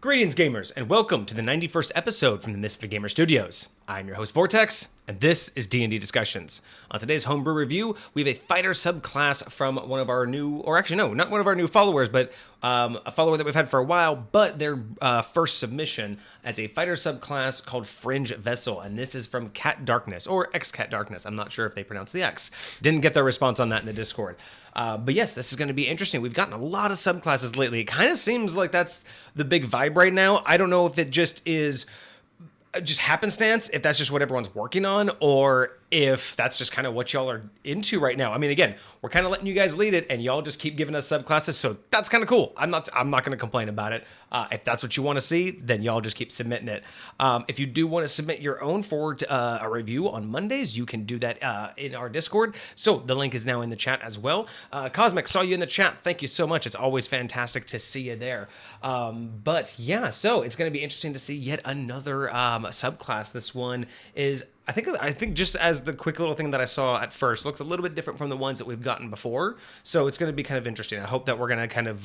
Greetings, gamers, and welcome to the 91st episode from the MisfitGamersStudios. I'm your host, Vortex, and this is D&D Discussions. On today's homebrew review, we have a Fighter Subclass from one of our new, or actually no, not one of our new followers, but a follower that we've had for a while, but their first submission as a Fighter Subclass called Fringe Vessel, and this is from Cat Darkness, or X-Cat Darkness. I'm not sure if they pronounce the X. Didn't get their response on that in the Discord. But yes, this is going to be interesting. We've gotten a lot of subclasses lately. It kind of seems like that's the big vibe right now. I don't know if it just is just happenstance, if that's just what everyone's working on, or if that's just kind of what y'all are into right now. I mean, again, we're kind of letting you guys lead it, and y'all just keep giving us subclasses, so that's kind of cool. I'm not going to complain about it. If that's what you want to see, then y'all just keep submitting it. If you do want to submit your own for a review on Mondays, you can do that in our Discord. So the link is now in the chat as well. Cosmic, saw you in the chat. Thank you so much. It's always fantastic to see you there. But yeah, so it's going to be interesting to see yet another subclass. This one is, I think just as the quick little thing that I saw at first, looks a little bit different from the ones that we've gotten before. So it's going to be kind of interesting. I hope that we're going to kind of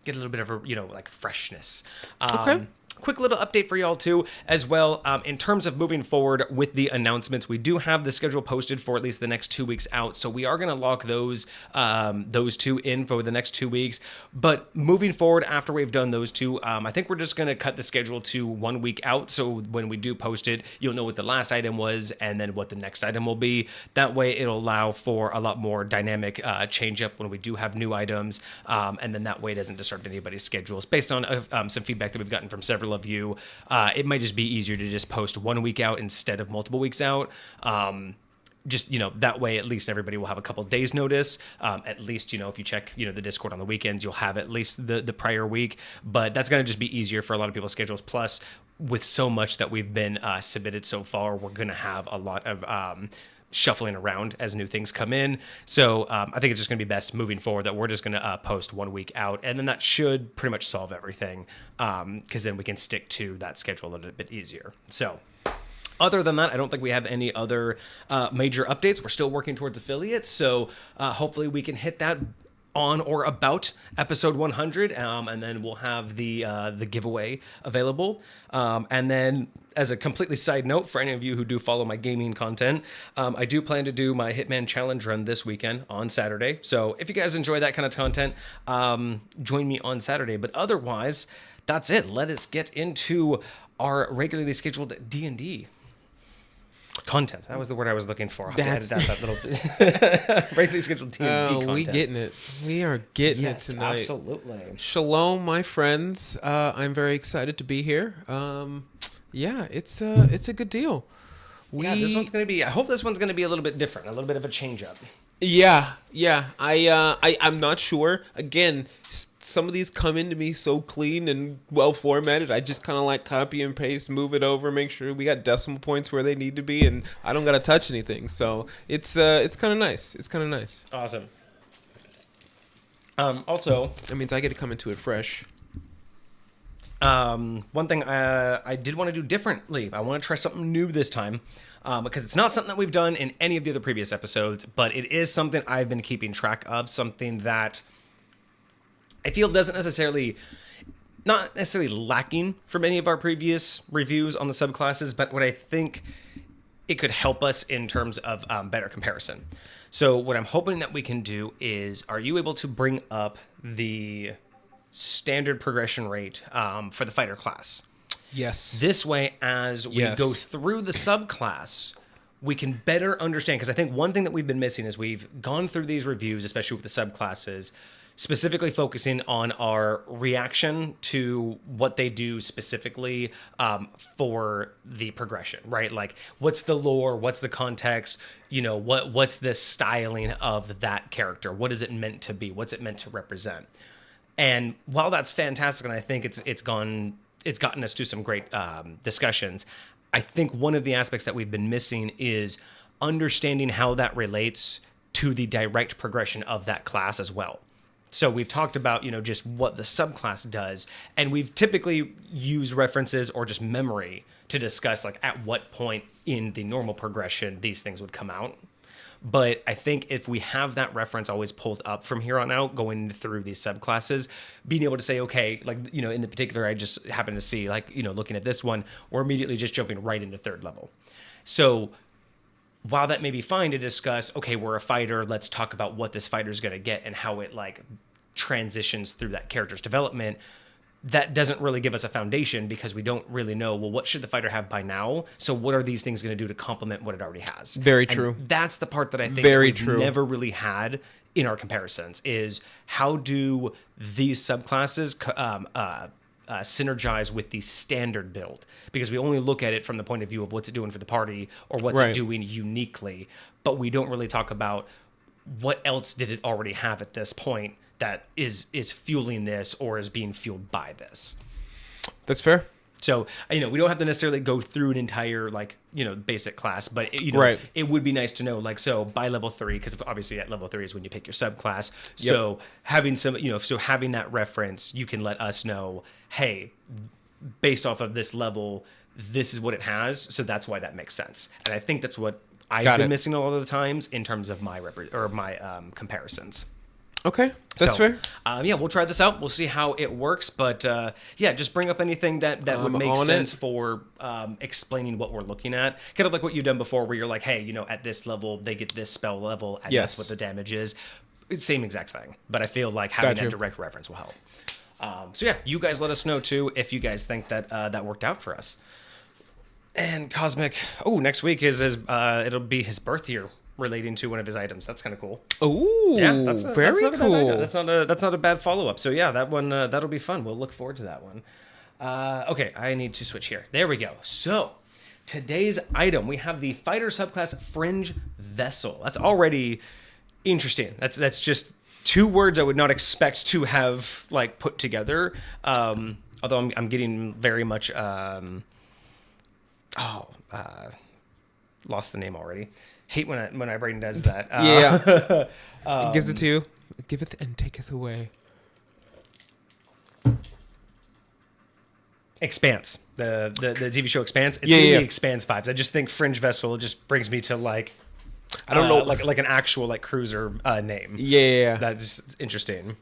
get a little bit of a, like freshness. Okay. Quick little update for y'all too, as well. In terms of moving forward with the announcements, we do have the schedule posted for at least the next 2 weeks out. So we are going to lock those two in for the next 2 weeks. But moving forward, after we've done those two, I think we're just going to cut the schedule to 1 week out. So when we do post it, you'll know what the last item was and then what the next item will be. That way it'll allow for a lot more dynamic change up when we do have new items. And then that way it doesn't disrupt anybody's schedules. Based on some feedback that we've gotten from several of you, it might just be easier to just post 1 week out instead of multiple weeks out. Just, that way at least everybody will have a couple days notice. At least, if you check, the Discord on the weekends, you'll have at least the prior week. But that's going to just be easier for a lot of people's schedules. Plus, with so much that we've been submitted so far, we're going to have a lot of shuffling around as new things come in. So I think it's just going to be best moving forward that we're just going to post 1 week out, and then that should pretty much solve everything, because then we can stick to that schedule a little bit easier. So other than that, I don't think we have any other major updates. We're still working towards affiliates, so hopefully we can hit that on or about episode 100, and then we'll have the giveaway available. And then, as a completely side note, for any of you who do follow my gaming content, I do plan to do my Hitman Challenge run this weekend on Saturday. So if you guys enjoy that kind of content, join me on Saturday. But otherwise, that's it. Let us get into our regularly scheduled D&D content. That was the word I was looking for. I have to edit out that little regularly scheduled D&D content. We getting it. We are getting it tonight. Absolutely. Shalom, my friends. I'm very excited to be here. It's a good deal. This one's gonna be. I hope this one's gonna be a little bit different, a little bit of a change up. Yeah. I'm not sure. Again, some of these come into me so clean and well formatted. I just kind of like copy and paste, move it over, make sure we got decimal points where they need to be, and I don't gotta touch anything. So it's kind of nice. It's kind of nice. Awesome. Also, that means I get to come into it fresh. One thing I did want to do differently. I want to try something new this time. Because it's not something that we've done in any of the other previous episodes, but it is something I've been keeping track of, something that I feel doesn't not necessarily lacking from any of our previous reviews on the subclasses, but what I think it could help us in terms of better comparison. So what I'm hoping that we can do is, are you able to bring up the standard progression rate for the fighter class? Yes. This way, as we go through the subclass, we can better understand, because I think one thing that we've been missing is we've gone through these reviews, especially with the subclasses, specifically focusing on our reaction to what they do specifically for the progression, right? Like, what's the lore? What's the context? What's the styling of that character? What is it meant to be? What's it meant to represent? And while that's fantastic, and I think it's gotten us to some great discussions, I think one of the aspects that we've been missing is understanding how that relates to the direct progression of that class as well. So we've talked about, just what the subclass does, and we've typically used references or just memory to discuss, like, at what point in the normal progression these things would come out. But I think if we have that reference always pulled up from here on out, going through these subclasses, being able to say, okay, like, in the particular, I just happened to see, like, looking at this one, we're immediately just jumping right into third level. So while that may be fine to discuss, okay, we're a fighter, let's talk about what this fighter is going to get and how it like transitions through that character's development. That doesn't really give us a foundation because we don't really know, well, what should the fighter have by now? So what are these things going to do to complement what it already has? Very true. And that's the part that I think Very we've true. never really had in our comparisons is how do these subclasses synergize with the standard build? Because we only look at it from the point of view of what's it doing for the party or what's it doing uniquely, but we don't really talk about what else did it already have at this point that is fueling this or is being fueled by this. That's fair. So, we don't have to necessarily go through an entire, like, basic class, but, it would be nice to know, like, so by level 3, because obviously at level 3 is when you pick your subclass. Yep. So having some, so having that reference, you can let us know, hey, based off of this level, this is what it has. So that's why that makes sense. And I think that's what I've been missing a lot of the times in terms of my comparisons. Okay, that's fair. We'll try this out. We'll see how it works. But just bring up anything that would make sense for explaining what we're looking at. Kind of like what you've done before where you're like, hey, at this level, they get this spell level, and that's what the damage is. It's the same exact thing. But I feel like having that direct reference will help. You guys let us know, too, if you guys think that that worked out for us. And Cosmic, next week is it'll be his birth year relating to one of his items. That's kind of cool. Oh, yeah, that's very cool. That's not a bad follow-up. So yeah, that one that'll be fun. We'll look forward to that one. Okay, I need to switch here. There we go. So today's item, we have the Fighter Subclass Fringe Vessel. That's already interesting. That's just two words I would not expect to have like put together. Although I'm getting very much lost the name already. Hate when my brain does that. It gives it to you. Giveth and taketh away. Expanse. The TV show Expanse. It's the Expanse vibes. I just think Fringe Vessel just brings me to like I don't know like an actual like cruiser name. Yeah. That's just interesting.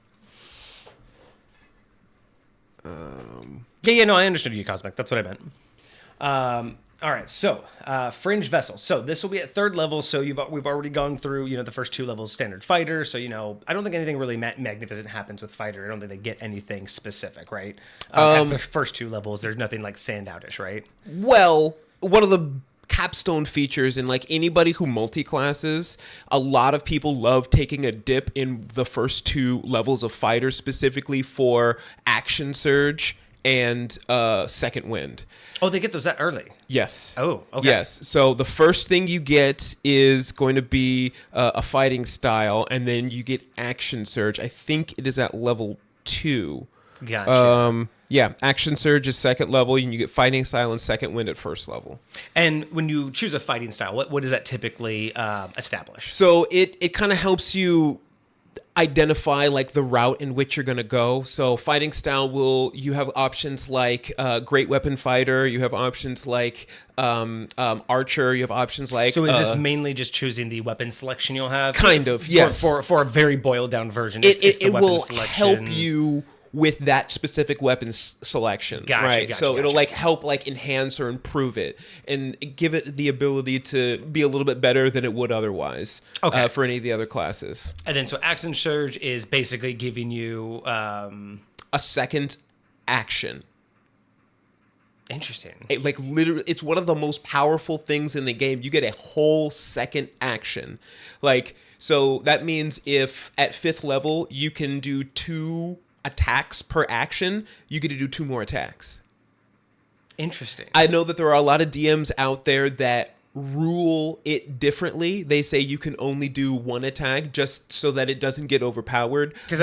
No, I understood you, Cosmic. That's what I meant. All right, so Fringe Vessel. So this will be at third level. So we've already gone through, the first two levels standard fighter. So I don't think anything really magnificent happens with fighter. I don't think they get anything specific, right? At the first two levels, there's nothing like standoutish, right? Well, one of the capstone features in like anybody who multi-classes, a lot of people love taking a dip in the first two levels of fighter specifically for action surge and second wind. Oh, they get those that early? Yes. Oh, okay. Yes. So the first thing you get is going to be a fighting style, and then you get action surge. I think it is at level 2. Gotcha. Action surge is second level, and you get fighting style and second wind at first level. And when you choose a fighting style, what does that typically establish? So it kind of helps you identify like the route in which you're going to go. So fighting style you have options like great weapon fighter, you have options like archer, you have options like so is this mainly just choosing the weapon selection you'll have? Kind of, yes. For a very boiled down version, it's the weapon selection. Help you with that specific weapon selection. Gotcha. So it'll like help like enhance or improve it and give it the ability to be a little bit better than it would otherwise for any of the other classes. And then so action surge is basically giving you a second action. Interesting. Literally, it's one of the most powerful things in the game. You get a whole second action. So that means if at 5th level you can do 2 attacks per action, you get to do 2 more attacks. Interesting. I know that there are a lot of DMs out there that rule it differently. They say you can only do 1 attack just so that it doesn't get overpowered. Because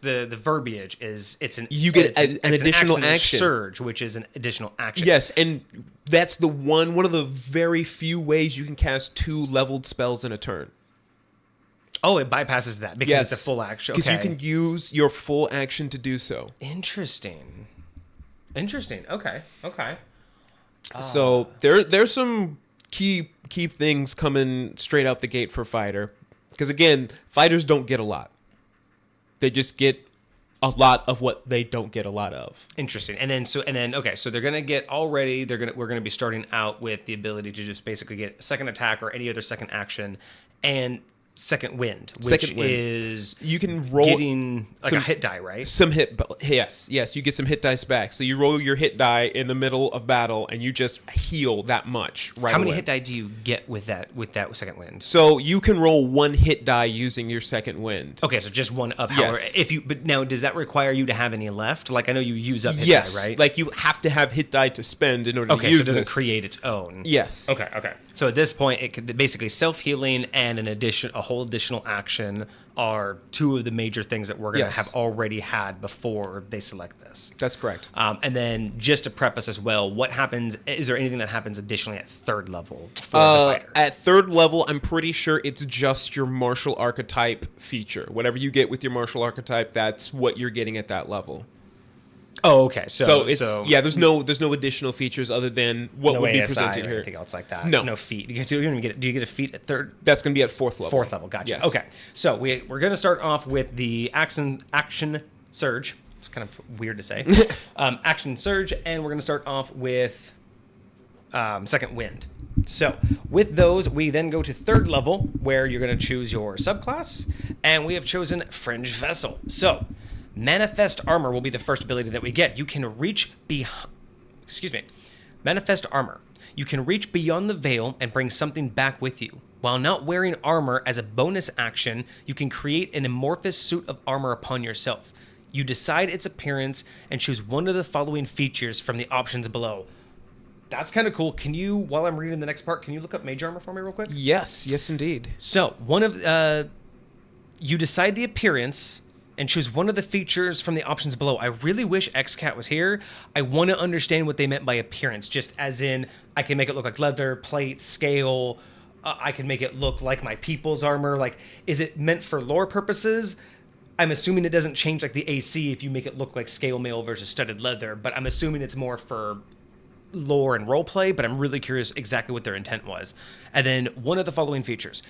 the verbiage is it's an additional action surge, which is an additional action. Yes, and that's one of the very few ways you can cast 2 leveled spells in a turn. Oh, it bypasses that because it's a full action. Because you can use your full action to do so. Interesting. Okay. So there's some keep things coming straight out the gate for Fighter. Because again, fighters don't get a lot. They just get a lot of what they don't get a lot of. Interesting. And then okay, so they're gonna get already. We're gonna be starting out with the ability to just basically get a second attack or any other second action, and second wind, which is you can roll getting like a hit die, right? Some yes, you get some hit dice back. So you roll your hit die in the middle of battle, and you just heal that much. Right. How many away. hit die do you get with that second wind? So you can roll one hit die using your second wind. Okay, so just one of yes. But now does that require you to have any left? Like I know you use up hit yes. die, right? Like you have to have hit die to spend in order to use so it doesn't this. create its own. Yes. Okay. So at this point, it could basically self-healing and a whole additional action are two of the major things that we're going to have already had before they select this. That's correct. And then just to prep us as well, what happens? Is there anything that happens additionally at third level for the fighter? At third level, I'm pretty sure it's just your martial archetype feature. Whatever you get with your martial archetype, that's what you're getting at that level. Oh, okay. There's no additional features other than what would be presented or here. anything else like that. No feat. Because you don't even get. Do you get a feat at third? That's going to be at fourth level. Fourth level. Gotcha. Yes. Okay. So we're going to start off with the action surge. It's kind of weird to say. Action surge, and we're going to start off with second wind. So with those, we then go to third level, where you're going to choose your subclass, and we have chosen Fringe Vessel. So Manifest Armor will be the first ability that we get. You can reach Manifest Armor. You can reach beyond the veil and bring something back with you. While not wearing armor, as a bonus action, you can create an amorphous suit of armor upon yourself. You decide its appearance and choose one of the following features from the options below. That's kind of cool. Can you, while I'm reading the next part, can you look up mage armor for me real quick? Yes, indeed. So you decide the appearance and choose one of the features from the options below. I really wish XCat was here. I want to understand what they meant by appearance, just as in I can make it look like leather, plate, scale. I can make it look like my people's armor. Like, is it meant for lore purposes? I'm assuming it doesn't change like the AC if you make it look like scale mail versus studded leather, but I'm assuming it's more for lore and roleplay, but I'm really curious exactly what their intent was. And then one of the following features: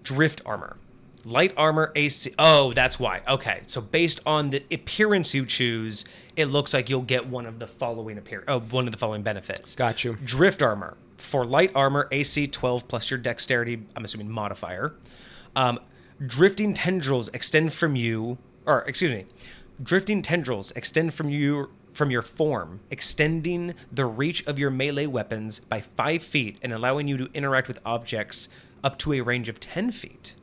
drift armor. Light armor, AC. Oh, that's why. Okay, so based on the appearance you choose, it looks like you'll get one of the following benefits. Got you. Drift armor. For light armor, AC 12 plus your dexterity, I'm assuming modifier. Drifting tendrils extend from you, drifting tendrils extend from your form, extending the reach of your melee weapons by 5 feet and allowing you to interact with objects up to a range of 10 feet.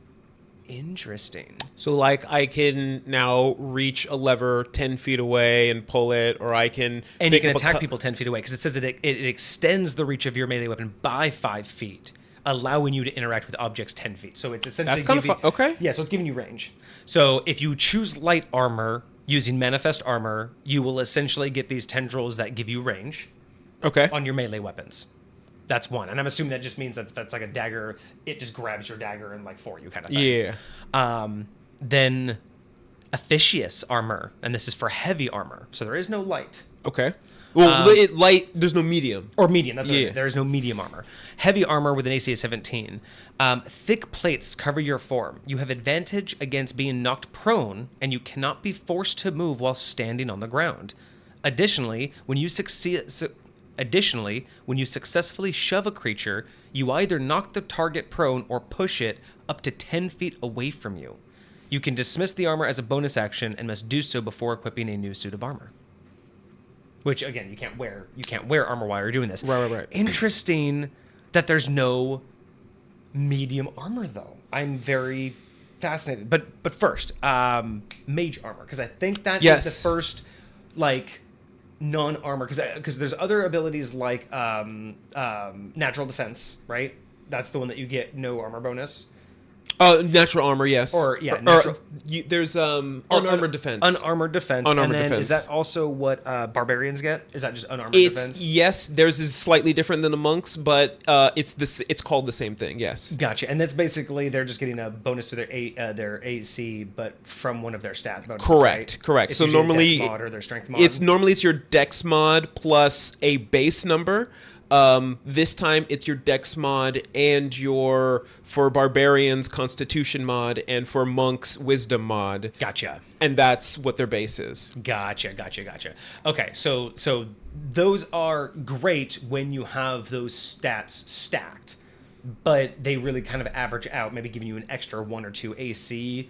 Interesting. So, like, I can now reach a lever 10 feet away and pull it, or I can... And you can attack people 10 feet away, because it says that it extends the reach of your melee weapon by 5 feet, allowing you to interact with objects 10 feet. So it's essentially... That's kind of fun. Okay. Yeah, so it's giving you range. So if you choose light armor using Manifest Armor, you will essentially get these tendrils that give you range on your melee weapons. That's one. And I'm assuming that just means that's like a dagger. It just grabs your dagger and like for you kind of thing. Yeah. Then Officious armor. And this is for heavy armor. So there is no light. Okay. Well, light, there's no medium. Or medium. That's what I mean. There is no medium armor. Heavy armor with an AC of 17. Thick plates cover your form. You have advantage against being knocked prone, and you cannot be forced to move while standing on the ground. Additionally, when you successfully shove a creature, you either knock the target prone or push it up to 10 feet away from you. You can dismiss the armor as a bonus action and must do so before equipping a new suit of armor. Which, again, you can't wear armor while you're doing this. Right. Interesting that there's no medium armor, though. I'm very fascinated. But first, mage armor, because I think that is the first, like, non-armor, because there's other abilities like natural defense, right? That's the one that you get no armor bonus. Natural armor, yes. There's unarmored defense. Unarmored defense. Unarmored and then defense. Is that also what barbarians get? Is that just unarmored defense? Yes, theirs is slightly different than the monks, but it's called the same thing. Yes. Gotcha. And that's basically they're just getting a bonus to their AC, but from one of their stat bonuses. Correct. Right? Correct. It's So normally Dex mod or their strength mod. it's your Dex mod plus a base number. This time it's your Dex mod and your, for Barbarians, Constitution mod, and for Monks, Wisdom mod. Gotcha. And that's what their base is. Gotcha. Okay, so those are great when you have those stats stacked, but they really kind of average out, maybe giving you an extra 1 or 2 AC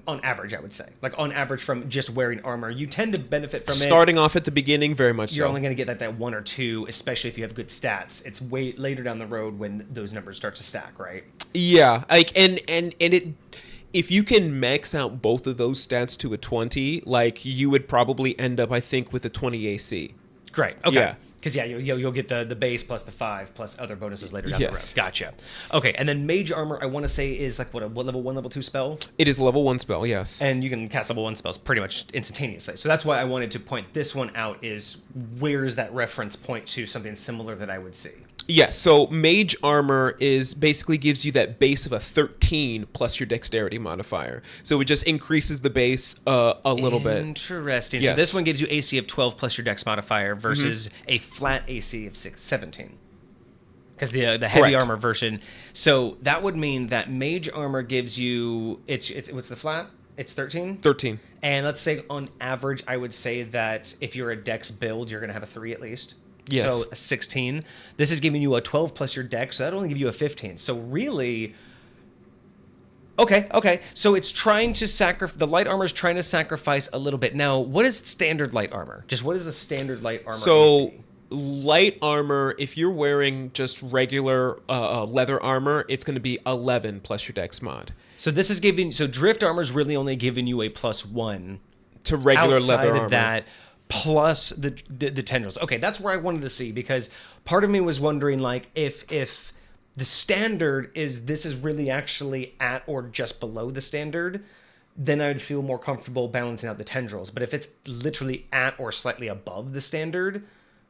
on average, I would say. Like on average from just wearing armor, you tend to benefit from Starting off at the beginning, very much You're so. only going to get that 1 or 2, especially if you have good stats. It's way later down the road when those numbers start to stack, right? Yeah, like and it, if you can max out both of those stats to a 20, like you would probably end up, I think, with a 20 AC. Great. Okay. Yeah. Because you'll get the base plus the 5 plus other bonuses later down the road. Yes. Gotcha. Okay, and then mage armor, I want to say is like what level 1, level 2 spell, It is level 1 spell, yes. and you can cast level 1 spells pretty much instantaneously. So that's why I wanted to point this one out. Is where's that reference point to something similar that I would see? Yes, so mage armor is basically gives you that base of a 13 plus your dexterity modifier. So it just increases the base a little bit. Interesting. So Yes. this one gives you AC of 12 plus your dex modifier versus a flat AC of 17. Because the heavy Correct. armor version. So that would mean that mage armor gives you it's what's the flat? It's 13? 13. And let's say on average, I would say that if you're a dex build, you're going to have a 3 at least. Yes. So a 16. This is giving you a 12 plus your dex, so that'll only give you a 15. So really... Okay. So it's trying to sacrifice... The light armor is trying to sacrifice a little bit. Now, what is standard light armor? Just what is the standard light armor So AC? light armor, if you're wearing just regular leather armor, it's going to be 11 plus your dex mod. So this is giving... So drift armor is really only giving you a +1 To regular outside leather of armor. that, plus the tendrils. Okay, that's where I wanted to see, because part of me was wondering, like, if the standard is this is really actually at or just below the standard, then I would feel more comfortable balancing out the tendrils. But if it's literally at or slightly above the standard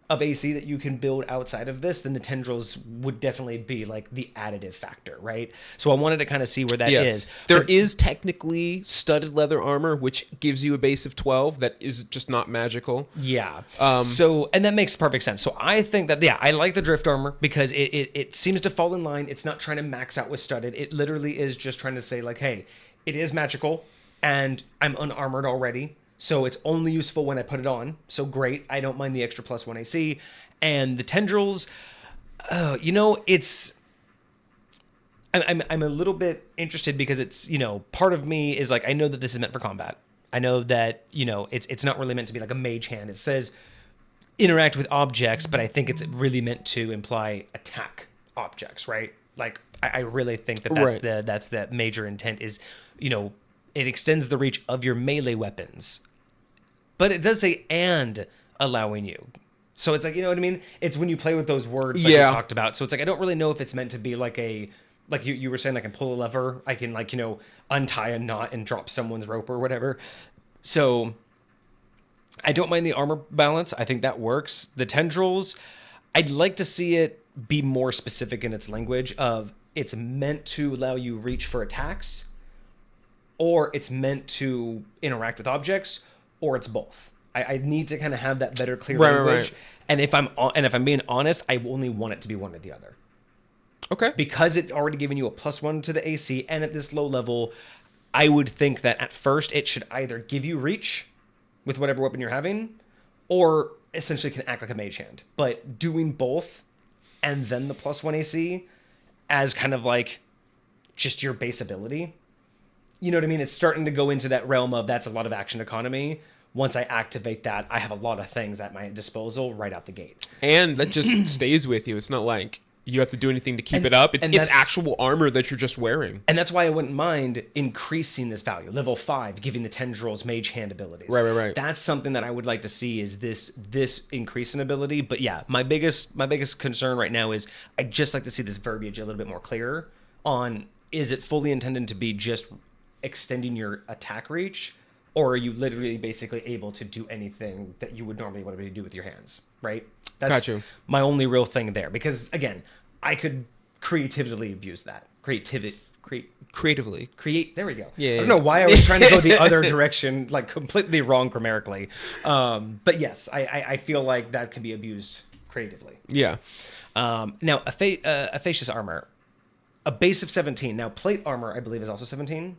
of AC that you can build outside of this, then the tendrils would definitely be like the additive factor, right? So I wanted to kind of see where that is. There is technically studded leather armor, which gives you a base of 12 that is just not magical. Yeah. So, and that makes perfect sense. So I think that, yeah, I like the drift armor because it seems to fall in line. It's not trying to max out with studded. It literally is just trying to say, like, hey, it is magical and I'm unarmored already. So it's only useful when I put it on. So great. I don't mind the extra +1 AC. And the tendrils, it's... I'm a little bit interested because it's, part of me is like, I know that this is meant for combat. I know that, it's not really meant to be like a mage hand. It says interact with objects, but I think it's really meant to imply attack objects, right? Like, I really think that that's the major intent is, it extends the reach of your melee weapons. But it does say and allowing you. So it's like, you know what I mean? It's when you play with those words like you talked about. So it's like, I don't really know if it's meant to be like you were saying, I can pull a lever. I can untie a knot and drop someone's rope or whatever. So I don't mind the armor balance. I think that works. The tendrils, I'd like to see it be more specific in its language of it's meant to allow you reach for attacks, or it's meant to interact with objects, or it's both. I need to kind of have that better, clear language. Right. And if I'm being honest, I only want it to be one or the other. Okay. Because it's already giving you a +1 to the AC, and at this low level, I would think that at first it should either give you reach with whatever weapon you're having, or essentially can act like a mage hand. But doing both, and then the +1 AC as kind of like just your base ability. You know what I mean? It's starting to go into that realm of that's a lot of action economy. Once I activate that, I have a lot of things at my disposal right out the gate. And that just stays with you. It's not like you have to do anything to keep it up. It's actual armor that you're just wearing. And that's why I wouldn't mind increasing this value. Level 5, giving the tendrils mage hand abilities. Right. That's something that I would like to see is this increase in ability. But yeah, my biggest concern right now is I'd just like to see this verbiage a little bit more clear on, is it fully intended to be just extending your attack reach, or are you literally basically able to do anything that you would normally want to do with your hands, right? That's my only real thing there, because again, I could creatively abuse that. Creatively. There we go. Yeah. I don't know why I was trying to go the other direction, like completely wrong grammatically. But yes, I feel like that could be abused creatively. Yeah. Now, a facious armor, a base of 17. Now, plate armor, I believe, is also 17.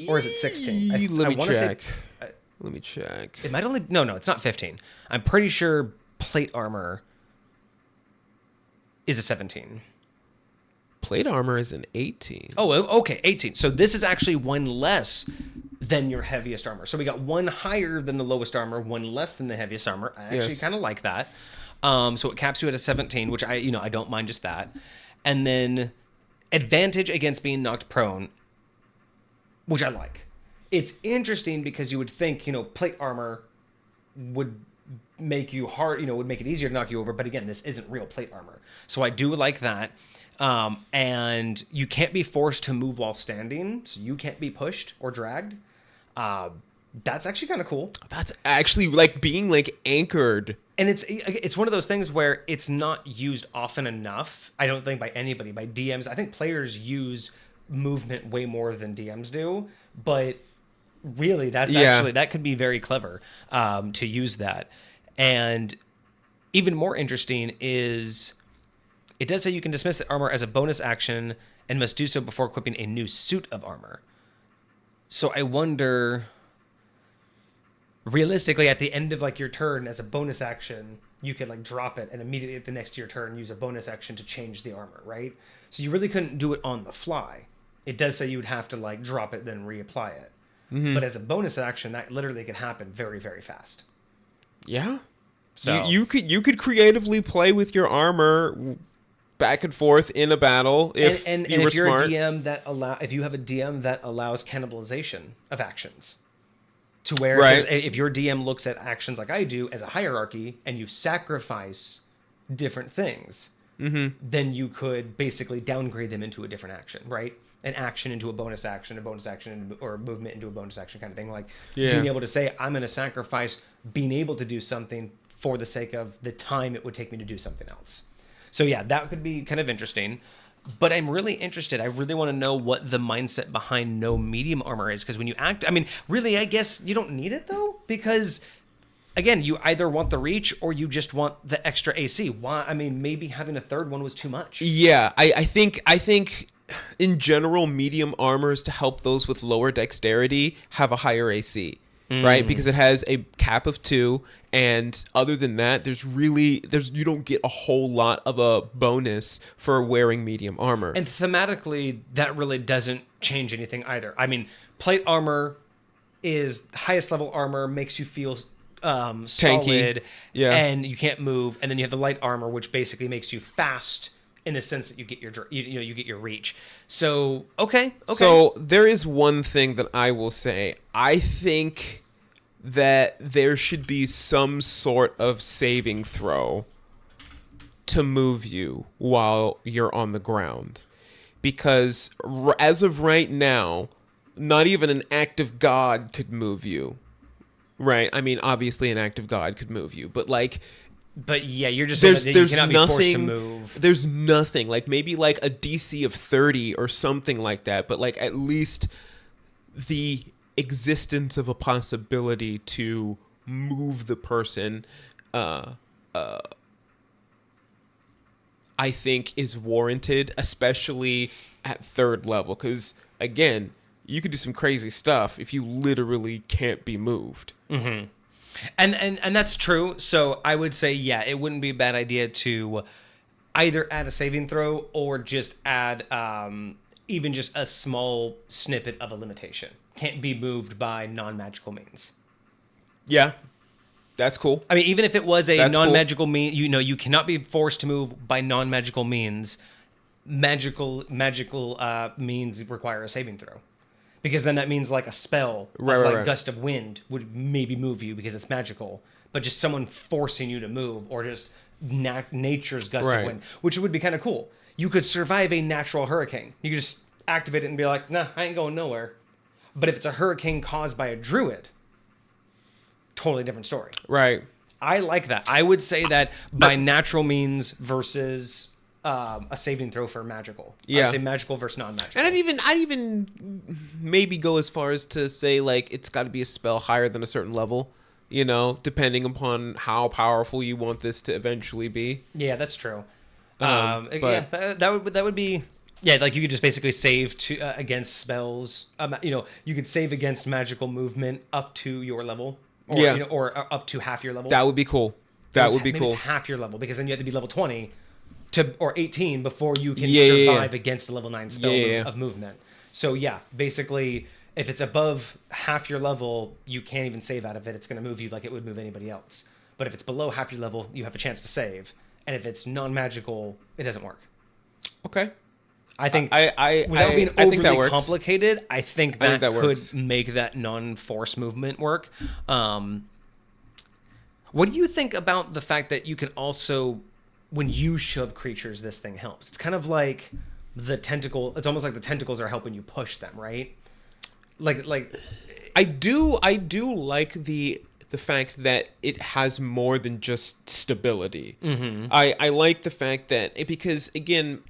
Or is it 16? Let me check. Say, Let me check. it might only... No, it's not 15. I'm pretty sure plate armor is a 17. Plate armor is an 18. Oh, okay, 18. So this is actually one less than your heaviest armor. So we got one higher than the lowest armor, one less than the heaviest armor. I actually kind of like that. So it caps you at a 17, which I don't mind just that. And then advantage against being knocked prone, which I like. It's interesting because you would think, plate armor would make you hard, would make it easier to knock you over. But again, this isn't real plate armor. So I do like that. And you can't be forced to move while standing. So you can't be pushed or dragged. That's actually kind of cool. That's actually like being like anchored. And it's one of those things where it's not used often enough. I don't think by anybody, by DMs. I think players use movement way more than DMs do. But really, actually, that could be very clever to use that. And even more interesting is it does say you can dismiss the armor as a bonus action and must do so before equipping a new suit of armor. So I wonder, realistically, at the end of like your turn as a bonus action, you could like drop it and immediately at the next your turn use a bonus action to change the armor, right? So you really couldn't do it on the fly. It does say you would have to like drop it then reapply it. Mm-hmm. But as a bonus action, that literally could happen very, very fast. Yeah. So you could creatively play with your armor back and forth in a battle if you were if you're smart. a DM if you have a DM that allows cannibalization of actions, to where if your DM looks at actions like I do as a hierarchy and you sacrifice different things, then you could basically downgrade them into a different action, right? An action into a bonus action, or a movement into a bonus action kind of thing. Like being able to say, I'm going to sacrifice being able to do something for the sake of the time it would take me to do something else. So yeah, that could be kind of interesting. But I'm really interested. I really want to know what the mindset behind no medium armor is. Because when you act, I mean, really, I guess you don't need it though. Because again, you either want the reach or you just want the extra AC. Why? I mean, maybe having a third one was too much. Yeah, I think in general, medium armors to help those with lower dexterity have a higher AC. Right, because it has a cap of 2, and other than that, you don't get a whole lot of a bonus for wearing medium armor. And thematically, that really doesn't change anything either. I mean, plate armor is highest level armor, makes you feel solid, and you can't move. And then you have the light armor, which basically makes you fast in the sense that you get your reach. So okay. So there is one thing that I will say. I think that there should be some sort of saving throw to move you while you're on the ground. Because as of right now, not even an act of God could move you. Right? I mean, obviously an act of God could move you, but like... But yeah, you're just saying that you cannot be forced to move. There's nothing. Like maybe like a DC of 30 or something like that, but like at least the existence of a possibility to move the person I think is warranted, especially at third level, because again, you could do some crazy stuff if you literally can't be moved. Mm-hmm. And that's true. So I would say, yeah, it wouldn't be a bad idea to either add a saving throw or just add even just a small snippet of a limitation. Can't be moved by non-magical means. Yeah, that's cool. I mean, even if it was a non-magical mean, you cannot be forced to move by non-magical means. Magical means require a saving throw. Because then that means like a spell, like Gust of Wind would maybe move you because it's magical. But just someone forcing you to move, or just nature's Gust of Wind, which would be kind of cool. You could survive a natural hurricane. You could just activate it and be like, nah, I ain't going nowhere. But if it's a hurricane caused by a druid, totally different story. Right. I like that. I would say that by natural means versus a saving throw for magical. Yeah. I'd say magical versus non-magical. And I'd even maybe go as far as to say like it's got to be a spell higher than a certain level. depending upon how powerful you want this to eventually be. Yeah, that's true. But Yeah, that would be. Yeah, like you could just basically save to against spells. You could save against magical movement up to your level, or up to half your level. that would be cool. Maybe it's half your level, because then you have to be level 20 or 18 before you can survive against a level 9 spell of movement. So yeah, basically, if it's above half your level, you can't even save out of it. It's going to move you like it would move anybody else. But if it's below half your level, you have a chance to save. And if it's non-magical, it doesn't work. Okay. I think without being overly complicated, I think that could works. make that non-force movement work. What do you think about the fact that you can also, when you shove creatures, this thing helps? It's kind of like the tentacle. It's almost like the tentacles are helping you push them, right? Like I do like the fact that it has more than just stability. Mm-hmm. I like the fact that because again,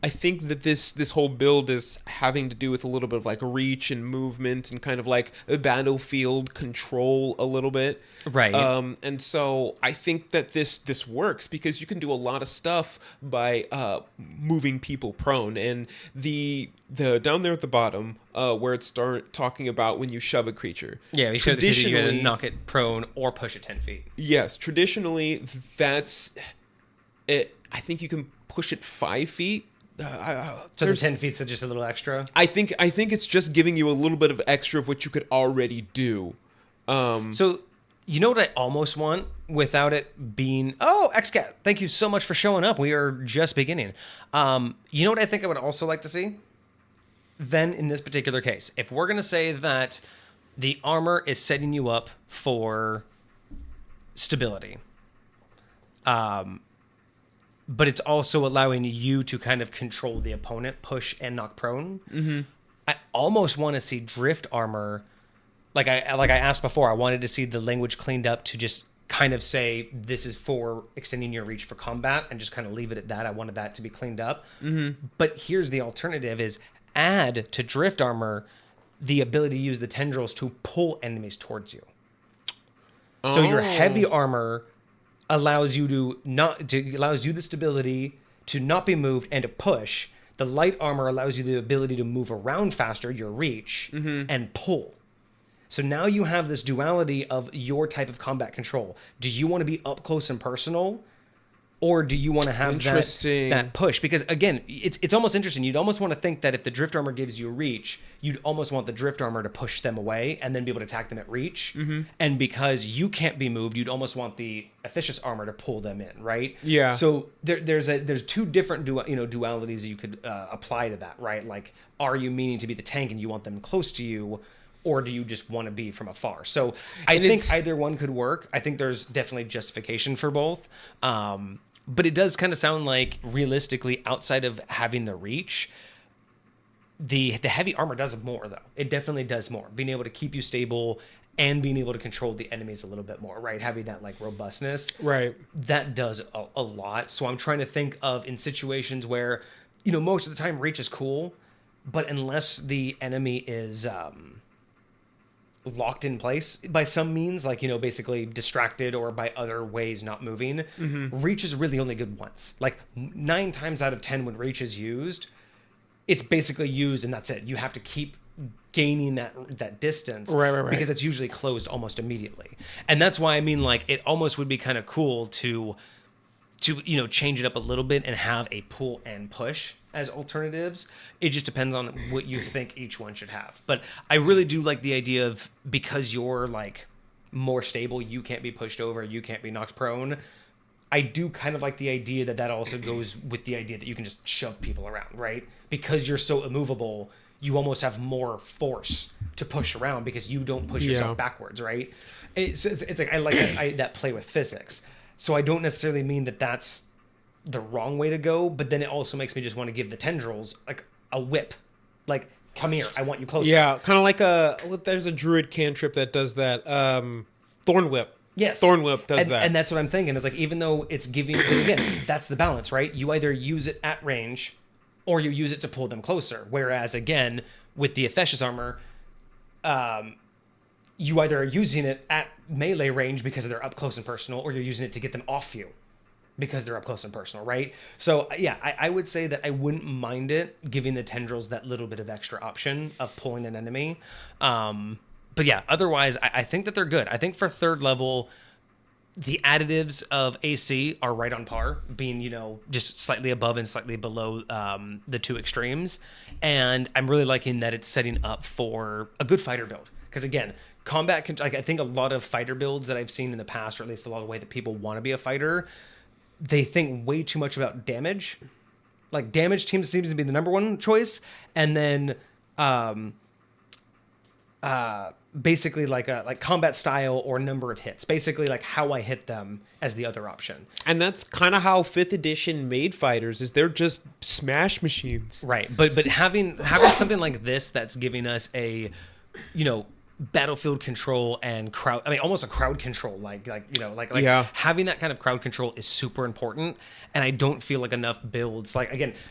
I think that this whole build is having to do with a little bit of like reach and movement and kind of like a battlefield control a little bit. Right. And so I think that this works because you can do a lot of stuff by moving people prone. And the down there at the bottom where it start talking about when you shove a creature. Yeah, you shove the creature, you gotta knock it prone or push it 10 feet. Yes, traditionally that's it. I think you can push it 5 feet. So the 10 feet's just a little extra? I think it's just giving you a little bit of extra of what you could already do. So you know what I almost want without it being... Oh, XCat, thank you so much for showing up. We are just beginning. You know what I think I would also like to see? Then in this particular case, if we're going to say that the armor is setting you up for stability, but it's also allowing you to kind of control the opponent, push and knock prone. Mm-hmm. I almost want to see drift armor. Like I asked before, I wanted to see the language cleaned up to just kind of say this is for extending your reach for combat and just kind of leave it at that. I wanted that to be cleaned up. Mm-hmm. But here's the alternative: is add to drift armor the ability to use the tendrils to pull enemies towards you. So your heavy armor allows you allows you the stability to not be moved and to push. The light armor allows you the ability to move around faster, your reach, and pull. So now you have this duality of your type of combat control. Do you want to be up close and personal, or do you want to have that push? Because again, it's almost interesting. You'd almost want to think that if the drift armor gives you reach, you'd almost want the drift armor to push them away and then be able to attack them at reach. Mm-hmm. And because you can't be moved, you'd almost want the officious armor to pull them in, right? Yeah. So there's two different dualities you could apply to that, right? Like, are you meaning to be the tank and you want them close to you, or do you just want to be from afar? So I think either one could work. I think there's definitely justification for both. But it does kind of sound like, realistically, outside of having the reach, the heavy armor does more, though. It definitely does more. Being able to keep you stable and being able to control the enemies a little bit more, right? Having that, like, robustness. Right. That does a lot. So I'm trying to think of in situations where, most of the time reach is cool, but unless the enemy is... locked in place by some means, like, basically distracted or by other ways not moving, reach is really only good once. Like 9 times out of 10 when reach is used, it's basically used and that's it. You have to keep gaining that distance, right. Because it's usually closed almost immediately. And that's why I mean, like, it almost would be kind of cool to change it up a little bit and have a pull and push as alternatives. It just depends on what you think each one should have. But I really do like the idea of, because you're like more stable, you can't be pushed over, you can't be knocked prone. I do kind of like the idea that also goes with the idea that you can just shove people around, right? Because you're so immovable, you almost have more force to push around because you don't push yourself backwards, right? It's like I like that play with physics. So I don't necessarily mean that that's the wrong way to go, but then it also makes me just want to give the tendrils like a whip, like, come here, I want you closer. Yeah, kind of like there's a druid cantrip that does that. Thorn Whip. Yes, Thorn Whip does that, and that's what I'm thinking. It's like, even though it's giving, but again, that's the balance, right? You either use it at range, or you use it to pull them closer. Whereas again, with the Thesis armor, you either are using it at melee range because they're up close and personal, or you're using it to get them off you because they're up close and personal, right? So yeah, I would say that I wouldn't mind it giving the tendrils that little bit of extra option of pulling an enemy. But yeah, otherwise, I think that they're good. I think for third level, the additives of AC are right on par, being, just slightly above and slightly below the two extremes. And I'm really liking that it's setting up for a good fighter build. Because again, combat, I think a lot of fighter builds that I've seen in the past, or at least a lot of the way that people want to be a fighter, they think way too much about damage. Like, damage seems to be the number one choice. And then basically like combat style or number of hits, basically like how I hit them as the other option. And that's kind of how 5th edition made fighters, is they're just smash machines. Right. But having something like this that's giving us a, battlefield control and almost a crowd control, having that kind of crowd control is super important. And I don't feel like enough builds,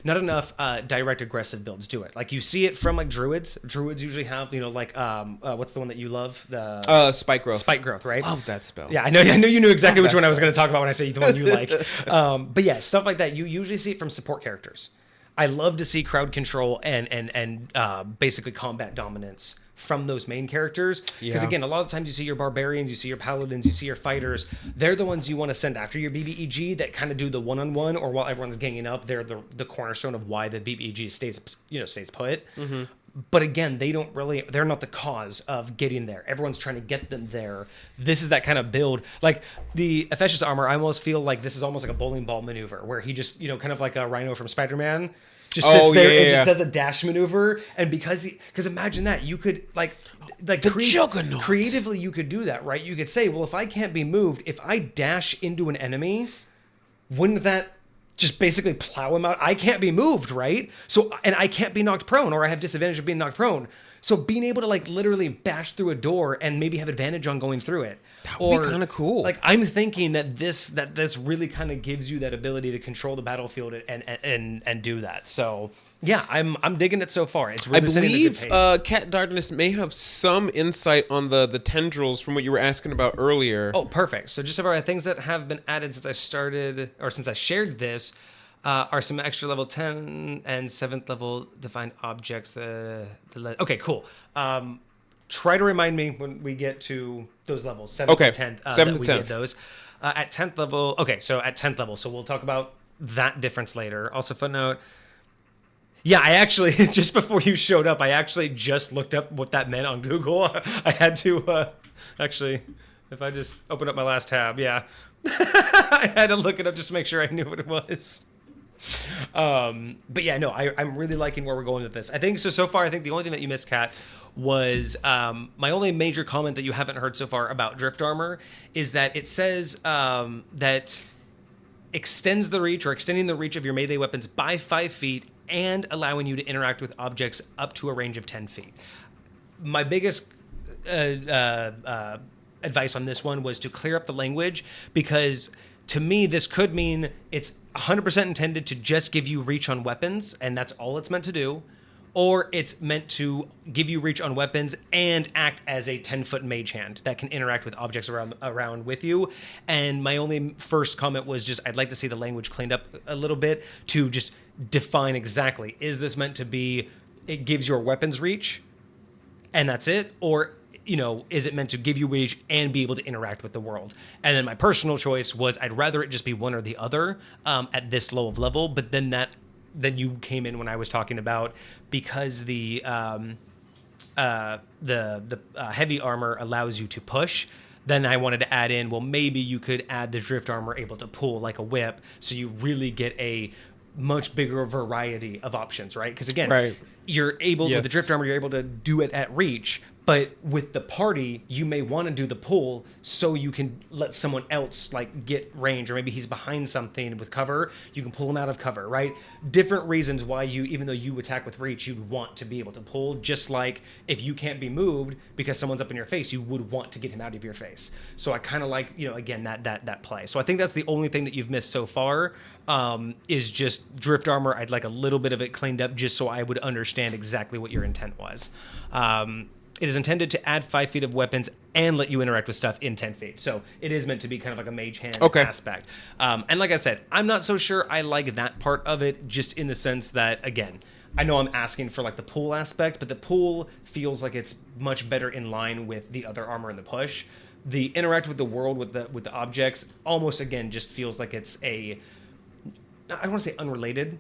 not enough direct aggressive builds do it. Like, you see it from druids usually have, what's the one that you love, the spike growth, right? Love that spell. Yeah, I know you knew exactly which one I was going to talk about when I say the one you like. But yeah, stuff like that you usually see it from support characters. I love to see crowd control and basically combat dominance from those main characters. Because again, a lot of times you see your barbarians, you see your paladins, you see your fighters. They're the ones you want to send after your BBEG that kind of do the one-on-one, or while everyone's ganging up, they're the cornerstone of why the BBEG stays put. Mm-hmm. But again, they're not the cause of getting there. Everyone's trying to get them there. This is that kind of build. Like the Ephesus armor, I almost feel like this is almost like a bowling ball maneuver, where he just, kind of like a Rhino from Spider-Man, just sits there and just does a dash maneuver. And because imagine that, you could creatively you could do that, right? You could say, well, if I can't be moved, if I dash into an enemy, wouldn't that just basically plow him out? I can't be moved, right? So, and I can't be knocked prone, or I have disadvantage of being knocked prone. So being able to literally bash through a door and maybe have advantage on going through it, that would be kind of cool. I'm thinking that this really kind of gives you that ability to control the battlefield and do that. So yeah, I'm digging it so far. It's really setting a good pace. Cat Darkness may have some insight on the tendrils from what you were asking about earlier. Oh, perfect. So just about things that have been added since I shared this. Are some extra level 10 and 7th level defined objects. Okay, cool. Try to remind me when we get to those levels, 7th and 10th. 7th and 10th. Get those. At 10th level, okay, so at 10th level, so we'll talk about that difference later. Also, footnote. Yeah, I actually, just before you showed up, I actually just looked up what that meant on Google. I had to, actually, if I just open up my last tab, yeah. I had to look it up just to make sure I knew what it was. But yeah, no, I'm really liking where we're going with this. I think so far, I think the only thing that you missed, Kat, was my only major comment that you haven't heard so far about drift armor is that it says that extending the reach of your melee weapons by 5 feet and allowing you to interact with objects up to a range of 10 feet. My biggest advice on this one was to clear up the language, because to me, this could mean it's 100% intended to just give you reach on weapons, and that's all it's meant to do. Or it's meant to give you reach on weapons and act as a 10-foot mage hand that can interact with objects around with you. And my only first comment was just, I'd like to see the language cleaned up a little bit to just define exactly, is this meant to be, it gives your weapons reach, and that's it? Or is it meant to give you reach and be able to interact with the world? And then my personal choice was, I'd rather it just be one or the other at this low of level. But then you came in when I was talking about, because the heavy armor allows you to push. Then I wanted to add in, well, maybe you could add the drift armor able to pull like a whip, so you really get a much bigger variety of options, right? Because again, you're able with the drift armor, you're able to do it at reach. But with the party, you may want to do the pull so you can let someone else get range, or maybe he's behind something with cover. You can pull him out of cover, right? Different reasons why even though you attack with reach, you'd want to be able to pull. Just like if you can't be moved because someone's up in your face, you would want to get him out of your face. So I kind of like, again, that play. So I think that's the only thing that you've missed so far, is just drift armor. I'd like a little bit of it cleaned up just so I would understand exactly what your intent was. It is intended to add 5 feet of weapons and let you interact with stuff in 10 feet. So it is meant to be kind of like a mage hand aspect. And like I said, I'm not so sure I like that part of it, just in the sense that, again, I know I'm asking for like the pull aspect, but the pull feels like it's much better in line with the other armor and the push. The interact with the world with the objects almost, again, just feels like it's I don't want to say unrelated,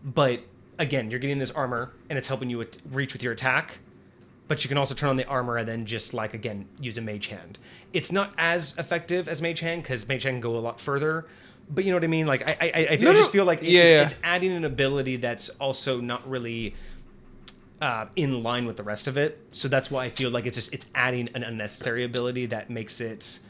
but again, you're getting this armor and it's helping you reach with your attack, but you can also turn on the armor and then just like, again, use a mage hand. It's not as effective as mage hand because mage hand can go a lot further, but you know what I mean? Like I just feel like it's adding an ability that's also not really in line with the rest of it. So that's why I feel like it's adding an unnecessary ability that makes it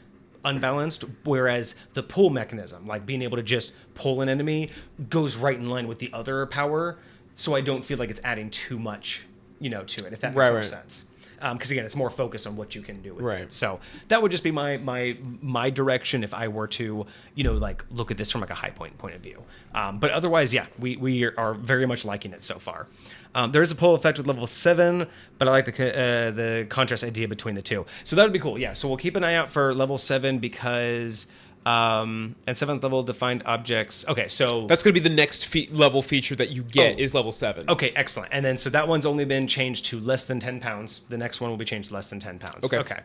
unbalanced, whereas the pull mechanism, like being able to just pull an enemy, goes right in line with the other power. So I don't feel like it's adding too much, to it, if that makes more sense. Because again, it's more focused on what you can do with it. So that would just be my direction if I were to, like look at this from like a high point of view. But otherwise, yeah, we are very much liking it so far. There is a pull effect with level 7, but I like the contrast idea between the two. So that would be cool. Yeah. So we'll keep an eye out for level 7 because and 7th level defined objects. Okay, so that's going to be the next level feature that you get is level 7. Okay, excellent. And then so that one's only been changed to less than 10 pounds. The next one will be changed to less than 10 pounds. Okay.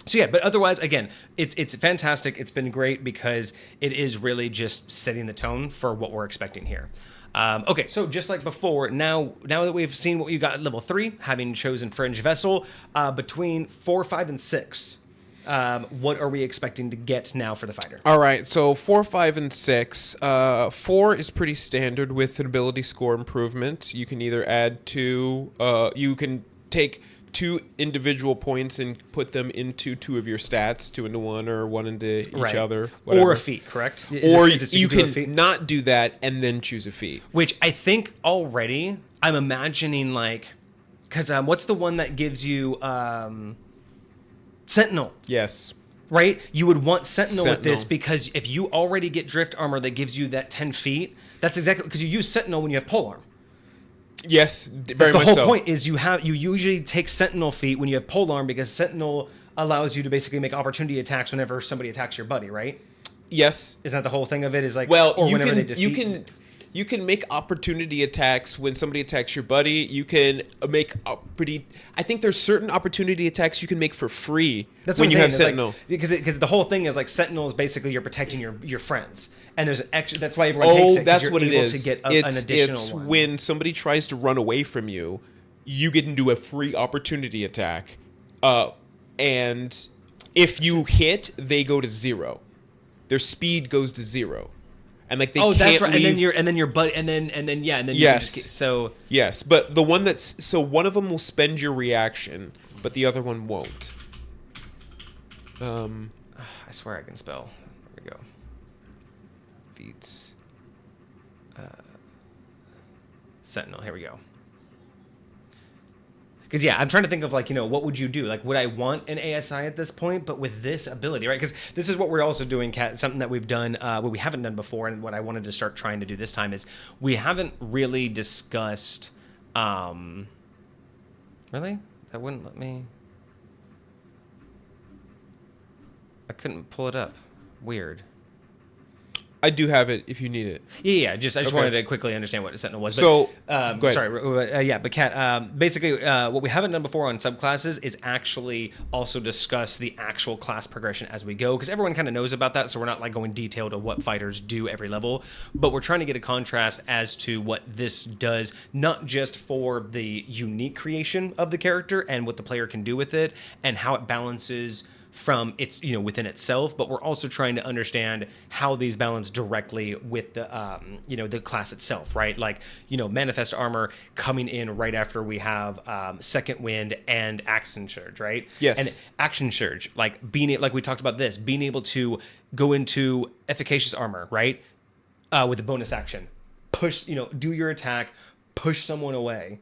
So yeah, but otherwise, again, it's fantastic. It's been great because it is really just setting the tone for what we're expecting here. Okay, so just like before, now that we've seen what you got at level 3, having chosen Fringe Vessel, between 4, 5, and 6, what are we expecting to get now for the fighter? All right, so 4, 5, and 6. 4 is pretty standard with an ability score improvement. You can either add 2, you can take 2 individual points and put them into 2 of your stats, 2 into 1 or 1 into each other. Whatever. Or a feat, correct? You can not do that and then choose a feat. Which I think already, I'm imagining like, because what's the one that gives you Sentinel? Yes. Right? You would want Sentinel with this because if you already get drift armor that gives you that 10 feet, that's exactly because you use Sentinel when you have polearm. Yes, very much so. That's the whole point is you usually take Sentinel feat when you have polearm because Sentinel allows you to basically make opportunity attacks whenever somebody attacks your buddy, right? Yes. Isn't that the whole thing of it? Is like, well, or whenever they defeat you can make opportunity attacks when somebody attacks your buddy. You can make I think there's certain opportunity attacks you can make for free when you have Sentinel. Like, because the whole thing is like Sentinel is basically you're protecting your friends, and there's an extra. That's why everyone takes it. That's what it is. To get an additional one. When somebody tries to run away from you, you get into a free opportunity attack, and if you hit, they go to 0. Their speed goes to 0. And like they can't that's right. leave. And then your butt, and then yes. You can just yes, but the one one of them will spend your reaction, but the other one won't. I swear I can spell. There we go. Feats. Sentinel. Here we go. Because, yeah, I'm trying to think of, like, what would you do? Like, would I want an ASI at this point, but with this ability, right? Because this is what we're also doing, Kat, something that we've done, what we haven't done before, and what I wanted to start trying to do this time is we haven't really discussed, really? That wouldn't let me... I couldn't pull it up. Weird. I do have it if you need it. Yeah. I just wanted to quickly understand what a Sentinel was. But, so, go ahead. Sorry. But Kat, basically, what we haven't done before on subclasses is actually also discuss the actual class progression as we go, because everyone kind of knows about that, so we're not like going detailed of what fighters do every level, but we're trying to get a contrast as to what this does, not just for the unique creation of the character and what the player can do with it, and how it balances from its within itself, but we're also trying to understand how these balance directly with the the class itself, right? Like manifest armor coming in right after we have second wind and action surge, right? Yes. And action surge, like we talked about this, being able to go into efficacious armor, right? With a bonus action, push, do your attack, push someone away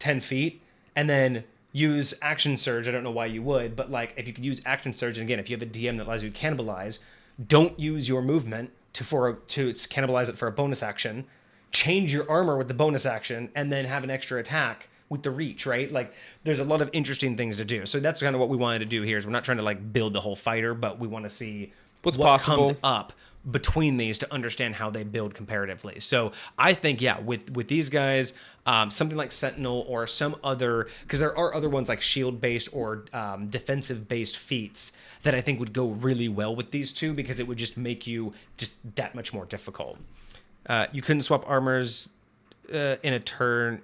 10 feet, and then use action surge. I don't know why you would, but like if you could use action surge, and again, if you have a DM that allows you to cannibalize, don't use your movement to cannibalize it for a bonus action. Change your armor with the bonus action, and then have an extra attack with the reach, right? Like there's a lot of interesting things to do. So that's kind of what we wanted to do here is we're not trying to like build the whole fighter, but we want to see what's what possible comes up between these to understand how they build comparatively. So I think, yeah, with these guys, something like Sentinel or some other, because there are other ones like shield-based or defensive-based feats that I think would go really well with these two because it would just make you just that much more difficult. You couldn't swap armors in a turn,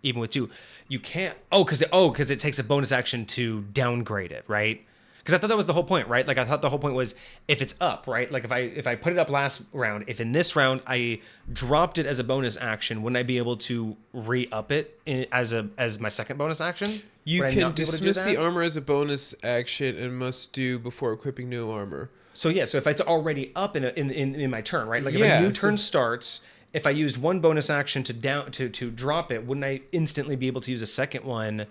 even with two. You can't. Because it takes a bonus action to downgrade it, right? Because I thought that was the whole point, right? Like I thought the whole point was if it's up, right? Like if I put it up last round, if in this round I dropped it as a bonus action, wouldn't I be able to re-up it as my second bonus action? You can dismiss the armor as a bonus action and must do before equipping new armor. So yeah, so if it's already up in my turn, right? Like if a new turn starts, if I used one bonus action to drop it, wouldn't I instantly be able to use a second one?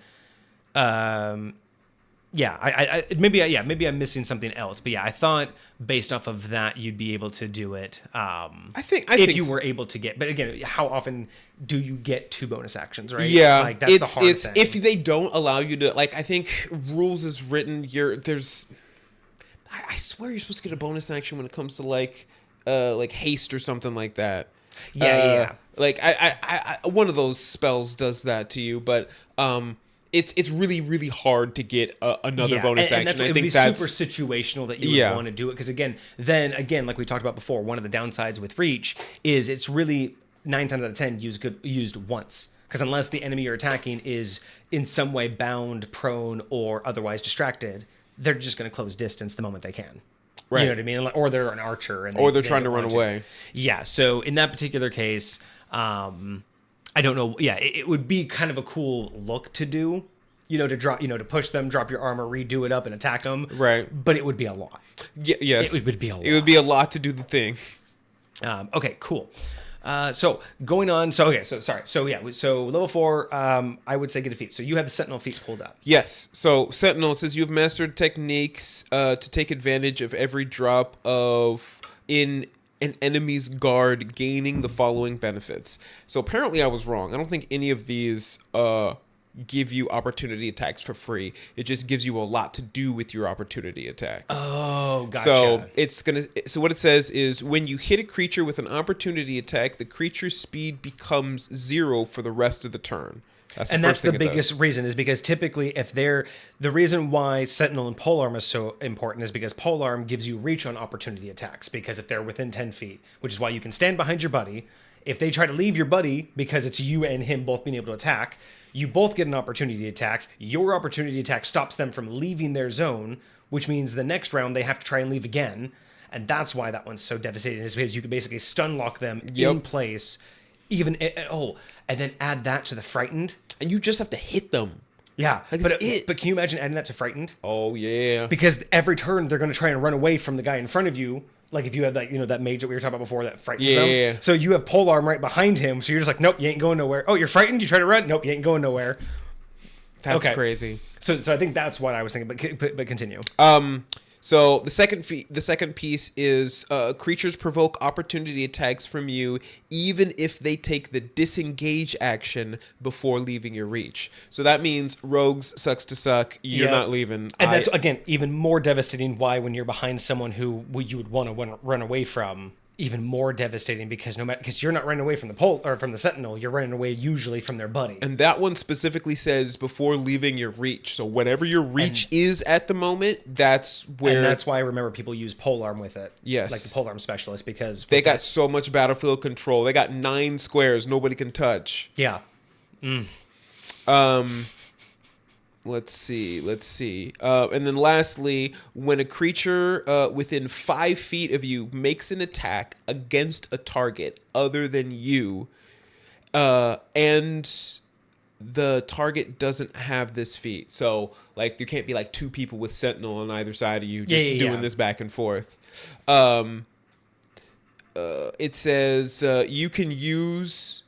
Yeah, maybe I'm missing something else, but yeah, I thought based off of that you'd be able to do it. I think you were able to get, but again, how often do you get two bonus actions, right? Yeah, like that's the hard thing. If they don't allow you to, like, I think rules is written. I swear you're supposed to get a bonus action when it comes to like haste or something like that. Yeah. Like I one of those spells does that to you, but It's really, really hard to get another bonus action. That's, I think that's super situational that you would want to do it. Because again, like we talked about before, one of the downsides with Reach is it's really 9 times out of 10 used once. Because unless the enemy you're attacking is in some way bound, prone, or otherwise distracted, they're just going to close distance the moment they can. Right. You know what I mean? Or they're an archer. Or they're trying to run away. Yeah. So in that particular case... I don't know. Yeah, it would be kind of a cool look to do, to drop, to push them, drop your armor, redo it up, and attack them. Right. But it would be a lot. Yes. It would be a lot. It would be a lot to do the thing. Okay. Cool. So going on. So sorry. So level 4. I would say get a feat. So you have the Sentinel feats pulled up. Yes. So Sentinel says you've mastered techniques to take advantage of every drop in an enemy's guard, gaining the following benefits. So apparently I was wrong. I don't think any of these give you opportunity attacks for free. It just gives you a lot to do with your opportunity attacks. Oh, gotcha. So what it says is when you hit a creature with an opportunity attack, the creature's speed becomes 0 for the rest of the turn. That's the biggest reason is because typically the reason why Sentinel and Polearm is so important is because Polearm gives you reach on opportunity attacks because if they're within 10 feet, which is why you can stand behind your buddy. If they try to leave your buddy because it's you and him both being able to attack, you both get an opportunity attack. Your opportunity attack stops them from leaving their zone, which means the next round they have to try and leave again. And that's why that one's so devastating is because you can basically stun lock them in place. And then add that to the frightened, and you just have to hit them. Yeah, but can you imagine adding that to frightened? Oh yeah, because every turn they're going to try and run away from the guy in front of you. Like if you have that, that mage that we were talking about before that frightens them. Yeah. So you have Polearm right behind him, so you're just like, nope, you ain't going nowhere. Oh, you're frightened. You try to run. Nope, you ain't going nowhere. That's crazy. So I think that's what I was thinking. But continue. So the second piece is creatures provoke opportunity attacks from you even if they take the disengage action before leaving your reach. So that means rogues sucks to suck. You're not leaving. And that's again even more devastating. Why when you're behind someone who you would want to run away from. Even more devastating because you're not running away from the pole or from the Sentinel, you're running away usually from their buddy. And that one specifically says before leaving your reach. So whatever your reach is at the moment, that's where. And that's why I remember people use Polearm with it. Yes, like the Polearm specialist because they got so much battlefield control. They got 9 squares nobody can touch. Yeah. Let's see. And then lastly, when a creature within 5 feet of you makes an attack against a target other than you, and the target doesn't have this feat. So, like, there can't be, like, 2 people with Sentinel on either side of you just doing this back and forth. It says you can use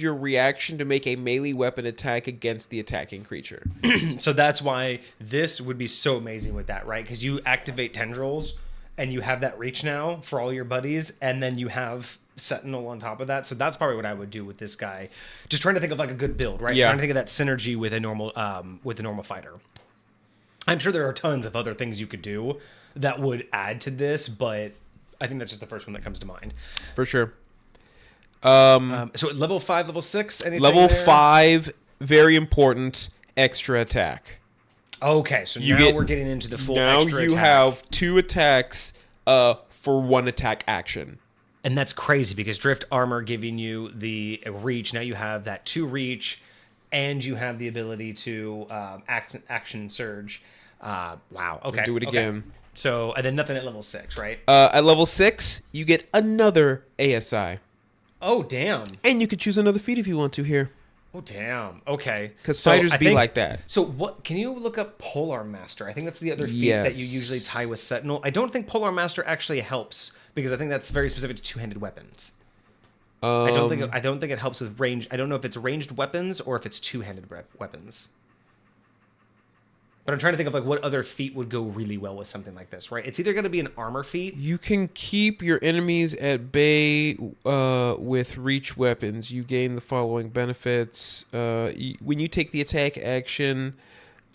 your reaction to make a melee weapon attack against the attacking creature. So that's why this would be so amazing with that, right? Because you activate tendrils and you have that reach now for all your buddies, and then you have Sentinel on top of that. So that's probably what I would do with this guy. Just trying to think of like a good build, right? Yeah. Trying to think of that synergy with a normal fighter. I'm sure there are tons of other things you could do that would add to this, but I think that's just the first one that comes to mind. For sure. So at level 5, level 6, anything Level there? 5, very important, extra attack. Okay, so now we're getting into the full extra attack. Now you have 2 attacks for 1 attack action. And that's crazy because Drift Armor giving you the reach. Now you have that 2 reach, and you have the ability to action surge. Wow. Okay. Do it again. So, and then nothing at level 6, right? At level 6, you get another ASI. Oh, damn. And you could choose another feat if you want to here. Oh, damn. Okay. Because fighters be like that. So what? Can you look up Polar Master? I think that's the other feat that you usually tie with Sentinel. I don't think Polar Master actually helps because I think that's very specific to two-handed weapons. I don't think it helps with range. I don't know if it's ranged weapons or if it's two-handed weapons. But I'm trying to think of like what other feat would go really well with something like this, right? It's either going to be an armor feat. You can keep your enemies at bay with reach weapons. You gain the following benefits. When you take the attack action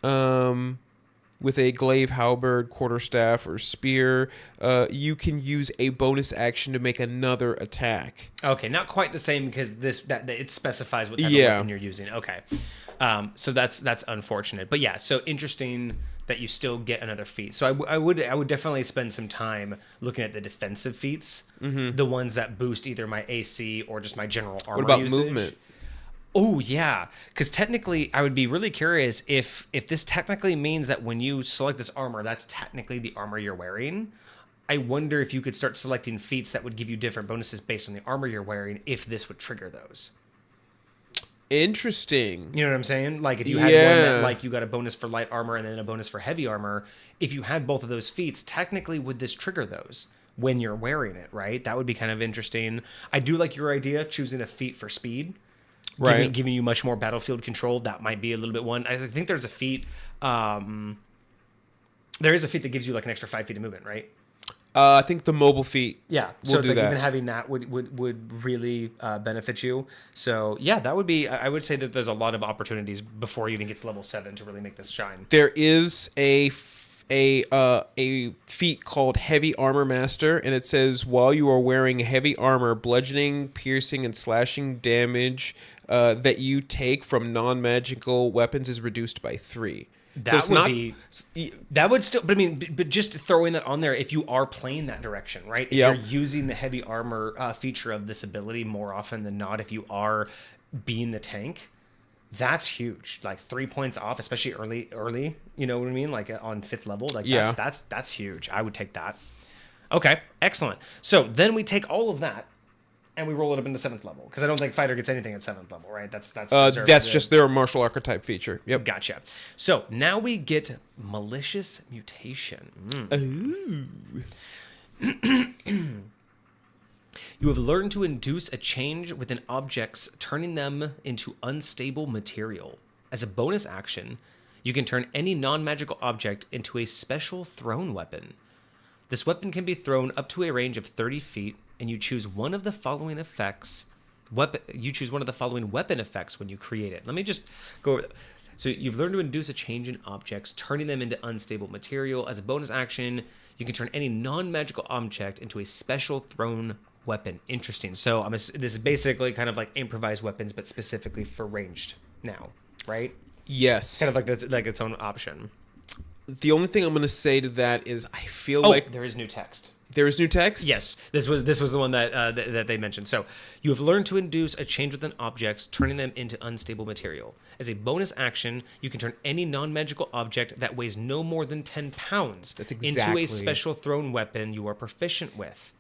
with a glaive, halberd, quarterstaff, or spear, you can use a bonus action to make another attack. Okay, not quite the same because that it specifies what type of weapon you're using. Okay. So that's unfortunate, but yeah. So interesting that you still get another feat. So I would definitely spend some time looking at the defensive feats, the ones that boost either my AC or just my general armor. What about usage. movement? Oh yeah, because technically I would be really curious if this technically means that when you select this armor, that's technically the armor you're wearing. I wonder if you could start selecting feats that would give you different bonuses based on the armor you're wearing. If this would trigger those. Interesting. You know what I'm saying? Like if you had one that like you got a bonus for light armor and then a bonus for heavy armor, if you had both of those feats, technically would this trigger those when you're wearing it, right? That would be kind of interesting. I do like your idea, choosing a feat for speed. Right. Giving you much more battlefield control. That might be a little bit one. I think there's a feat. There is a feat that gives you like an extra 5 feet of movement, right? I think the mobile feat. Yeah, so it's like even having that would really benefit you. So yeah, that would be. I would say that there's a lot of opportunities before you even get to level 7 to really make this shine. There is a feat called Heavy Armor Master, and it says while you are wearing heavy armor, bludgeoning, piercing, and slashing damage that you take from non-magical weapons is reduced by 3. That would still, but I mean, but just throwing that on there, if you are playing that direction, right? If you're using the heavy armor feature of this ability more often than not, if you are being the tank, that's huge. Like 3 points off, especially early. You know what I mean? Like on 5th level, like that's huge. I would take that. Okay, excellent. So then we take all of that and we roll it up into 7th level because I don't think fighter gets anything at 7th level, right? That's just their martial archetype feature. Yep. Gotcha. So now we get malicious mutation. Ooh. You have learned to induce a change within objects, turning them into unstable material. As a bonus action, you can turn any non-magical object into a special thrown weapon. This weapon can be thrown up to a range of 30 feet, and you choose one of the following effects. You choose one of the following weapon effects when you create it. Let me just go over that. So you've learned to induce a change in objects, turning them into unstable material. As a bonus action, you can turn any non-magical object into a special thrown weapon. Interesting. So this is basically kind of like improvised weapons, but specifically for ranged now, right? Yes. Kind of like that's like its own option. The only thing I'm going to say to that is I feel like there is new text. There is new text? Yes, this was the one that they mentioned. So you have learned to induce a change within objects, turning them into unstable material. As a bonus action, you can turn any non-magical object that weighs no more than 10 pounds into a special thrown weapon you are proficient with.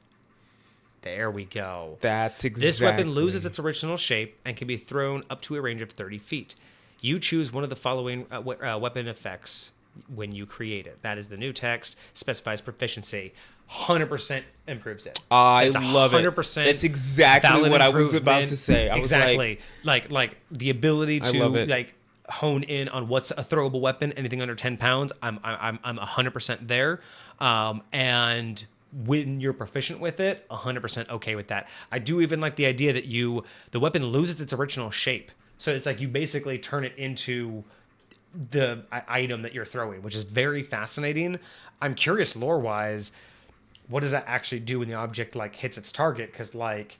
There we go. That's exactly. This weapon loses its original shape and can be thrown up to a range of 30 feet. You choose one of the following weapon effects when you create it. That is the new text, specifies proficiency. 100% improves it. I love it. 100%. That's exactly what I was about to say. I exactly. Was like the ability to like hone in on what's a throwable weapon, anything under 10 pounds. I'm 100% there. And when you're proficient with it, 100% okay with that. I do even like the idea that the weapon loses its original shape. So it's like you basically turn it into the item that you're throwing, which is very fascinating. I'm curious lore-wise, what does that actually do when the object like hits its target? Because like,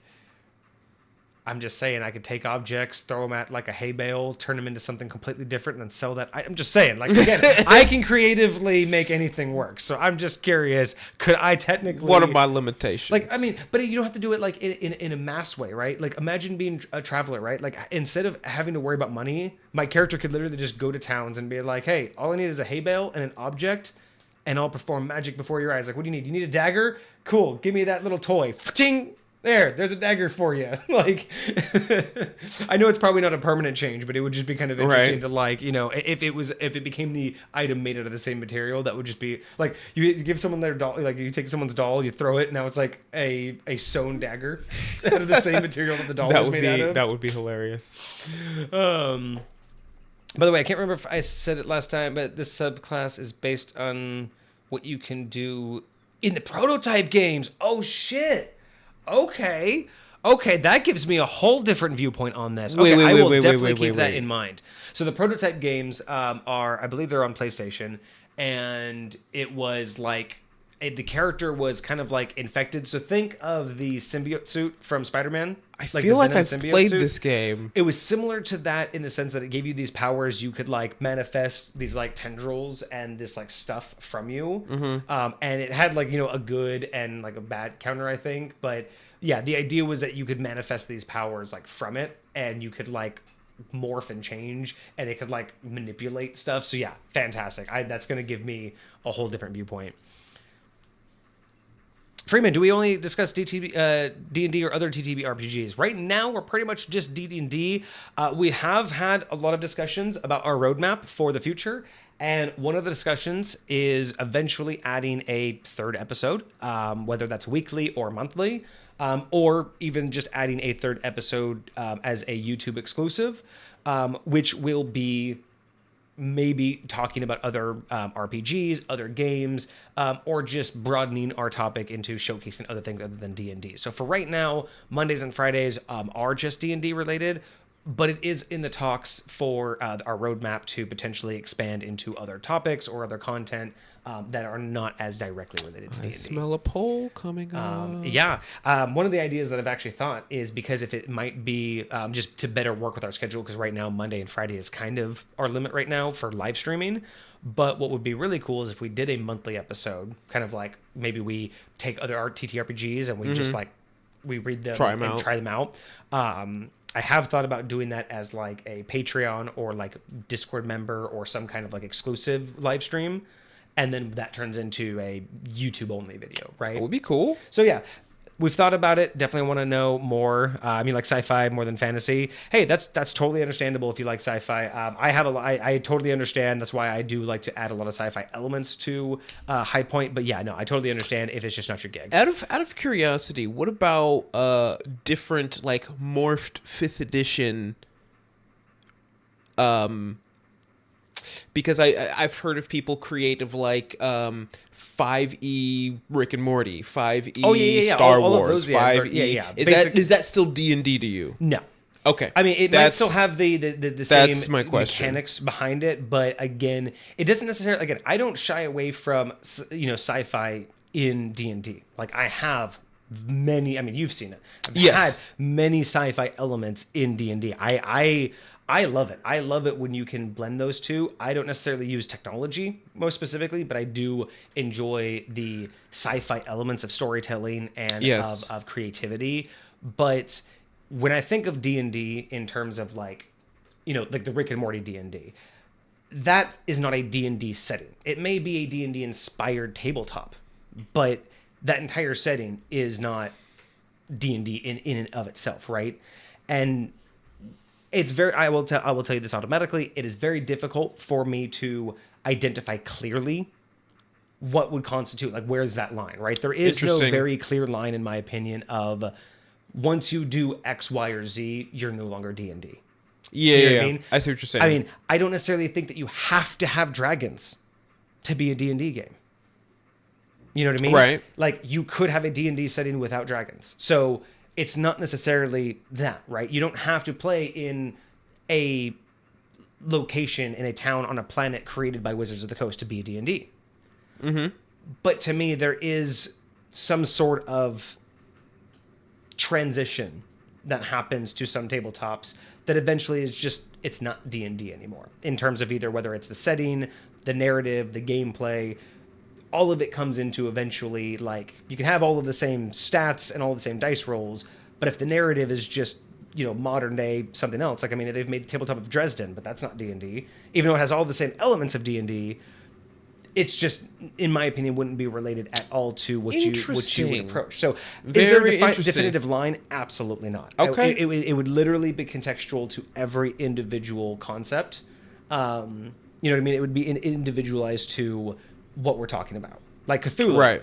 I'm just saying, I could take objects, throw them at like a hay bale, turn them into something completely different, and then sell that. I'm just saying, like, again, I can creatively make anything work. So I'm just curious, could I technically... What are my limitations? Like, I mean, but you don't have to do it like in a mass way, right? Like, imagine being a traveler, right? Like, instead of having to worry about money, my character could literally just go to towns and be like, hey, all I need is a hay bale and an object, and I'll perform magic before your eyes. Like, what do you need? You need a dagger? Cool, give me that little toy. Ting! There's a dagger for you. Like, I know it's probably not a permanent change, but it would just be kind of interesting to like, you know, if it became the item made out of the same material, that would just be like, you give someone their doll, like you take someone's doll, you throw it, now it's like a sewn dagger out of the same material that the doll was made out of. That would be hilarious. By the way, I can't remember if I said it last time, but this subclass is based on what you can do in the prototype games. Oh shit. Okay, that gives me a whole different viewpoint on this. Okay, I will definitely keep that in mind. So the prototype games are, I believe they're on PlayStation, and it was like, the character was kind of like infected. So think of the symbiote suit from Spider-Man. I feel like I've played this game. It was similar to that in the sense that it gave you these powers. You could like manifest these like tendrils and this like stuff from you. Mm-hmm. And it had like, you know, a good and like a bad counter, I think. But yeah, the idea was that you could manifest these powers like from it, and you could like morph and change, and it could like manipulate stuff. So yeah, fantastic. That's going to give me a whole different viewpoint. Freeman, do we only discuss D&D or other TTB RPGs? Right now, we're pretty much just D&D. We have had a lot of discussions about our roadmap for the future, and one of the discussions is eventually adding a third episode, whether that's weekly or monthly, or even just adding a third episode as a YouTube exclusive, which will be maybe talking about other RPGs, other games, or just broadening our topic into showcasing other things other than D&D. So for right now, Mondays and Fridays are just D&D related, but it is in the talks for our roadmap to potentially expand into other topics or other content that are not as directly related to D&D. I smell a poll coming up. One of the ideas that I've actually thought is, because if it might be just to better work with our schedule, because right now Monday and Friday is kind of our limit right now for live streaming. But what would be really cool is if we did a monthly episode, kind of like maybe we take other TTRPGs and we just like, we read them try them out. I have thought about doing that as like a Patreon or like Discord member or some kind of like exclusive live stream. And then that turns into a YouTube only video, right? That would be cool. So yeah, we've thought about it. Definitely want to know more. I mean, like sci-fi more than fantasy. Hey, that's totally understandable if you like sci-fi. I totally understand. That's why I do like to add a lot of sci-fi elements to High Point. But yeah, no, I totally understand if it's just not your gig. Out of curiosity, what about different like morphed 5th edition? Because I've heard of people creative like 5e Rick and Morty, 5e Star Wars, 5e. Is that still D&D to you? No. Okay. I mean, it might still have the same question. Mechanics behind it, but again, it doesn't necessarily. Again, I don't shy away from sci-fi in D&D. Like I have many. I mean, you've seen it. I've had many sci-fi elements in D&D. I love it. I love it when you can blend those two. I don't necessarily use technology most specifically, but I do enjoy the sci-fi elements of storytelling and of creativity. But when I think of D&D in terms of like the Rick and Morty D&D, that is not a D&D setting. It may be a D&D inspired tabletop, but that entire setting is not D&D in and of itself, right? And it's very, I will tell you this automatically, it is very difficult for me to identify clearly what would constitute, like, where's that line, right? There is no very clear line, in my opinion, of once you do X, Y, or Z, you're no longer D&D. Yeah, you know what I mean? I see what you're saying. I mean, I don't necessarily think that you have to have dragons to be a D&D game. You know what I mean? Right. Like, you could have a D&D setting without dragons. So it's not necessarily that, right? You don't have to play in a location in a town on a planet created by Wizards of the Coast to be a D&D. Mm-hmm. But to me, there is some sort of transition that happens to some tabletops that eventually is just, it's not D&D anymore, in terms of either whether it's the setting, the narrative, the gameplay. All of it comes into eventually, like, you can have all of the same stats and all the same dice rolls, but if the narrative is just, you know, modern day something else, like, I mean, they've made Tabletop of Dresden, but that's not D&D. Even though it has all the same elements of D&D, it's just, in my opinion, wouldn't be related at all to what you would approach. So, is there a definitive line? Absolutely not. Okay. It would literally be contextual to every individual concept. You know what I mean? It would be individualized to what we're talking about. Like Cthulhu. Right.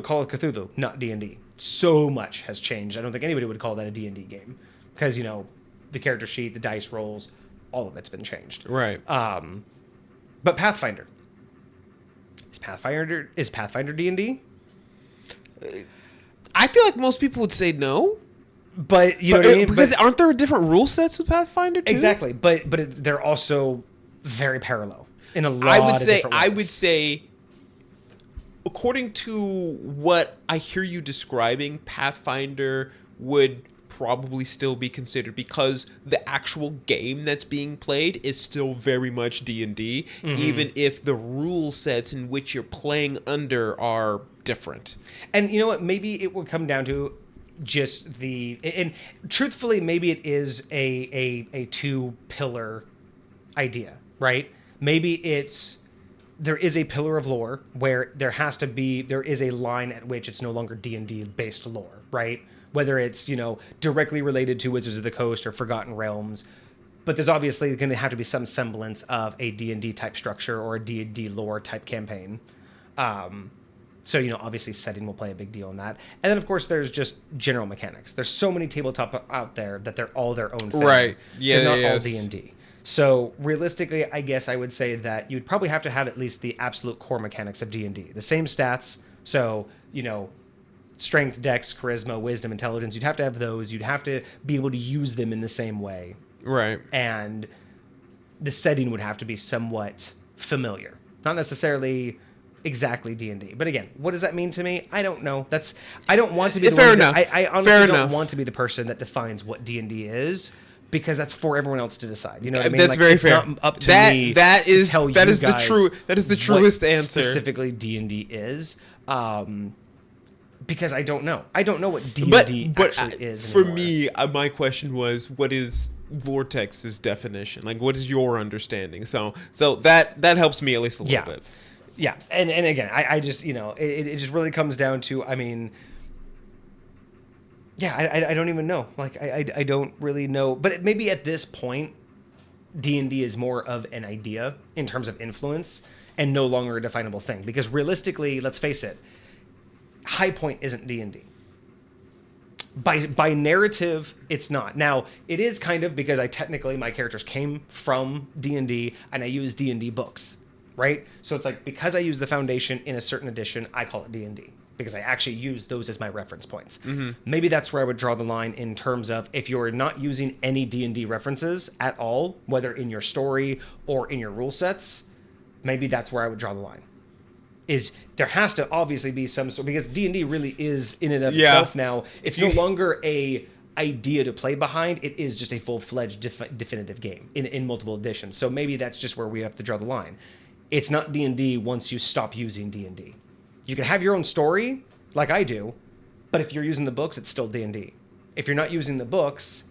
Call it Cthulhu, not D&D. So much has changed. I don't think anybody would call that a D&D game. Because, you know, the character sheet, the dice rolls, all of it's been changed. Right. But Pathfinder. Is Pathfinder D&D? I feel like most people would say no. But you know what I mean? Because aren't there different rule sets with Pathfinder too? Exactly. But they're also very parallel in a lot of different ways. I would say, according to what I hear you describing, Pathfinder would probably still be considered, because the actual game that's being played is still very much D&D, even if the rule sets in which you're playing under are different. And you know what? Maybe it would come down to just and truthfully, maybe it is a two-pillar idea, right? Maybe there is a pillar of lore where there is a line at which it's no longer D&D based lore, right? Whether it's, you know, directly related to Wizards of the Coast or Forgotten Realms, but there's obviously going to have to be some semblance of a D&D type structure or a D&D lore type campaign. So, you know, obviously setting will play a big deal in that. And then, of course, there's just general mechanics. There's so many tabletop out there that they're all their own thing. Right. Yeah, they're not all D&D. So realistically, I guess I would say that you'd probably have to have at least the absolute core mechanics of D&D. The same stats. So, you know, strength, dex, charisma, wisdom, intelligence. You'd have to have those. You'd have to be able to use them in the same way. Right. And the setting would have to be somewhat familiar. Not necessarily exactly D&D. But again, what does that mean to me? I don't know. I don't want to be the Fair one enough. I honestly don't want to be the person that defines what D&D is, because that's for everyone else to decide. You know what I mean? That's like, very it's fair. Not up to me that is to tell that you is guys the truest what answer. Specifically D&D is. Because I don't know. I don't know what D&D actually is for anymore. me, my question was, what is Vortex's definition? Like, what is your understanding? So that helps me at least a little bit. Yeah, and again, I just, you know, it just really comes down to, I mean, yeah, I don't even know. Like, I don't really know. But maybe at this point, D&D is more of an idea in terms of influence and no longer a definable thing. Because realistically, let's face it, High Point isn't D&D. By narrative, it's not. Now, it is kind of, because my characters came from D&D and I use D&D books, right? So it's like, because I use the foundation in a certain edition, I call it D&D, because I actually use those as my reference points. Maybe that's where I would draw the line in terms of, if you're not using any D&D references at all, whether in your story or in your rule sets, maybe that's where I would draw the line. Is there has to obviously be some sort, because D&D really is in and of itself now. It's no longer a idea to play behind. It is just a full-fledged definitive game in multiple editions. So maybe that's just where we have to draw the line. It's not D&D once you stop using D&D. You can have your own story, like I do, but if you're using the books, it's still D&D. If you're not using the books,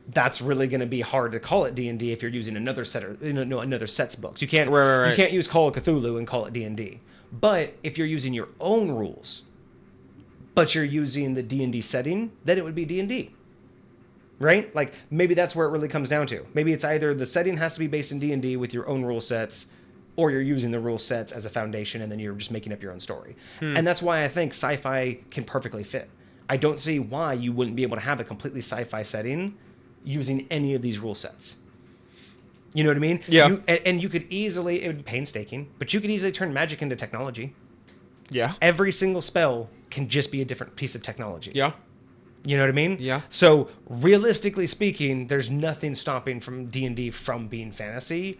that's really going to be hard to call it D&D if you're using another set or another set's books. You can't right. You can't use Call of Cthulhu and call it D&D. But if you're using your own rules, but you're using the D&D setting, then it would be D&D. Right? Like, maybe that's where it really comes down to. Maybe it's either the setting has to be based in D&D with your own rule sets, or you're using the rule sets as a foundation and then you're just making up your own story. And that's why I think sci-fi can perfectly fit. I don't see why you wouldn't be able to have a completely sci-fi setting using any of these rule sets. You know what I mean? Yeah. And you could easily, it would be painstaking, but you could easily turn magic into technology. Yeah. Every single spell can just be a different piece of technology. Yeah. You know what I mean? Yeah. So realistically speaking, there's nothing stopping from D&D from being fantasy.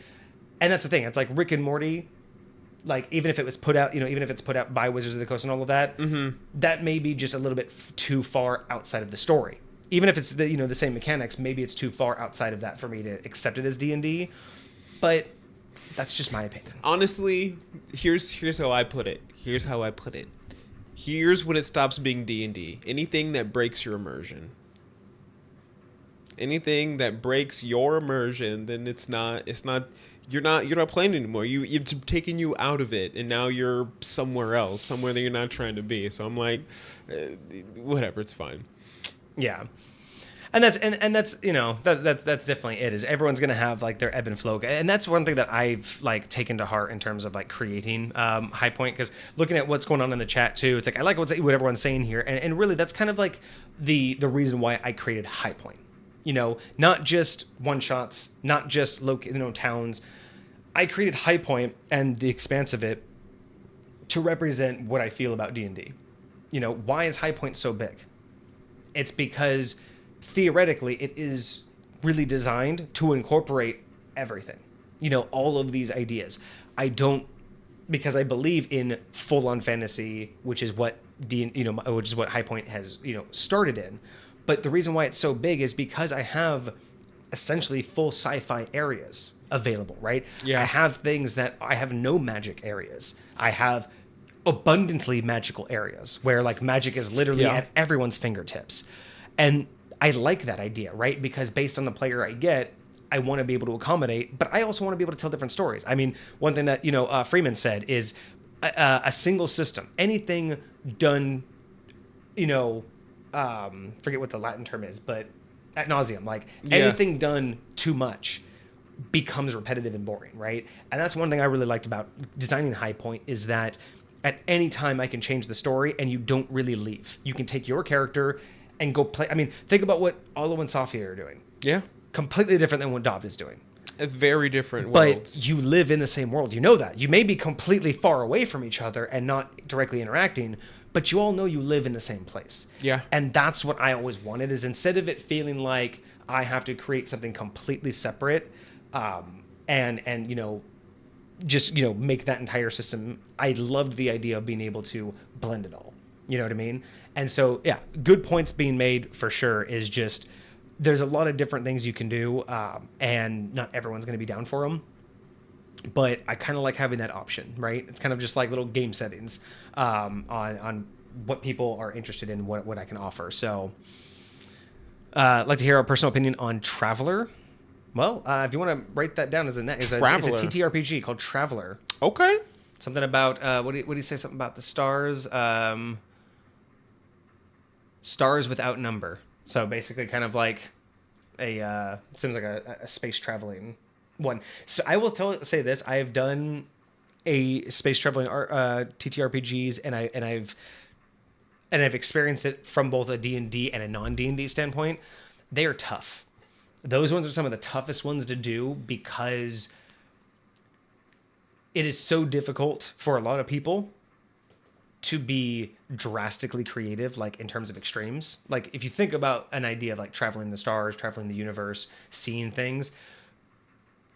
And that's the thing. It's like Rick and Morty. Like, even if it was put out, even if it's put out by Wizards of the Coast and all of that, that may be just a little bit too far outside of the story. Even if it's the same mechanics, maybe it's too far outside of that for me to accept it as D&D. But that's just my opinion. Honestly, here's how I put it. Here's when it stops being D&D. Anything that breaks your immersion. Anything that breaks your immersion, then it's not you're not playing anymore. It's taking you out of it, and now you're somewhere else, somewhere that you're not trying to be. So I'm like, whatever, it's fine. Yeah. And that's that's definitely it. Is everyone's gonna have like their ebb and flow, and that's one thing that I've like taken to heart in terms of like creating High Point, because looking at what's going on in the chat too, it's like I like what everyone's saying here, and really that's kind of like the reason why I created High Point. Not just one shots, not just towns. I created High Point and the expanse of it to represent what I feel about D&D. Why is High Point so big? It's because theoretically it is really designed to incorporate everything. All of these ideas. Because I believe in full-on fantasy, which is what which is what High Point has started in. But the reason why it's so big is because I have essentially full sci-fi areas available, right? Yeah. I have things that I have no magic areas. I have abundantly magical areas where like magic is literally at everyone's fingertips. And I like that idea, right? Because based on the player I get, I want to be able to accommodate, but I also want to be able to tell different stories. I mean, one thing that, Freeman said is a single system, anything done, forget what the Latin term is, but ad nauseum, like anything done too much becomes repetitive and boring, right? And that's one thing I really liked about designing High Point is that at any time I can change the story and you don't really leave. You can take your character and go play. I mean, think about what Olo and Safia are doing. Yeah. Completely different than what Dav is doing. A very different worlds. But you live in the same world. You know that. You may be completely far away from each other and not directly interacting, but you all know you live in the same place. Yeah. And that's what I always wanted, is instead of it feeling like I have to create something completely separate, and just make that entire system. I loved the idea of being able to blend it all. You know what I mean? And so yeah, good points being made for sure. Is just there's a lot of different things you can do, and not everyone's going to be down for them. But I kind of like having that option, right? It's kind of just like little game settings on what people are interested in, what I can offer. So I'd like to hear our personal opinion on Traveler. Well, if you want to write that down as it's a TTRPG called Traveler. Okay. Something about what do you say? Something about the stars. Stars without number. So basically, kind of like seems like a space traveling one. So I will say this: I have done a space traveling TTRPGs, and I've experienced it from both a D&D and a non-D&D standpoint. They are tough. Those ones are some of the toughest ones to do because it is so difficult for a lot of people to be drastically creative, like in terms of extremes. Like if you think about an idea of like traveling the stars, traveling the universe, seeing things,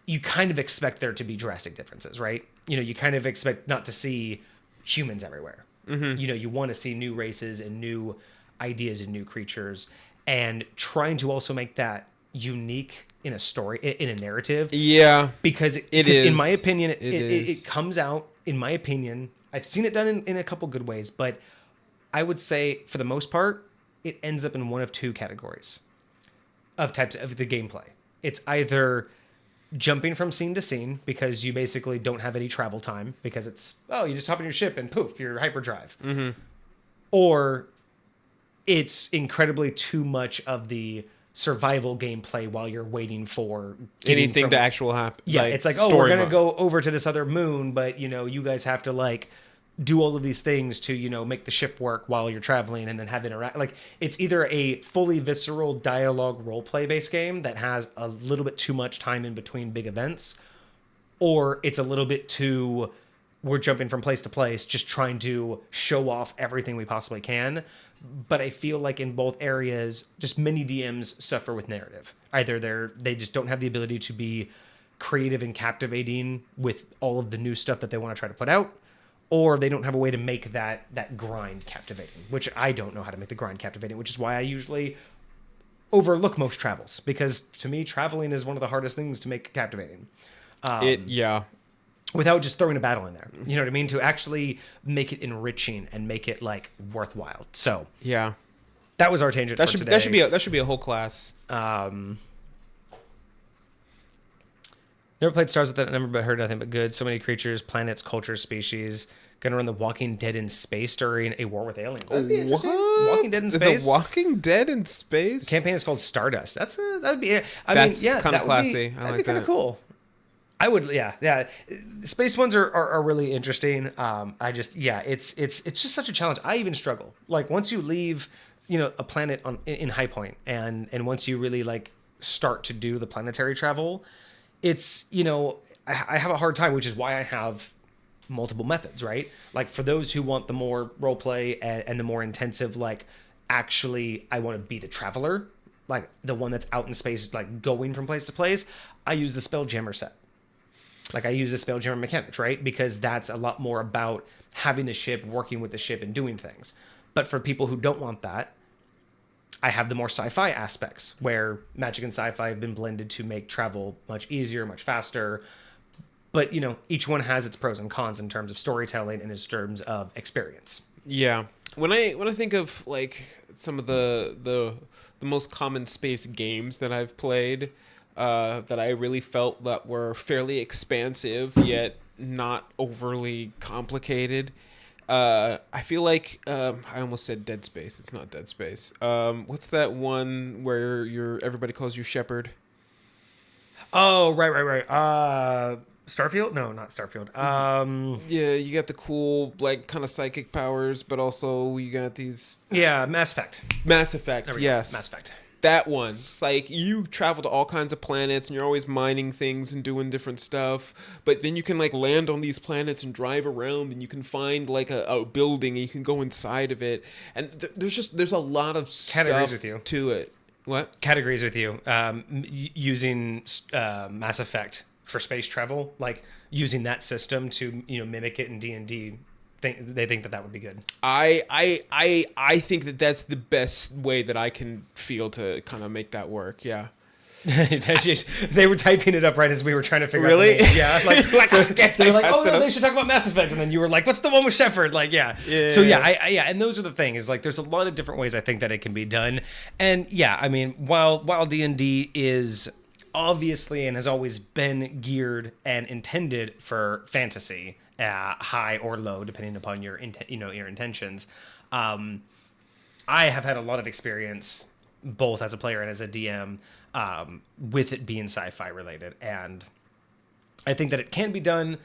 you kind of expect there to be drastic differences, right? You kind of expect not to see humans everywhere. Mm-hmm. You want to see new races and new ideas and new creatures, and trying to also make that unique in a story, in a narrative. Yeah. Because in my opinion, it comes out, in my opinion, I've seen it done in a couple good ways, but I would say for the most part, it ends up in one of two categories of types of the gameplay. It's either jumping from scene to scene because you basically don't have any travel time because it's, you just hop in your ship and poof, you're hyperdrive. Mm-hmm. Or it's incredibly too much of the survival gameplay while you're waiting for anything to actual happen. Yeah, like, it's like, we're going to go over to this other moon, but, you guys have to, like, do all of these things to, make the ship work while you're traveling and then have interact. Like, it's either a fully visceral dialogue roleplay-based game that has a little bit too much time in between big events, or it's a little bit too we're jumping from place to place, just trying to show off everything we possibly can. But I feel like in both areas, just many DMs suffer with narrative. Either they just don't have the ability to be creative and captivating with all of the new stuff that they want to try to put out, or they don't have a way to make that grind captivating, which I don't know how to make the grind captivating, which is why I usually overlook most travels, because to me, traveling is one of the hardest things to make captivating. Without just throwing a battle in there. You know what I mean? To actually make it enriching and make it like worthwhile. So yeah, that was our tangent for today. That should be a whole class. Never played Stars with that number, but heard nothing but good. So many creatures, planets, cultures, species. Gonna run The Walking Dead in space during a war with aliens. That'd be interesting. What? Walking Dead in space. The Walking Dead in space. The campaign is called Stardust. That'd be. That's kind of classy. That'd be kind of cool. I would, yeah. Space ones are really interesting. It's just such a challenge. I even struggle. Like once you leave, a planet in High Point, and once you really like start to do the planetary travel, it's I have a hard time, which is why I have multiple methods, right? Like for those who want the more role play and the more intensive, like actually I want to be the traveler, like the one that's out in space, like going from place to place. I use the Spelljammer set. Like I use the Spelljammer mechanics, right? Because that's a lot more about having the ship, working with the ship, and doing things. But for people who don't want that, I have the more sci-fi aspects where magic and sci-fi have been blended to make travel much easier, much faster. But, each one has its pros and cons in terms of storytelling and in terms of experience. Yeah. When I think of like some of the most common space games that I've played, that I really felt that were fairly expansive yet not overly complicated. I feel like I almost said Dead Space. It's not Dead Space. What's that one where everybody calls you Shepherd? Oh, right. Starfield? No, not Starfield. Yeah, you got the cool like kind of psychic powers, but also you got these. Yeah, Mass Effect. Mass Effect. Yes, Mass Effect. That one. It's like you travel to all kinds of planets and you're always mining things and doing different stuff. But then you can like land on these planets and drive around and you can find like a building and you can go inside of it. And there's a lot of stuff to it. What? Categories with you. Using Mass Effect for space travel, like using that system to, mimic it in D&D. They think that would be good. I think that that's the best way that I can feel to kind of make that work. Yeah. They were typing it up right as we were trying to figure really? out the name. Yeah. Like, so they were like, oh no, up. they should talk about Mass Effect, and then you were like, what's the one with Shepard? Like, yeah. So yeah, and those are the things. Like, there's a lot of different ways I think that it can be done, and yeah, I mean, while D&D is obviously and has always been geared and intended for fantasy, high or low, depending upon your your intentions. I have had a lot of experience, both as a player and as a DM, with it being sci-fi related, and I think that it can be done.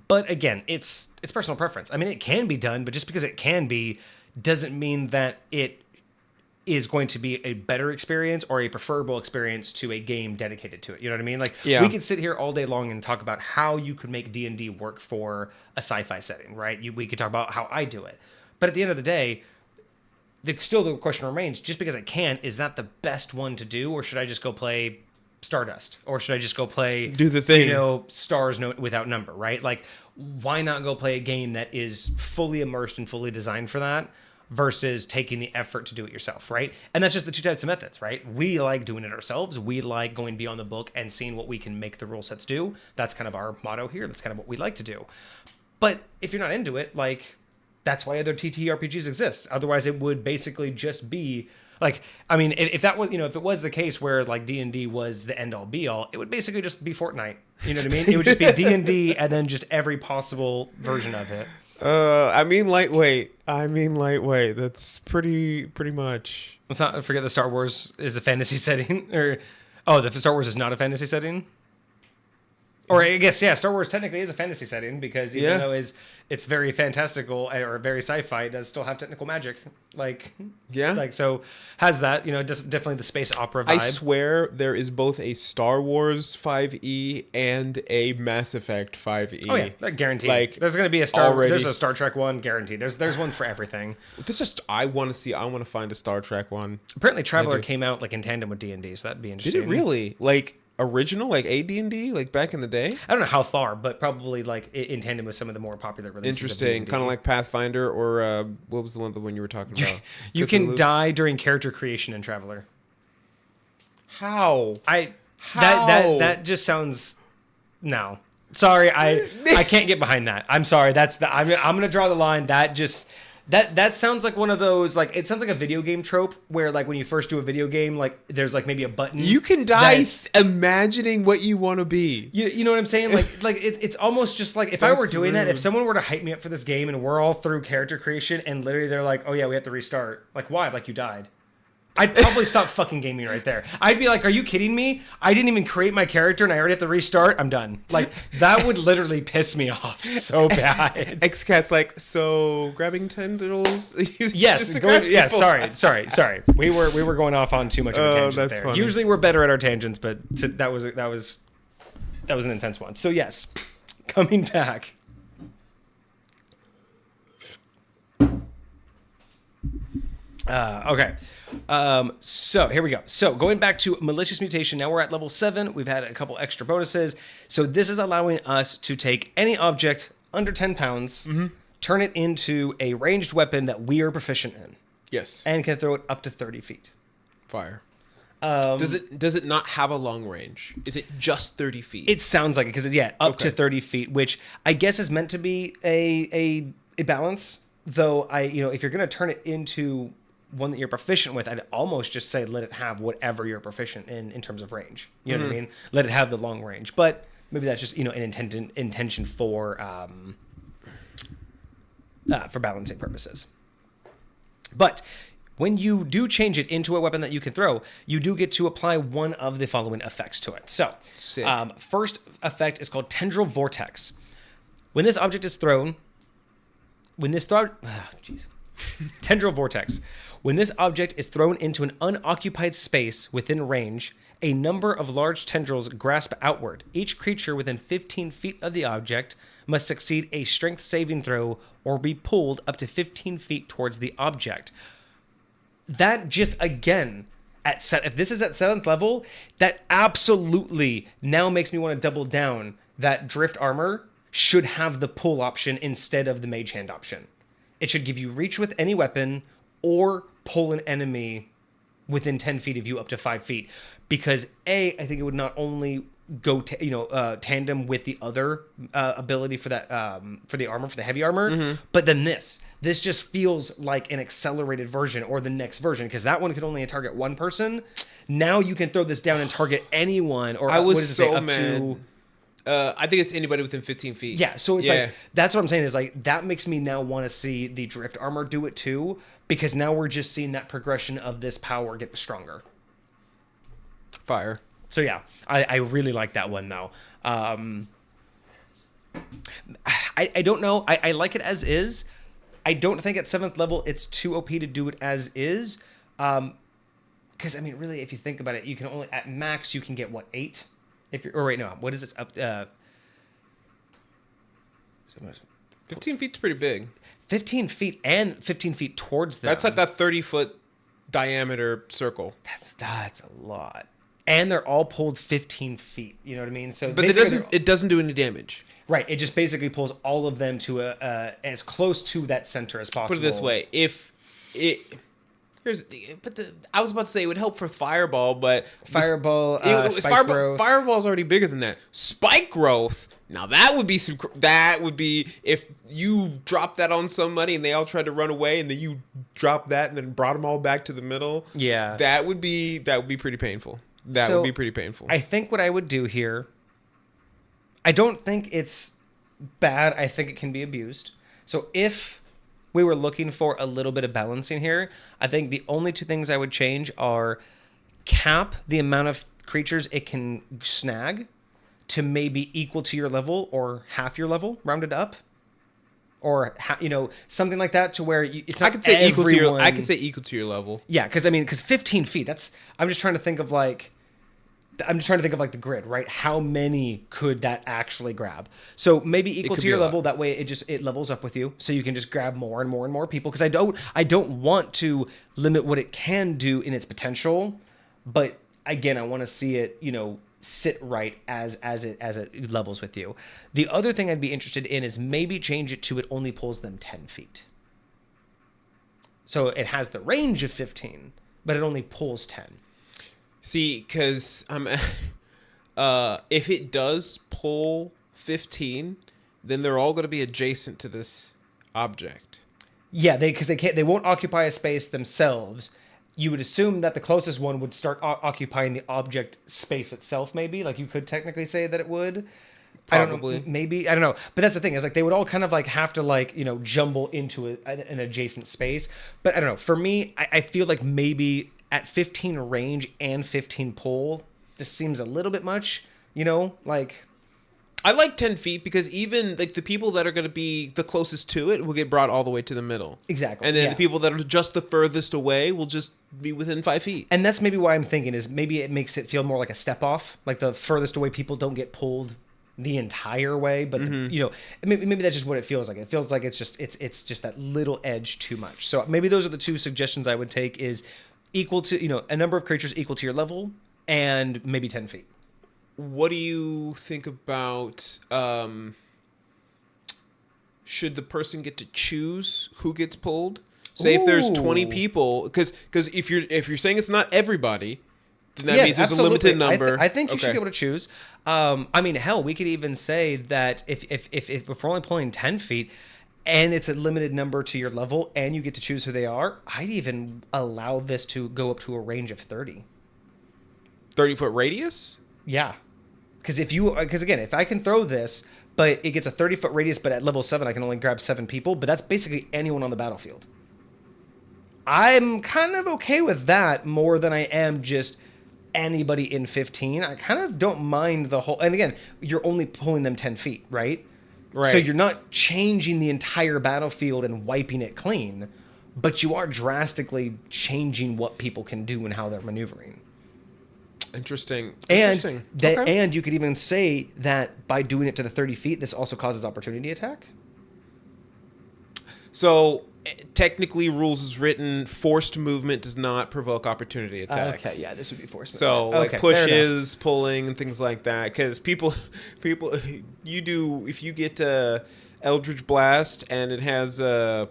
But again, it's personal preference. I mean, it can be done, but just because it can be doesn't mean that it is going to be a better experience or a preferable experience to a game dedicated to it. You know what I mean? Like, we could sit here all day long and talk about how you could make D&D work for a sci-fi setting, right? We could talk about how I do it. But at the end of the day, the question remains, just because I can, is that the best one to do? Or should I just go play Stardust? Or should I just go play... Do the thing. Stars without number, right? Like, why not go play a game that is fully immersed and fully designed for that, versus taking the effort to do it yourself, right? And that's just the two types of methods, right? We like doing it ourselves. We like going beyond the book and seeing what we can make the rule sets do. That's kind of our motto here. That's kind of what we like to do. But if you're not into it, like, that's why other TTRPGs exist. Otherwise, it would basically just be like, I mean, if that was, if it was the case where like D&D was the end all be all, it would basically just be Fortnite. You know what I mean? It would just be D&D and then just every possible version of it. I mean lightweight. That's pretty much. Let's not forget that Star Wars is a fantasy setting, or the Star Wars is not a fantasy setting. Or I guess, yeah, Star Wars technically is a fantasy setting because even Yeah. though it's very fantastical or very sci-fi, it does still have technical magic. So has that, just definitely the space opera vibe. I swear there is both a Star Wars 5e and a Mass Effect 5e. Oh yeah, that guaranteed. Like, there's going to be there's a Star Trek one guaranteed. There's one for everything. I want to find a Star Trek one. Apparently Traveler came out like in tandem with D&D, so that'd be interesting. Did it really? Like original, like AD&D, like back in the day? I don't know how far, but probably like in tandem with some of the more popular releases. Interesting. Kind of like Pathfinder, or what was the one you were talking about? You can die during character creation in Traveler. How? That just sounds no. Sorry, I can't get behind that. I'm sorry. I'm gonna draw the line. That sounds like one of those, like, it sounds like a video game trope where, like, when you first do a video game, like, there's, like, maybe a button. You can die imagining what you want to be. You know what I'm saying? It's almost just like, if I were doing that, if someone were to hype me up for this game and we're all through character creation and literally they're like, oh, yeah, we have to restart. Like, why? Like, you died. I'd probably stop fucking gaming right there. I'd be like, are you kidding me? I didn't even create my character and I already have to restart. I'm done. Like, that would literally piss me off so bad. X-Cat's like, so grabbing tendrils? Yes. Sorry. We were going off on too much of a tangent that's there. funny. Usually we're better at our tangents, but that was an intense one. So yes, coming back. Okay. So here we go. So going back to malicious mutation, now we're at level 7. We've had a couple extra bonuses. So this is allowing us to take any object under 10 pounds, turn it into a ranged weapon that we are proficient in. Yes. And can throw it up to 30 feet. Fire. Does it not have a long range? Is it just 30 feet? It sounds like it because up to 30 feet, which I guess is meant to be a balance. Though if you're gonna turn it into one that you're proficient with, I'd almost just say let it have whatever you're proficient in terms of range. You know what I mean? Let it have the long range. But maybe that's just an intention for balancing purposes. But when you do change it into a weapon that you can throw, you do get to apply one of the following effects to it. So, Sick. First effect is called Tendril Vortex. When this object is thrown, Tendril Vortex. When this object is thrown into an unoccupied space within range, a number of large tendrils grasp outward. Each creature within 15 feet of the object must succeed a strength saving throw or be pulled up to 15 feet towards the object. That just, again, if this is at 7th level, that absolutely now makes me want to double down that Drift Armor should have the pull option instead of the Mage Hand option. It should give you reach with any weapon or pull an enemy within 10 feet of you up to 5 feet. Because I think it would not only go tandem with the other ability for that for the armor, for the heavy armor, but then this just feels like an accelerated version or the next version, because that one could only target one person. Now you can throw this down and target anyone. Or I was what does it so say, up mad. to I think it's anybody within 15 feet. Yeah, so it's like, that's what I'm saying is like, that makes me now want to see the Drift Armor do it too, because now we're just seeing that progression of this power get stronger. Fire. So yeah, I really like that one though. I don't know. I like it as is. I don't think at 7th level it's too OP to do it as is. Because I mean, really, if you think about it, you can only, at max, you can get what, 8? If you're, or wait, no, what is this up? 15 feet's pretty big. 15 feet and 15 feet towards them. That's like a 30-foot diameter circle. That's a lot. And they're all pulled 15 feet. You know what I mean? So, but it doesn't do any damage. Right. It just basically pulls all of them to as close to that center as possible. Put it this way: I was about to say it would help for Fireball, but Fireball, Spike Growth. Fireball's already bigger than that. Spike Growth. Now that would be if you drop that on somebody and they all tried to run away, and then you drop that and then brought them all back to the middle. Yeah, that would be pretty painful. That would be pretty painful. I think what I would do here, I don't think it's bad. I think it can be abused. So if we were looking for a little bit of balancing here, I think the only two things I would change are cap the amount of creatures it can snag to maybe equal to your level or half your level, rounded up, or something like that, to where it's not I could say everyone. equal to your level. Yeah, because 15 feet. I'm just trying to think of like the grid, right? How many could that actually grab? So maybe equal to your level. That way, it levels up with you, so you can just grab more and more and more people. Because I don't want to limit what it can do in its potential, but again, I want to see it, sit right as it levels with you. The other thing I'd be interested in is maybe change it to it only pulls them 10 feet. So it has the range of 15, but it only pulls 10. See, because if it does pull 15, then they're all going to be adjacent to this object. Yeah, they won't occupy a space themselves. You would assume that the closest one would start occupying the object space itself. Maybe, like, you could technically say that it would. Probably. I don't know. But that's the thing, is like they would all kind of like have to like, jumble into an adjacent space. But I don't know. For me, I feel like maybe at 15 range and 15 pull, this seems a little bit much, like. I like 10 feet because even like the people that are going to be the closest to it will get brought all the way to the middle. Exactly. And then the people that are just the furthest away will just be within 5 feet. And that's maybe why I'm thinking is maybe it makes it feel more like a step off. Like the furthest away people don't get pulled the entire way, but maybe that's just what it feels like. It feels like it's just that little edge too much. So maybe those are the two suggestions I would take: is equal to a number of creatures equal to your level, and maybe 10 feet. What do you think about should the person get to choose who gets pulled? Say if there's 20 people, because if you're saying it's not everybody, then that means there's absolutely. a limited number. I think you should be able to choose. Hell, we could even say that if we're only pulling 10 feet and it's a limited number to your level and you get to choose who they are, I'd even allow this to go up to a range of 30. 30-foot radius? Yeah. Because again, if I can throw this, but it gets a 30-foot radius, but at level 7 I can only grab 7 people, but that's basically anyone on the battlefield. I'm kind of okay with that more than I am just anybody in 15. I kind of don't mind the whole, and again, you're only pulling them 10 feet, right? Right. So you're not changing the entire battlefield and wiping it clean, but you are drastically changing what people can do and how they're maneuvering. Interesting. And you could even say that by doing it to the 30 feet, this also causes opportunity attack. So technically, rules is written: forced movement does not provoke opportunity attacks. Okay, yeah, this would be forced movement. So like pushes, pulling, and things like that. Because people, if you get Eldritch Blast and it has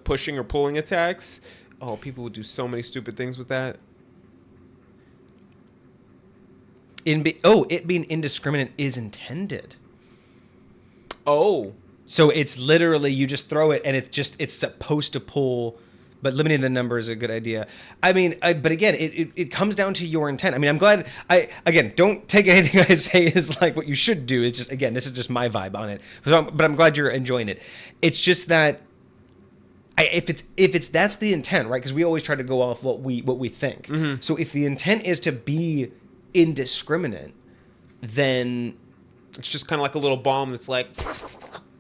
pushing or pulling attacks, people would do so many stupid things with that. It being indiscriminate is intended. Oh. So it's literally, you just throw it and it's supposed to pull, but limiting the number is a good idea. But again, it comes down to your intent. I'm glad, don't take anything I say as like what you should do. It's just, again, this is just my vibe on it. But I'm glad you're enjoying it. It's just that if that's the intent, right? Because we always try to go off what we think. Mm-hmm. So if the intent is to be indiscriminate, then it's just kind of like a little bomb that's like,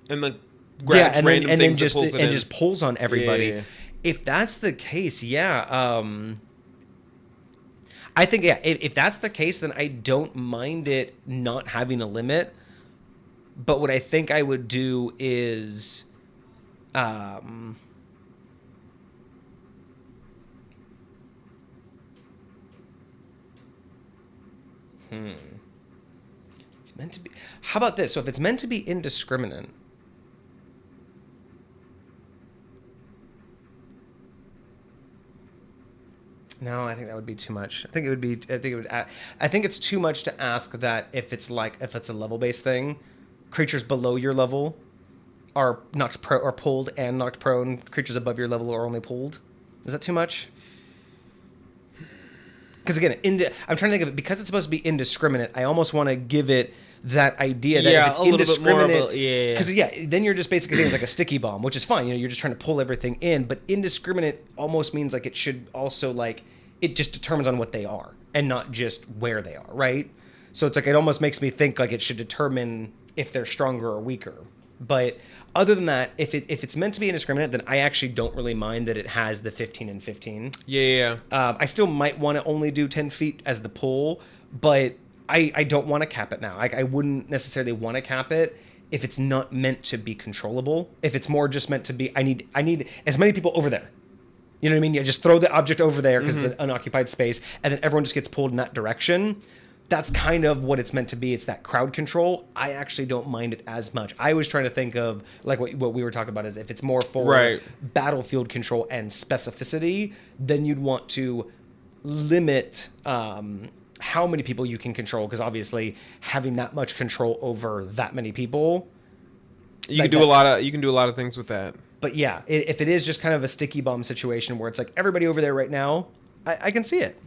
and like grabs random things and just pulls on everybody. Yeah. If that's the case, I think if that's the case, then I don't mind it not having a limit. But what I think I would do is, It's meant to be. How about this? So if it's meant to be indiscriminate, no, I think that would be too much. I think it's too much to ask that if it's a level-based thing, creatures below your level are pulled and knocked prone. Creatures above your level are only pulled. Is that too much? Because again, I'm trying to think of it, because it's supposed to be indiscriminate. I almost want to give it that idea that if it's indiscriminate, because then you're just basically thinking it's like a sticky bomb, which is fine. You're just trying to pull everything in. But indiscriminate almost means like it should also it just determines on what they are and not just where they are, right? So it's like it almost makes me think like it should determine if they're stronger or weaker. But other than that, if it's meant to be indiscriminate, then I actually don't really mind that it has the 15 and 15. Yeah. I still might want to only do 10 feet as the pull, but I don't want to cap it now. I wouldn't necessarily want to cap it if it's not meant to be controllable. If it's more just meant to be, I need as many people over there. You know what I mean? You just throw the object over there because it's an unoccupied space, and then everyone just gets pulled in that direction. That's kind of what it's meant to be. It's that crowd control. I actually don't mind it as much. I was trying to think of like what we were talking about is if it's more for battlefield control and specificity, then you'd want to limit how many people you can control, because obviously having that much control over that many people, you can do a lot of things with that. But yeah, if it is just kind of a sticky bomb situation where it's like everybody over there right now, I can see it.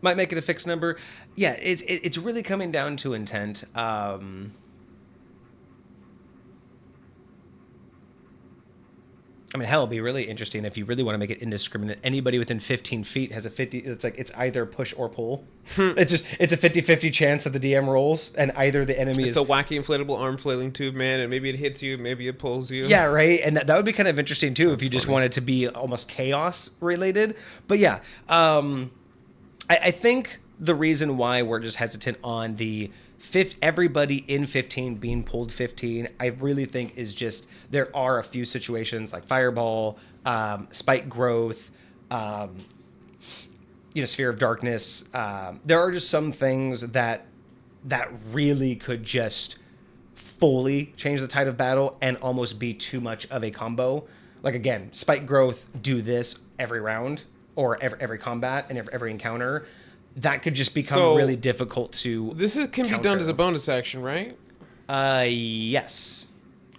Might make it a fixed number. Yeah, it's really coming down to intent. I mean, hell, it'd be really interesting if you really want to make it indiscriminate. Anybody within 15 feet has a 50. It's like it's either push or pull. It's a 50-50 chance that the DM rolls, and either the enemy is a wacky inflatable arm flailing tube, man, and maybe it hits you, maybe it pulls you. Yeah, right. And that would be kind of interesting too if you just wanted to be almost chaos related. But yeah, I think the reason why we're just hesitant on the everybody in 15 being pulled 15, I really think is just there are a few situations like Fireball, Spike Growth, Sphere of Darkness. There are just some things that really could just fully change the tide of battle and almost be too much of a combo. Like again, Spike Growth, do this every round or every combat and every encounter. That could just become really difficult to can be done as a bonus action, right? Yes.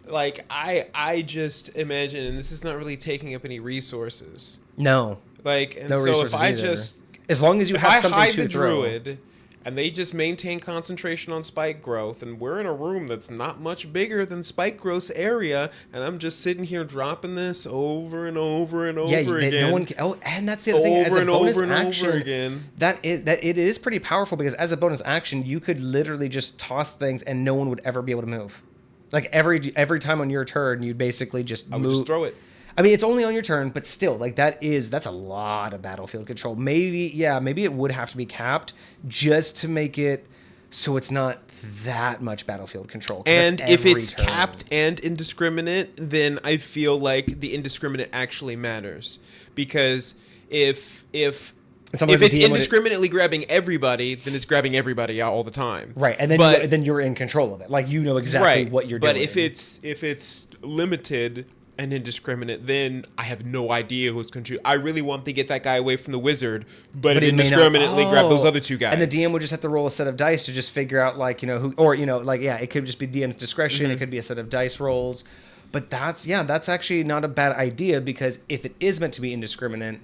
Like, I just imagine, and this is not really taking up any resources. No. Like, and no so if I either. Just... As long as you have something to throw. If I hide the druid, and they just maintain concentration on Spike Growth, and we're in a room that's not much bigger than Spike Growth's area, and I'm just sitting here dropping this over and over and over again. No one and that's the other thing. As a bonus action, again. That it is pretty powerful, because as a bonus action, you could literally just toss things and no one would ever be able to move. Like every time on your turn, you'd basically just move. Just throw it. I mean, it's only on your turn, but still, like that's a lot of battlefield control. Maybe it would have to be capped just to make it so it's not that much battlefield control. And if it's capped and indiscriminate, then I feel like the indiscriminate actually matters, because if it's indiscriminately grabbing everybody, then it's grabbing everybody all the time. Right, and then then you're in control of it. Like you know exactly what you're doing. But if it's limited and indiscriminate, then I have no idea who's control. I really want to get that guy away from the wizard, but it indiscriminately grab those other two guys. And the DM would just have to roll a set of dice to just figure out who, or it could just be DM's discretion. Mm-hmm. It could be a set of dice rolls. But that's actually not a bad idea, because if it is meant to be indiscriminate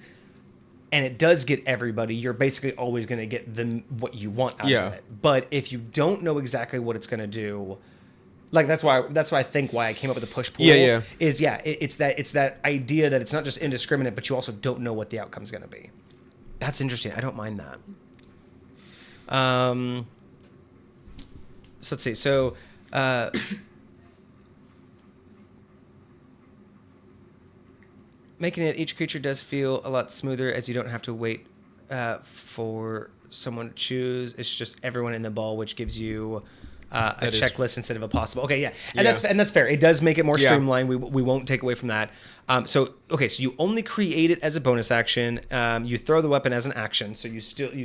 and it does get everybody, you're basically always going to get what you want out of it. But if you don't know exactly what it's going to do, like that's why I think why I came up with the push pull. It's that idea that it's not just indiscriminate, but you also don't know what the outcome's going to be. That's interesting. I don't mind that. So let's see. So making it each creature does feel a lot smoother, as you don't have to wait for someone to choose. It's just everyone in the ball, which gives you a checklist instead of a possible. Okay, yeah. And that's fair. It does make it more streamlined. We won't take away from that. So you only create it as a bonus action. You throw the weapon as an action, so you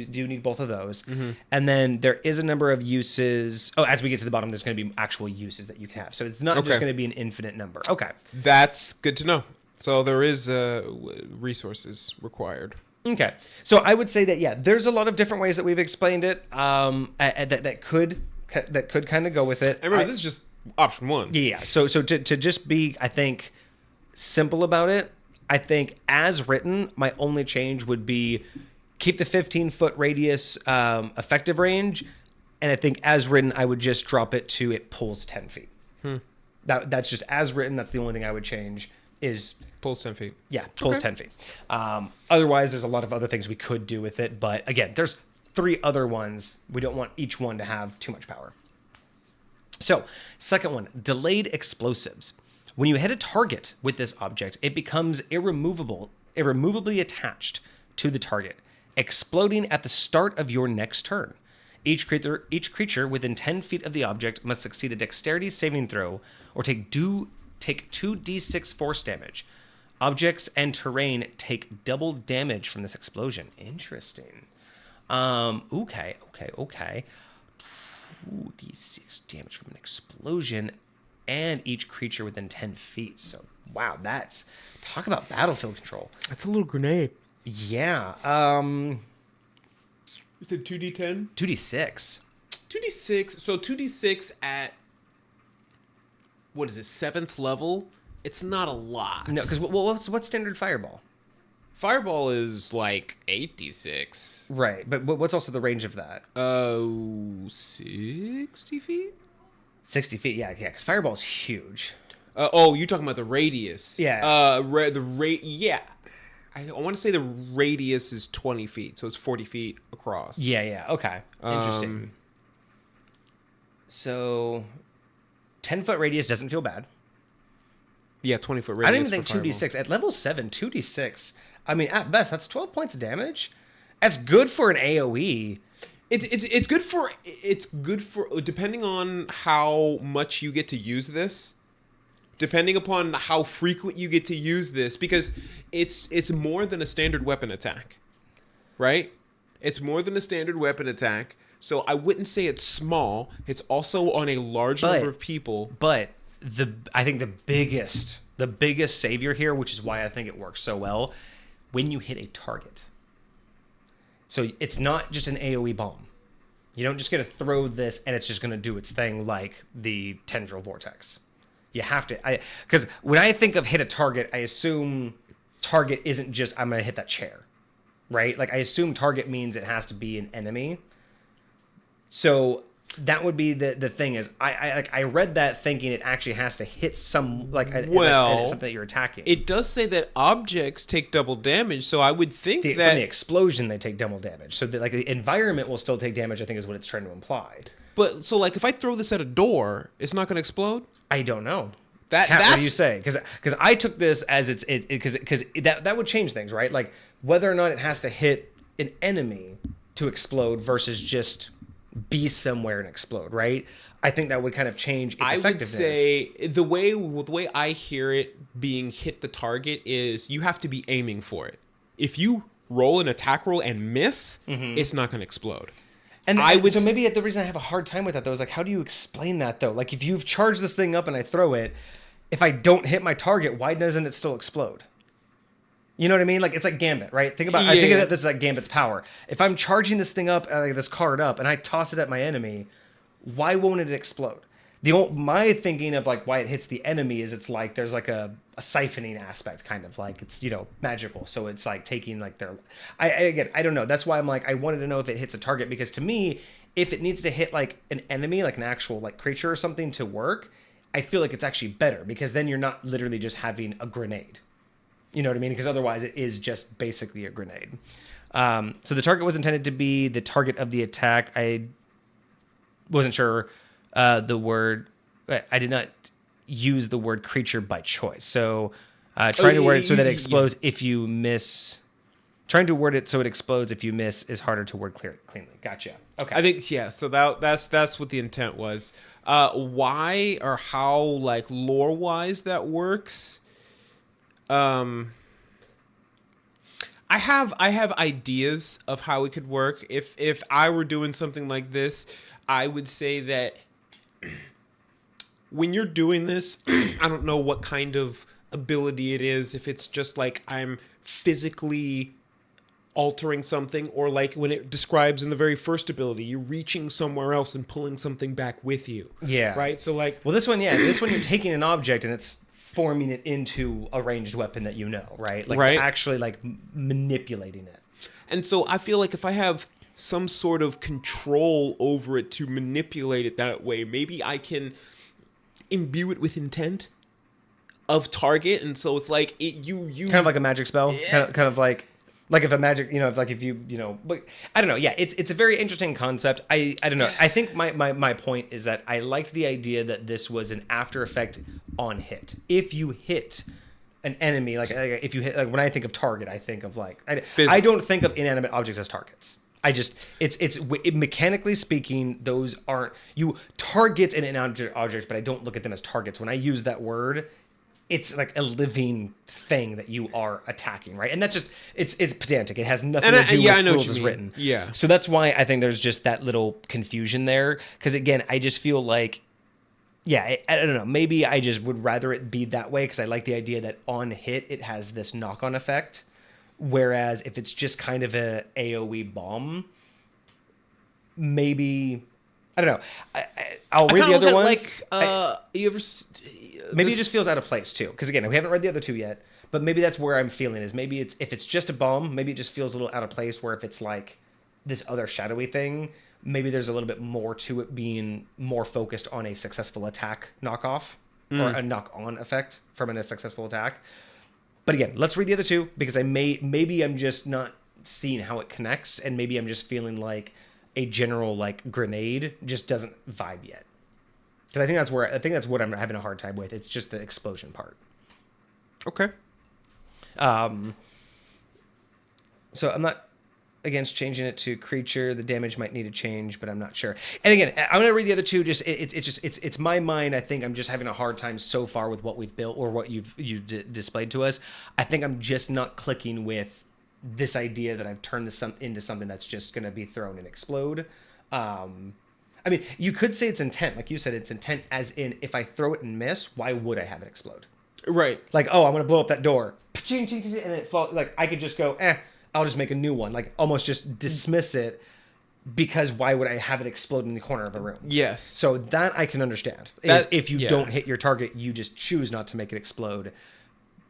do need both of those. Mm-hmm. And then there is a number of uses. Oh, as we get to the bottom, there's going to be actual uses that you can have. So it's not just going to be an infinite number. Okay. That's good to know. So there is resources required. Okay. So I would say that, there's a lot of different ways that we've explained it that could kind of go with it. I remember this is just option one. Yeah. So to just be, I think, simple about it, I think as written, my only change would be keep the 15-foot radius effective range, and I think as written, I would just drop it to it pulls 10 feet. That's just as written. That's the only thing I would change is... Pulls 10 feet. Yeah, pulls 10 feet. Otherwise, there's a lot of other things we could do with it, but again, there's 3 other ones, we don't want each one to have too much power. So, second one, delayed explosives. When you hit a target with this object, it becomes irremovably attached to the target, exploding at the start of your next turn. Each creature within 10 feet of the object must succeed a dexterity saving throw or take 2d6 force damage. Objects and terrain take double damage from this explosion. Interesting. Okay. 2d6 damage from an explosion and each creature within 10 feet. So, wow, talk about battlefield control. That's a little grenade. Yeah. Is it 2d10? 2d6. 2d6. So 2d6 at, what is it, 7th level? It's not a lot. No, because what's standard fireball? Fireball is like 8d6. Right, but what's also the range of that? 60 feet? 60 feet, yeah, because fireball is huge. You're talking about the radius. Yeah. Yeah. I want to say the radius is 20 feet, so it's 40 feet across. Yeah, okay. Interesting. So, 10-foot radius doesn't feel bad. Yeah, 20-foot radius. I don't even think 2d6. At level 7, 2d6, I mean, at best, that's 12 points of damage. That's good for an AoE. It's good for depending on how much you get to use this. Depending upon how frequent you get to use this, because it's more than a standard weapon attack, right? It's more than a standard weapon attack. So I wouldn't say it's small. It's also on a large number of people. But I think the biggest savior here, which is why I think it works so well, when you hit a target. So it's not just an AoE bomb. You don't just get to throw this and it's just going to do its thing like the Tendril Vortex. You have to, because when I think of hit a target, I assume target isn't just, I'm going to hit that chair, right? Like I assume target means it has to be an enemy. So that would be the thing is, I read that thinking it actually has to hit some, something that you're attacking. It does say that objects take double damage, so I would think that... From the explosion, they take double damage. So that, the environment will still take damage, I think is what it's trying to imply. But, so if I throw this at a door, it's not going to explode? I don't know. That's... What do you say? Because I took this as because that would change things, right? Like whether or not it has to hit an enemy to explode versus just be somewhere and explode, right? I think that would kind of change its effectiveness. I would say the way I hear it being hit the target is you have to be aiming for it. If you roll an attack roll and miss, it's not going to explode. So maybe the reason I have a hard time with that though is how do you explain that though? Like if you've charged this thing up and I throw it, if I don't hit my target, why doesn't it still explode? You know what I mean? Like it's like Gambit, right? I think of this as like Gambit's power. If I'm charging this thing up, this card up, and I toss it at my enemy, why won't it explode? My thinking of why it hits the enemy is it's like there's a siphoning aspect, kind of like it's magical, so it's like taking their. I don't know. That's why I'm I wanted to know if it hits a target, because to me, if it needs to hit an enemy, an actual creature or something to work, I feel like it's actually better, because then you're not literally just having a grenade. You know what I mean? Because otherwise it is just basically a grenade. So the target was intended to be the target of the attack. I wasn't sure the word. I did not use the word creature by choice. So trying to word it so that it explodes if you miss. Trying to word it so it explodes if you miss is harder to word cleanly. Gotcha. Okay. I think so that's what the intent was. Why or how lore wise that works? I have ideas of how it could work. If I were doing something like this, I would say that when you're doing this, I don't know what kind of ability it is. If it's just I'm physically altering something, or when it describes in the very first ability, you're reaching somewhere else and pulling something back with you. Yeah. Right? So well, this one you're taking an object and it's forming it into a ranged weapon that right? Right. Actually manipulating it. And so I feel if I have some sort of control over it to manipulate it that way, maybe I can imbue it with intent of target, and so it's you kind of like a magic spell, kind of like Like if a magic, if you, but I don't know. Yeah, it's a very interesting concept. I don't know. I think my point is that I liked the idea that this was an after effect on hit. If you hit an enemy, like if you hit, like when I think of target, I think of like, I don't think of inanimate objects as targets. I just, mechanically speaking, those aren't, you target an inanimate object, but I don't look at them as targets. When I use that word, it's like a living thing that you are attacking, right? And that's just, it's pedantic. It has nothing to do with rules as written. Yeah. So that's why I think there's just that little confusion there. Because again, I just feel like, I don't know, maybe I just would rather it be that way because I like the idea that on hit, it has this knock-on effect. Whereas if it's just kind of a AoE bomb, maybe, I don't know. I'll read the other ones. Maybe it just feels out of place too, because again, we haven't read the other two yet. But maybe that's where I'm feeling is maybe if it's just a bomb, maybe it just feels a little out of place. Where if it's like this other shadowy thing, maybe there's a little bit more to it being more focused on a successful attack knockoff or a knock-on effect from a successful attack. But again, let's read the other two because maybe I'm just not seeing how it connects, and maybe I'm just feeling like a general like grenade just doesn't vibe yet. Because I think that's what I'm having a hard time with. It's just the explosion part. Okay. So I'm not against changing it to creature. The damage might need to change, but I'm not sure. And again, I'm gonna read the other two. Just it's my mind. I think I'm just having a hard time so far with what we've built or what you've displayed to us. I think I'm just not clicking with this idea that I've turned this into something that's just gonna be thrown and explode. I mean, you could say it's intent. Like you said, it's intent as in if I throw it and miss, why would I have it explode? Right. Like, oh, I'm going to blow up that door. And it falls. Like, I could just go, I'll just make a new one. Like, almost just dismiss it because why would I have it explode in the corner of the room? Yes. So that I can understand. Is if you don't hit your target, you just choose not to make it explode.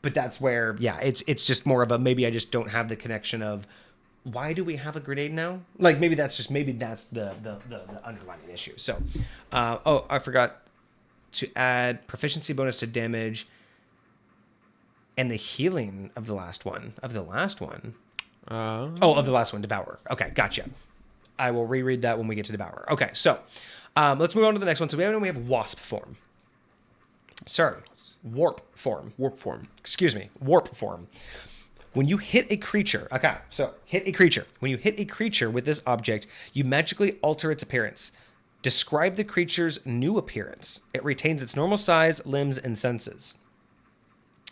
But that's where, it's just more of a maybe I just don't have the connection of why do we have a grenade now? Like maybe that's the underlying issue. So, I forgot to add proficiency bonus to damage and the healing of the last one. Of the last one, Devourer. Okay, gotcha. I will reread that when we get to Devourer. Okay, so let's move on to the next one. So we have Wasp form. Sorry, warp form. Excuse me, warp form. When you hit a creature, When you hit a creature with this object, you magically alter its appearance. Describe the creature's new appearance. It retains its normal size, limbs, and senses.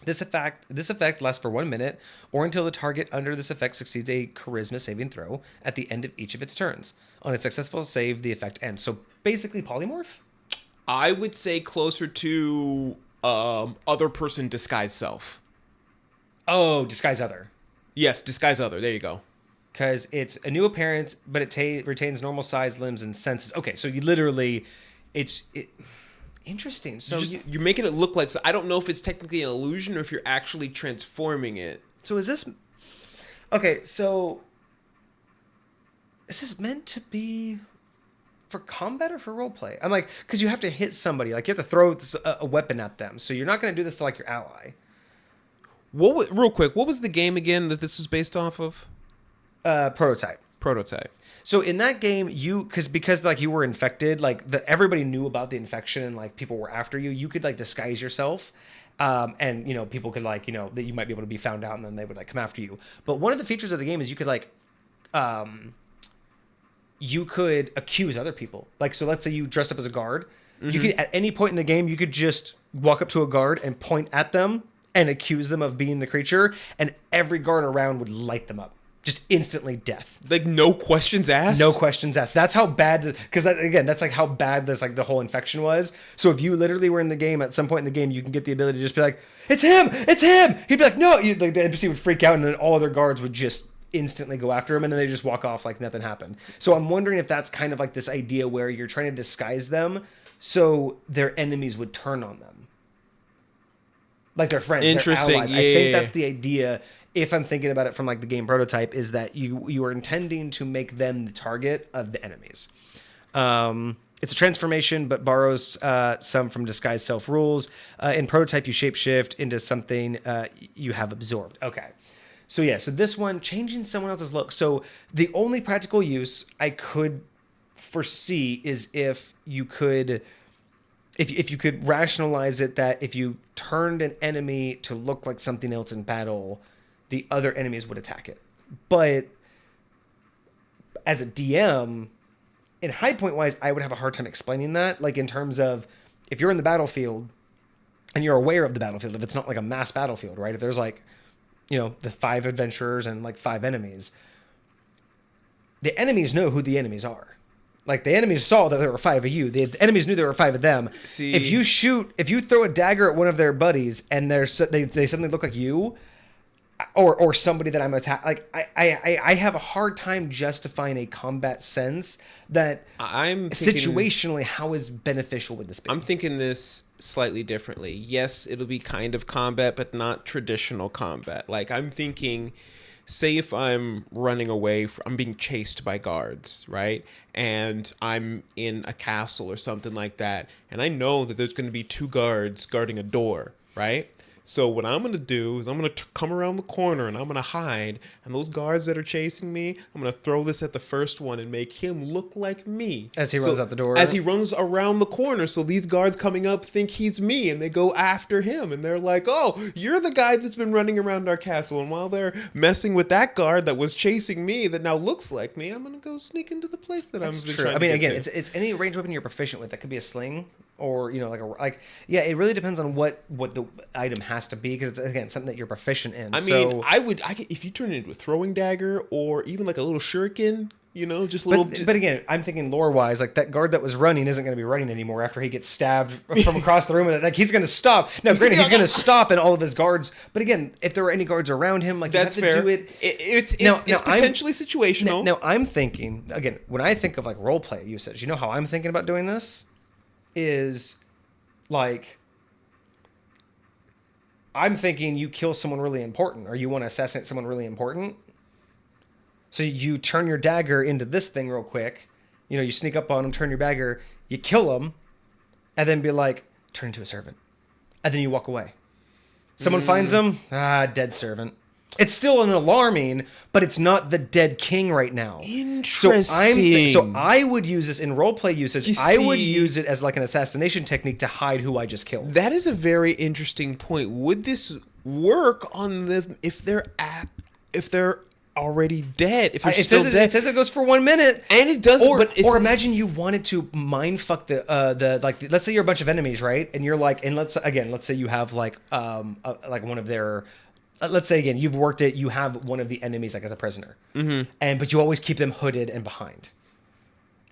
This effect lasts for 1 minute, or until the target under this effect succeeds a charisma saving throw at the end of each of its turns. On a successful save, the effect ends. So basically polymorph? I would say closer to other person disguise self. Oh, disguise other. Yes, disguise other. There you go. Because it's a new appearance, but it retains normal size, limbs, and senses. Okay, so you literally, interesting. So you're making it look like. So I don't know if it's technically an illusion or if you're actually transforming it. So is this? Okay, so is this meant to be for combat or for roleplay? I'm like, because you have to hit somebody. Like you have to throw a weapon at them. So you're not going to do this to like your ally. Real quick, what was the game again that this was based off of? Prototype. So in that game, because like you were infected, like everybody knew about the infection and like people were after you. You could like disguise yourself, and people could like that you might be able to be found out, and then they would like come after you. But one of the features of the game is you could like, you could accuse other people. Like so, let's say you dressed up as a guard. Mm-hmm. You could at any point in the game you could just walk up to a guard and point at them and accuse them of being the creature, and every guard around would light them up. Just instantly death. Like no questions asked? No questions asked. That's how bad, because that's like how bad this like the whole infection was. So if you literally were in the game at some point in the game, you can get the ability to just be like, it's him! He'd be like, no! Like the NPC would freak out, and then all other guards would just instantly go after him, and then they just walk off like nothing happened. So I'm wondering if that's kind of like this idea where you're trying to disguise them so their enemies would turn on them. Like their friends, interesting. Their allies. I think that's the idea. If I'm thinking about it from like the game prototype, is that you are intending to make them the target of the enemies. It's a transformation, but borrows some from disguise self rules. In prototype, you shapeshift into something you have absorbed. Okay, So yeah, so this one, changing someone else's look. So the only practical use I could foresee is if you could rationalize it that if you turned an enemy to look like something else in battle, the other enemies would attack it. But as a DM, in high point wise, I would have a hard time explaining that. Like in terms of if you're in the battlefield and you're aware of the battlefield, if it's not like a mass battlefield, right? If there's like, the 5 adventurers and like 5 enemies, the enemies know who the enemies are. Like the enemies saw that there were 5 of you. The enemies knew there were 5 of them. See, if you throw a dagger at one of their buddies and they suddenly look like you, or somebody that I'm attacking, like I have a hard time justifying a combat sense that I'm thinking, situationally how is beneficial with this. I'm thinking this slightly differently. Yes, it'll be kind of combat, but not traditional combat. Like I'm thinking, say if I'm running away, I'm being chased by guards, right? And I'm in a castle or something like that, and I know that there's going to be 2 guards guarding a door, right? So what I'm going to do is I'm going to come around the corner and I'm going to hide. And those guards that are chasing me, I'm going to throw this at the first one and make him look like me. As he runs out the door? As he runs around the corner. So these guards coming up think he's me and they go after him. And they're like, oh, you're the guy that's been running around our castle. And while they're messing with that guard that was chasing me that now looks like me, I'm going to go sneak into the place that That's I'm true. trying I mean, to get again, to. it's any ranged weapon you're proficient with. That could be a sling or, yeah, it really depends on what the item has to be, because it's, again, something that you're proficient in. I mean, if you turn it into a throwing dagger or even like a little shuriken, just a little. But again, I'm thinking lore-wise, like that guard that was running isn't going to be running anymore after he gets stabbed from across the room, and like he's going to stop. Now, granted, he's going to stop, and all of his guards. But again, if there were any guards around him, like that's you have to fair. do it. It's potentially situational. Now, I'm thinking again when I think of like role play usage. You know how I'm thinking about doing this is like. I'm thinking you kill someone really important, or you want to assassinate someone really important. So you turn your dagger into this thing real quick. You sneak up on them, turn your dagger, you kill them, and then be like, turn into a servant. And then you walk away. Someone finds them, dead servant. It's still an alarming, but it's not the dead king right now. Interesting. So I would use this in roleplay usage. I would use it as like an assassination technique to hide who I just killed. That is a very interesting point. Would this work on them if they're already dead? If it says it goes for 1 minute, and it does. Or imagine you wanted to mind fuck let's say you're a bunch of enemies, right? And you're like, and let's say you have like one of their. Let's say again, you've worked it. You have one of the enemies like as a prisoner, but you always keep them hooded and behind.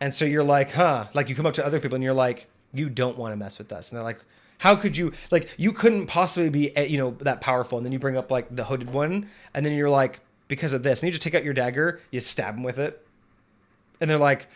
And so you're like, like you come up to other people and you're like, you don't want to mess with us, and they're like, how could you? Like you couldn't possibly be that powerful. And then you bring up like the hooded one, and then you're like, because of this, and you just take out your dagger, you stab them with it, and they're like,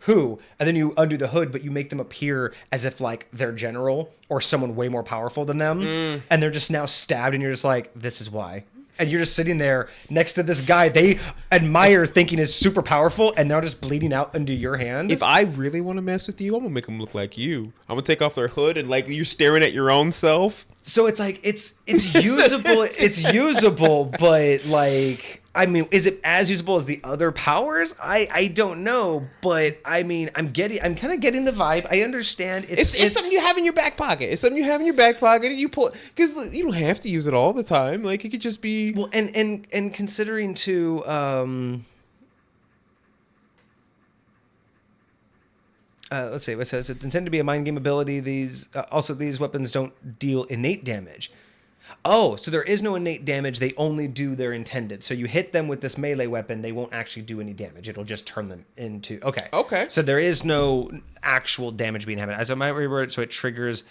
who? And then you undo the hood, but you make them appear as if like they're general or someone way more powerful than them, and they're just now stabbed, and you're just like, this is why. And you're just sitting there next to this guy they admire, thinking is super powerful, and now just bleeding out into your hand. If I really want to mess with you, I'm gonna make them look like you. I'm gonna take off their hood and like you're staring at your own self. So it's like it's usable. It's usable, but like. I mean, is it as usable as the other powers? I don't know, but I mean, I'm kind of getting the vibe. I understand. It's something you have in your back pocket. It's something you have in your back pocket, and you pull, because you don't have to use it all the time. Like it could just be and considering too. Let's see. It says it's intended to be a mind game ability. These weapons don't deal innate damage. Oh, so there is no innate damage. They only do their intended. So you hit them with this melee weapon, they won't actually do any damage. It'll just turn them into... Okay. So there is no actual damage being happened. As I might reword it so it triggers...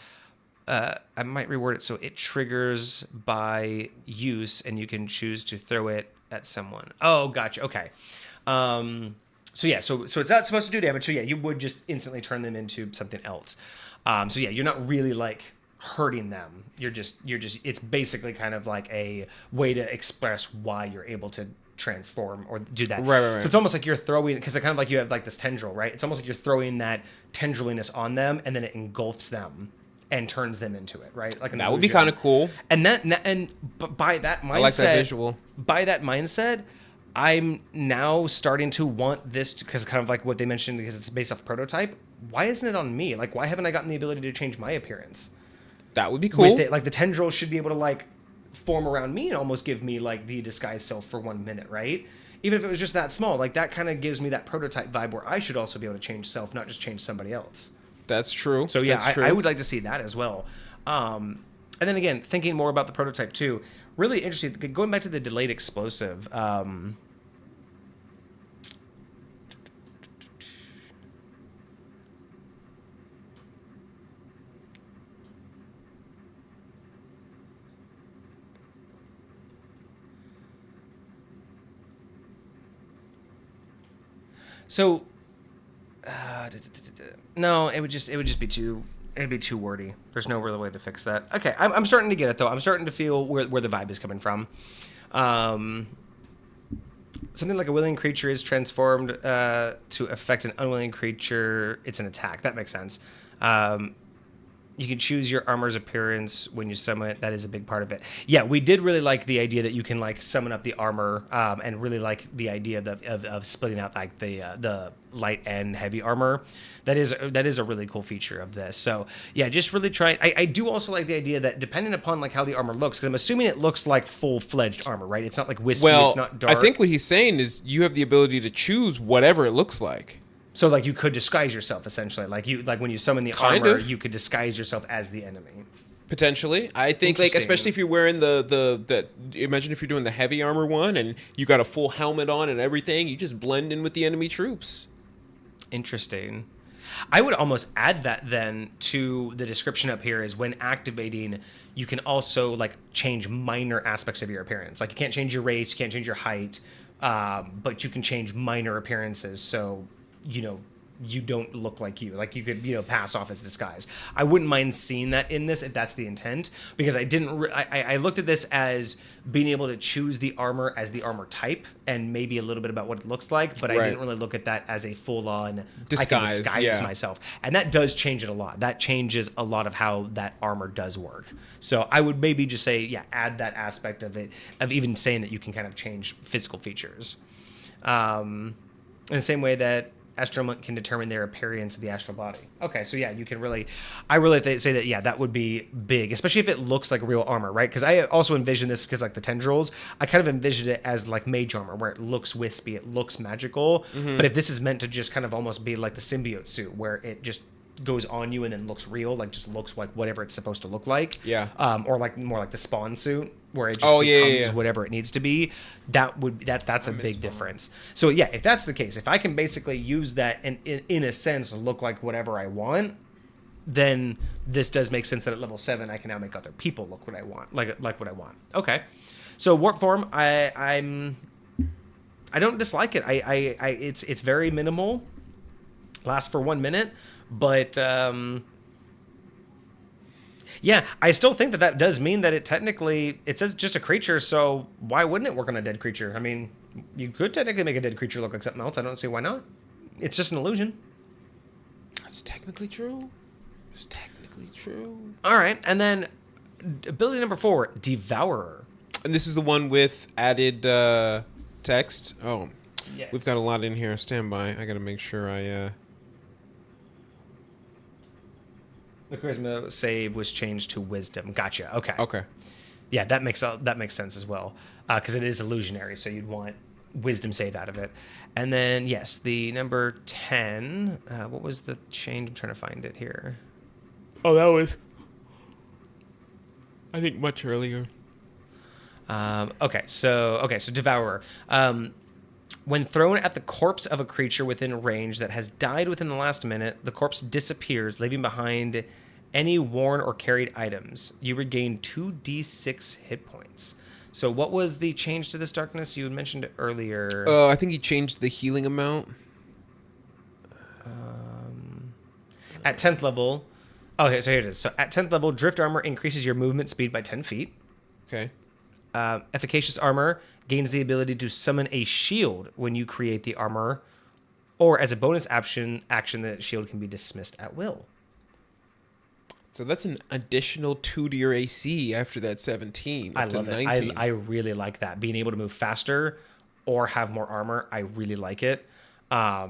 it triggers by use, and you can choose to throw it at someone. Oh, gotcha. Okay. So it's not supposed to do damage. So yeah, you would just instantly turn them into something else. So yeah, you're not really like... hurting them. You're just it's basically kind of like a way to express why you're able to transform or do that. Right. So it's almost like you're throwing, because they're kind of like you have like this tendril, right? It's almost like you're throwing that tendriliness on them, and then it engulfs them and turns them into it, right? Like that would be kind of cool. And by that mindset, I like that visual. by that mindset, I'm now starting to want this because kind of like what they mentioned, because it's based off prototype. Why isn't it on me? Like, why haven't I gotten the ability to change my appearance? That would be cool. With it, like the tendrils should be able to like form around me and almost give me like the disguised self for 1 minute, right? Even if it was just that small, like that kind of gives me that prototype vibe where I should also be able to change self, not just change somebody else. That's true. So yeah, That's true. I would like to see that as well. And then again, thinking more about the prototype too, really interesting. Going back to the delayed explosive. So, no, it would just be too. It'd be too wordy. There's no real way to fix that. Okay, I'm starting to get it though. I'm starting to feel where the vibe is coming from. Something like a willing creature is transformed to affect an unwilling creature. It's an attack. That makes sense. You can choose your armor's appearance when you summon it. That is a big part of it. Yeah, we did really like the idea that you can like summon up the armor, and really like the idea of splitting out like the light and heavy armor. That is a really cool feature of this. So yeah, just really try. I do also like the idea that depending upon like how the armor looks, because I'm assuming it looks like full-fledged armor, right? It's not like wispy. Well, it's not dark. I think what he's saying is you have the ability to choose whatever it looks like. So like you could disguise yourself essentially, like when you summon the armor, you could disguise yourself as the enemy. Potentially, I think like especially if you're wearing the imagine if you're doing the heavy armor one and you got a full helmet on and everything, you just blend in with the enemy troops. Interesting. I would almost add that then to the description up here is when activating, you can also like change minor aspects of your appearance. Like you can't change your race, you can't change your height, but you can change minor appearances. So you don't look like you. Like you could, pass off as disguise. I wouldn't mind seeing that in this if that's the intent, because I didn't. I looked at this as being able to choose the armor as the armor type and maybe a little bit about what it looks like, but I didn't really look at that as a full-on disguise. I can disguise myself, and that does change it a lot. That changes a lot of how that armor does work. So I would maybe just say, add that aspect of it, of even saying that you can kind of change physical features, in the same way that astral can determine their appearance of the astral body. Okay, so you can really, I really say that, that would be big, especially if it looks like real armor, right? Because I also envision this, because like the tendrils, I kind of envisioned it as like mage armor, where it looks wispy, it looks magical. Mm-hmm. But if this is meant to just kind of almost be like the symbiote suit, where it just goes on you and then looks real, like just looks like whatever it's supposed to look like. Yeah. Or like more like the Spawn suit, where it just becomes whatever it needs to be. That's a big difference. So if that's the case, if I can basically use that and in a sense look like whatever I want, then this does make sense that at level 7 I can now make other people look what I want, like what I want. Okay. So warp form, I don't dislike it. It's very minimal. Lasts for 1 minute. But, I still think that does mean that it says just a creature, so why wouldn't it work on a dead creature? I mean, you could technically make a dead creature look like something else. I don't see why not. It's just an illusion. That's technically true. All right, and then ability number 4, Devourer. And this is the one with added text. Oh, yes. We've got a lot in here. Stand by. I got to make sure I... The charisma save was changed to wisdom. Gotcha. Okay. Yeah, that makes sense as well, because it is illusionary, so you'd want wisdom save out of it. And then yes, the number 10. What was the change? I'm trying to find it here. Oh, that was, I think, much earlier. So Devourer. When thrown at the corpse of a creature within range that has died within the last minute, the corpse disappears, leaving behind any worn or carried items. You regain 2d6 hit points. So what was the change to this darkness? You had mentioned it earlier. I think he changed the healing amount. At 10th level... Okay, so here it is. So at 10th level, Drift Armor increases your movement speed by 10 feet. Okay. Efficacious Armor gains the ability to summon a shield when you create the armor, or as a bonus action, the shield can be dismissed at will. So that's an additional 2 to your AC after that 17. I Up to love 19. it. I really like that. Being able to move faster or have more armor, I really like it. I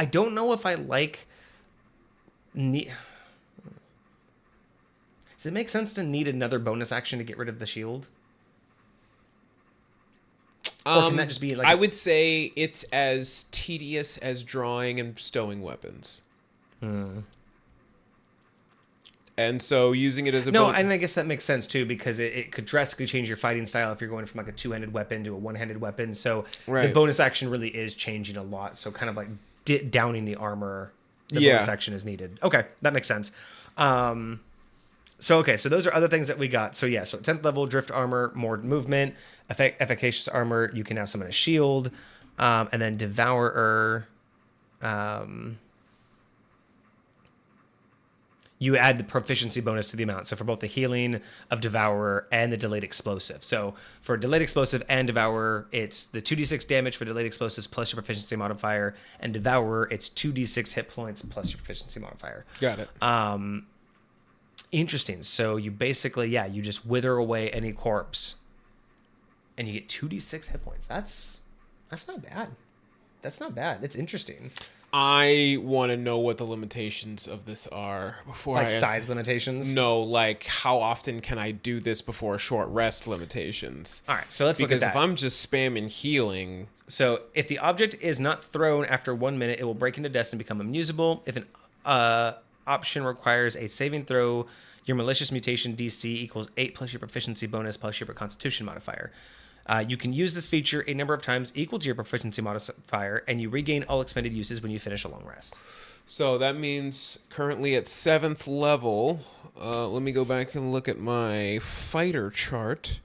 don't know if I like... Does it make sense to need another bonus action to get rid of the shield? Or can that just be like... I would say it's as tedious as drawing and stowing weapons. And so using it as a... No, and I guess that makes sense too, because it could drastically change your fighting style if you're going from like a two-handed weapon to a one-handed weapon. So the bonus action really is changing a lot. So kind of like downing the armor, the bonus action is needed. Okay, that makes sense. So those are other things that we got. So 10th level, drift armor, more movement, efficacious armor. You can now summon a shield, and then devourer. You add the proficiency bonus to the amount. So for both the healing of devourer and the delayed explosive. So for delayed explosive and devourer, it's the 2d6 damage for delayed explosives plus your proficiency modifier, and devourer, it's 2d6 hit points plus your proficiency modifier. Got it. Interesting. So you basically, you just wither away any corpse, and you get 2d6 hit points. That's not bad. That's not bad. It's interesting. I want to know what the limitations of this are before I size limitations. No, like how often can I do this before short rest limitations? All right, so let's look at that. Because if I'm just spamming healing, so if the object is not thrown after 1 minute, it will break into dust and become unusable. If an option requires a saving throw, your malicious mutation DC equals 8 plus your proficiency bonus plus your constitution modifier. You can use this feature a number of times equal to your proficiency modifier, and you regain all expended uses when you finish a long rest. So that means currently at 7th level, let me go back and look at my fighter chart.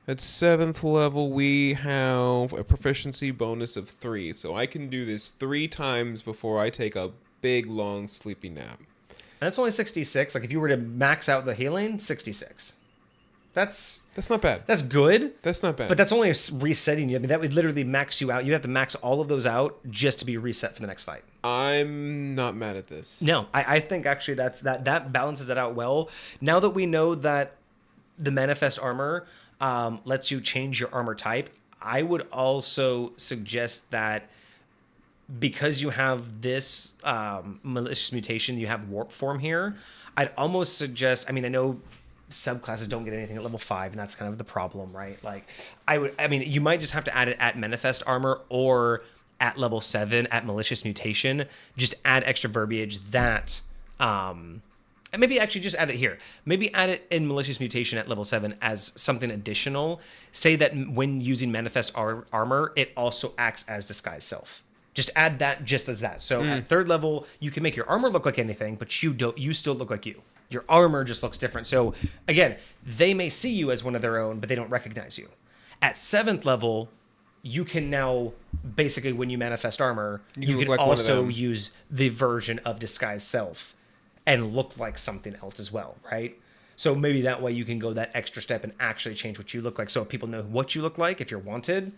At 7th level, we have a proficiency bonus of 3. So I can do this 3 times before I take a big, long, sleepy nap. And that's only 66. Like if you were to max out the healing, 66. That's not bad. That's good. That's not bad. But that's only resetting you. I mean, that would literally max you out. You have to max all of those out just to be reset for the next fight. I'm not mad at this. No, I think actually that balances it out well. Now that we know that the manifest armor lets you change your armor type, I would also suggest that because you have this malicious mutation, you have warp form here. I'd almost suggest, I mean, I know subclasses don't get anything at level 5, and that's kind of the problem, right? Like you might just have to add it at manifest armor or at level 7 at malicious mutation. Just add extra verbiage that and maybe actually just add it here. Maybe add it in malicious mutation at level 7 as something additional. Say that when using manifest armor, it also acts as disguise self. Just add that just as that. So at 3rd level, you can make your armor look like anything, but you still look like you. Your armor just looks different. So again, they may see you as one of their own, but they don't recognize you. At 7th level, you can now basically, when you manifest armor, you can also use the version of disguise self and look like something else as well, right? So maybe that way you can go that extra step and actually change what you look like. So if people know what you look like, if you're wanted,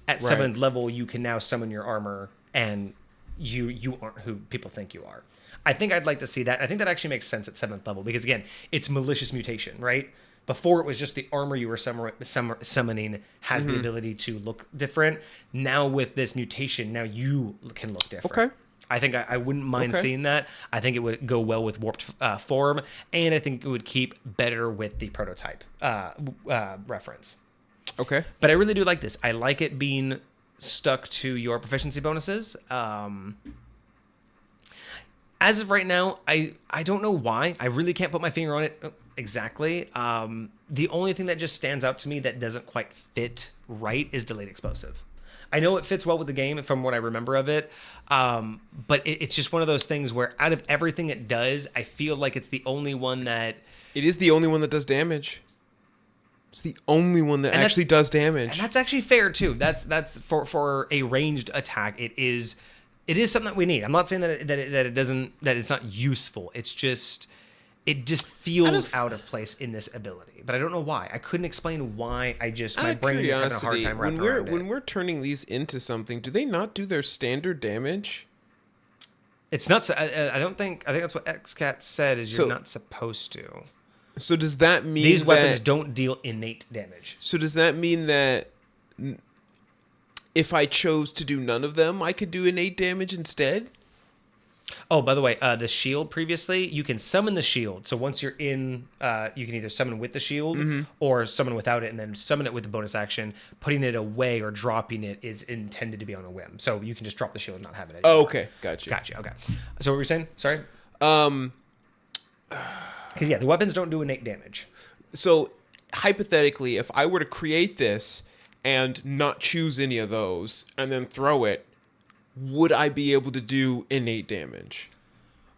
at 7th level, you can now summon your armor and you aren't who people think you are. I think I'd like to see that. I think that actually makes sense at 7th level because, again, it's malicious mutation, right? Before it was just the armor you were summoning has the ability to look different. Now with this mutation, now you can look different. Okay. I think I wouldn't mind seeing that. I think it would go well with warped form, and I think it would keep better with the prototype reference. Okay. But I really do like this. I like it being stuck to your proficiency bonuses. As of right now, I don't know why. I really can't put my finger on it exactly. The only thing that just stands out to me that doesn't quite fit right is delayed explosive. I know it fits well with the game from what I remember of it, but it's just one of those things where out of everything it does, I feel like it's the only one that... It is the only one that does damage. It's the only one that actually does damage. And that's actually fair, too. That's for a ranged attack. It is something that we need. I'm not saying that it's not useful. It's just it just feels out of place in this ability. But I don't know why. I couldn't explain why. My brain is having a hard time wrapping around it. When we're turning these into something, do they not do their standard damage? It's not. I don't think. I think that's what XCat said. Is you're not supposed to. So does that mean these weapons don't deal innate damage? So does that mean that if I chose to do none of them, I could do innate damage instead? Oh, by the way, the shield previously, you can summon the shield. So once you're in, you can either summon with the shield or summon without it, and then summon it with the bonus action. Putting it away or dropping it is intended to be on a whim. So you can just drop the shield and not have it anymore. Oh, okay. Gotcha. Okay. So what were you saying? Sorry? Because, yeah, the weapons don't do innate damage. So, hypothetically, if I were to create this and not choose any of those and then throw it, would I be able to do innate damage?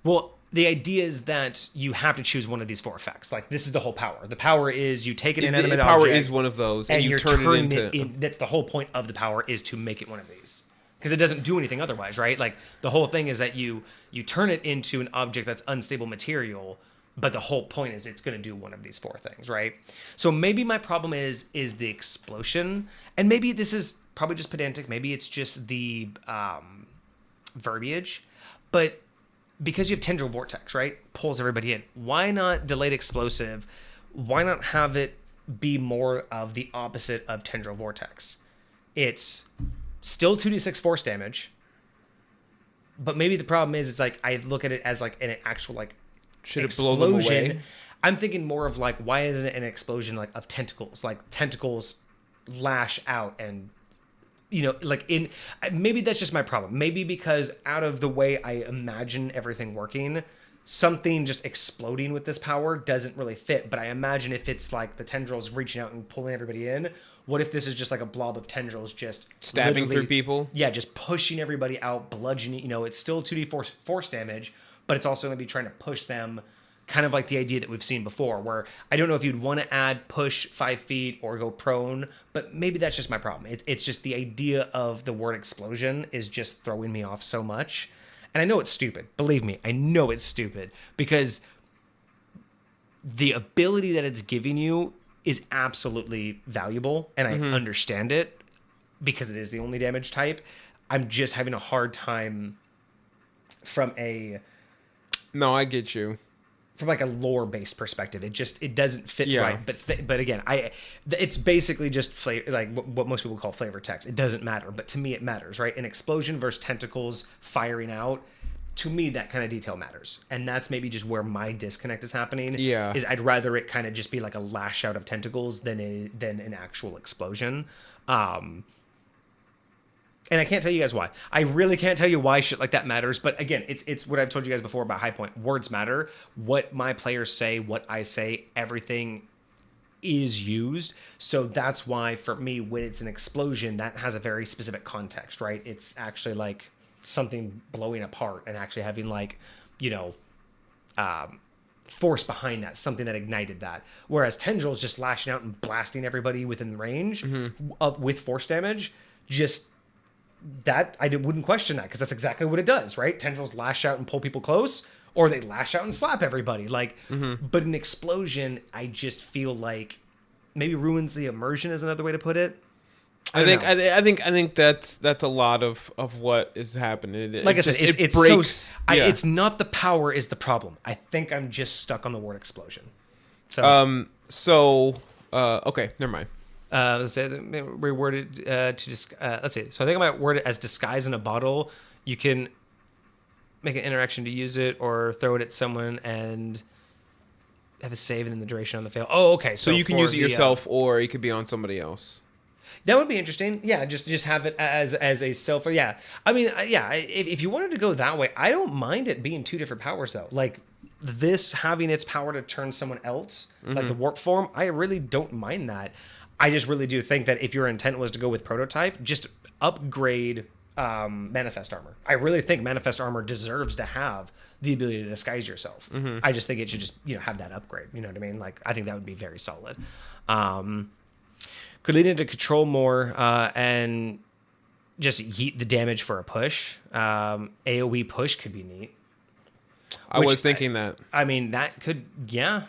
Well, the idea is that you have to choose one of these 4 effects. Like, this is the whole power. The power is you take an inanimate object. The power is one of those, and you turn it into... That's the whole point of the power, is to make it one of these. Because it doesn't do anything otherwise, right? Like, the whole thing is that you turn it into an object that's unstable material, but the whole point is it's going to do one of these 4 things, right? So maybe my problem is the explosion, and maybe this is probably just pedantic. Maybe it's just the verbiage, but because you have Tendril Vortex, right? Pulls everybody in. Why not Delayed Explosive? Why not have it be more of the opposite of Tendril Vortex? It's still 2d6 force damage, but maybe the problem is it's like I look at it as like an actual like should it blow them away? I'm thinking more of like, why isn't it an explosion like of tentacles? Like tentacles lash out and maybe that's just my problem. Maybe because out of the way I imagine everything working, something just exploding with this power doesn't really fit. But I imagine if it's like the tendrils reaching out and pulling everybody in, what if this is just like a blob of tendrils just stabbing through people? Yeah, just pushing everybody out, bludgeoning. It's still 2d force damage, but it's also going to be trying to push them. Kind of like the idea that we've seen before, where I don't know if you'd want to add push 5 feet or go prone, but maybe that's just my problem. It's just the idea of the word explosion is just throwing me off so much. And I know it's stupid. Believe me, I know it's stupid because the ability that it's giving you is absolutely valuable, and I understand it because it is the only damage type. I'm just having a hard time from a... No, I get you. From like a lore-based perspective, it doesn't fit right. But again, it's basically just flavor, like what most people call flavor text. It doesn't matter, but to me it matters, right? An explosion versus tentacles firing out. To me, that kind of detail matters, and that's maybe just where my disconnect is happening. Yeah, is I'd rather it kind of just be like a lash out of tentacles than an actual explosion. And I can't tell you guys why. I really can't tell you why shit like that matters. But again, it's what I've told you guys before about High Point. Words matter. What my players say, what I say, everything is used. So that's why for me, when it's an explosion, that has a very specific context, right? It's actually like something blowing apart and actually having like, force behind that, something that ignited that. Whereas tendrils just lashing out and blasting everybody within range with force damage, just... that I wouldn't question that because that's exactly what it does, right? Tendrils lash out and pull people close, or they lash out and slap everybody. But an explosion, I just feel like maybe ruins the immersion is another way to put it. I think that's a lot of what is happening. Like I said, it breaks. It's not the power is the problem. I think I'm just stuck on the word explosion. So okay, never mind. Let's say reworded let's see. So I think I might word it as disguise in a bottle. You can make an interaction to use it or throw it at someone and have a save and then the duration on the fail. Oh, okay. So you can use it yourself or it could be on somebody else. That would be interesting. Yeah, just have it as a self. Yeah. I mean, yeah, if you wanted to go that way, I don't mind it being 2 different powers though. Like this having its power to turn someone else, like the warp form, I really don't mind that. I just really do think that if your intent was to go with prototype, just upgrade Manifest Armor. I really think Manifest Armor deserves to have the ability to disguise yourself. I just think it should just have that upgrade. You know what I mean? Like I think that would be very solid. Could lead into control more and just yeet the damage for a push. AoE push could be neat. I was thinking that. I mean, that could, yeah.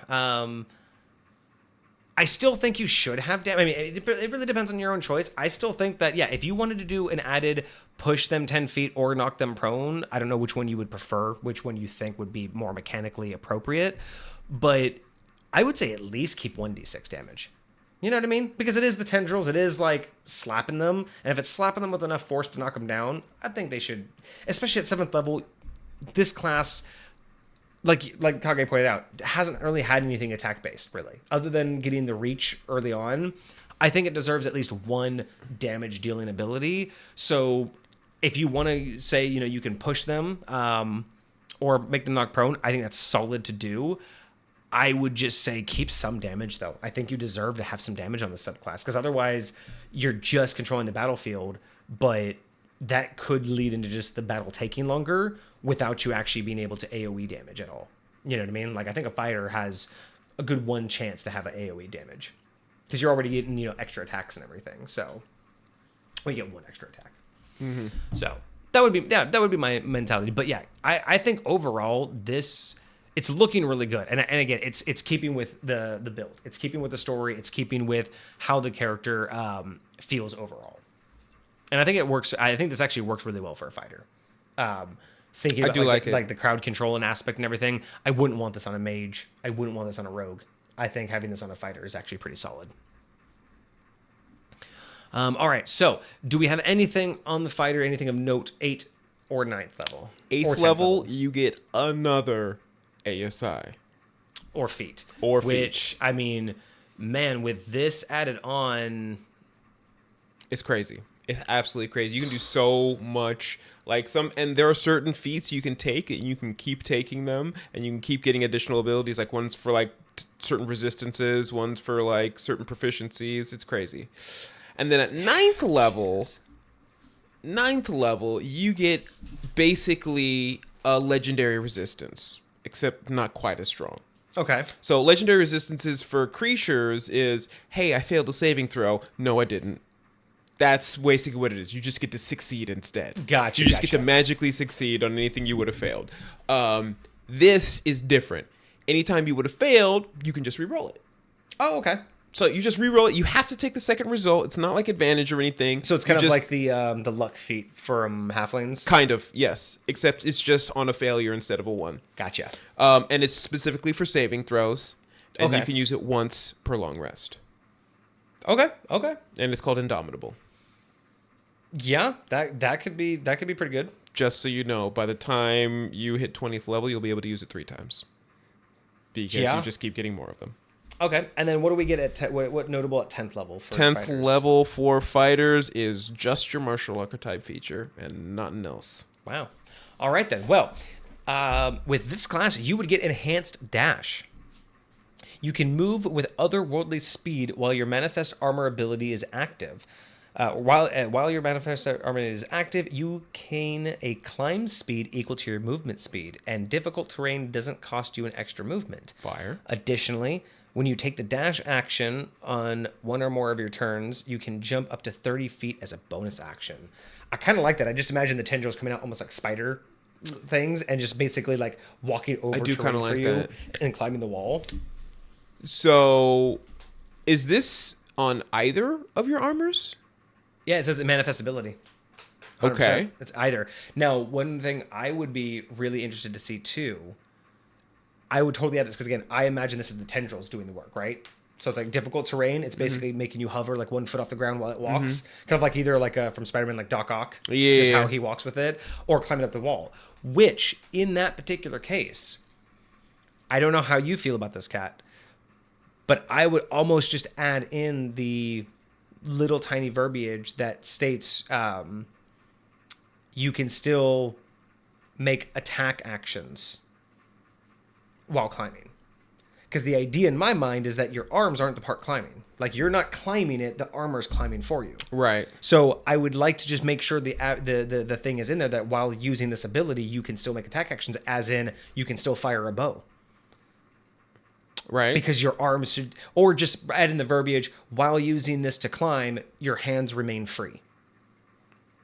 I still think you should have damage. I mean, it really depends on your own choice. I still think that, yeah, if you wanted to do an added push them 10 feet or knock them prone, I don't know which one you would prefer, which one you think would be more mechanically appropriate. But I would say at least keep 1d6 damage. You know what I mean? Because it is the tendrils. It is like slapping them. And if it's slapping them with enough force to knock them down, I think they should, especially at 7th level, this class, like Kage pointed out, hasn't really had anything attack based really, other than getting the reach early on. I think it deserves at least one damage dealing ability. So if you want to say, you know, you can push them or make them knock prone, I think that's solid to do. I would just say keep some damage though. I think you deserve to have some damage on the subclass, because otherwise you're just controlling the battlefield, but that could lead into just the battle taking longer without you actually being able to AoE damage at all. You know what I mean? Like, I think a fighter has a good one chance to have an AoE damage, because you're already getting, you know, extra attacks and everything. So, well, you get one extra attack. Mm-hmm. So that would be my mentality. But yeah, I think overall it's looking really good. And again, it's keeping with the build. It's keeping with the story. It's keeping with how the character feels overall. And I think it works. I think this actually works really well for a fighter. Thinking about like the crowd control and aspect and everything, I wouldn't want this on a mage. I wouldn't want this on a rogue. I think having this on a fighter is actually pretty solid. All right, so do we have anything on the fighter, anything of note, 8th or 9th level? 8th level, you get another ASI. Or feat. Which, I mean, man, with this added on... It's crazy. It's absolutely crazy. You can do so much. And there are certain feats you can take, and you can keep taking them, and you can keep getting additional abilities. Like, one's for, like, certain resistances, one's for, like, certain proficiencies. It's crazy. And then at 9th level, you get basically a legendary resistance, except not quite as strong. Okay. So legendary resistances for creatures is, hey, I failed a saving throw. No, I didn't. That's basically what it is. You just get to succeed instead. Gotcha. You just get to magically succeed on anything you would have failed. This is different. Anytime you would have failed, you can just re-roll it. Oh, okay. So you just re-roll it. You have to take the second result. It's not like advantage or anything. So it's kind of like the luck feat from halflings? Kind of, yes. Except it's just on a failure instead of a 1. Gotcha. And it's specifically for saving throws. And Okay. you can use it once per long rest. Okay. And it's called Indomitable. Yeah, that could be pretty good. Just so you know, by the time you hit 20th level, you'll be able to use it 3 times. Because you just keep getting more of them. Okay, and then what do we get at what notable at 10th level for 10th fighters? level for fighters is just your martial archetype feature and nothing else. Wow. All right then. Well, with this class, you would get enhanced dash. You can move with otherworldly speed while your manifest armor ability is active. While your manifest armor is active, you gain a climb speed equal to your movement speed, and difficult terrain doesn't cost you an extra movement. Fire. Additionally, when you take the dash action on one or more of your turns, you can jump up to 30 feet as a bonus action. I kind of like that. I just imagine the tendrils coming out almost like spider things and just basically like walking over terrain for you and climbing the wall. So, is this on either of your armors? Yeah, it says manifestability. 100%. Okay. It's either. Now, one thing I would be really interested to see too, I would totally add this because, again, I imagine this is the tendrils doing the work, right? So it's like difficult terrain. It's basically making you hover like 1 foot off the ground while it walks. Kind of like either like from Spider-Man, like Doc Ock. Yeah. Just how he walks with it. Or climbing up the wall. Which, in that particular case, I don't know how you feel about this, Kat, but I would almost just add in the little tiny verbiage that states you can still make attack actions while climbing. Because the idea in my mind is that your arms aren't the part climbing. Like, you're not climbing it, the armor's climbing for you. Right. So I would like to just make sure the thing is in there that while using this ability, you can still make attack actions, as in you can still fire a bow. Right. Because your arms should, or just add in the verbiage, while using this to climb, your hands remain free.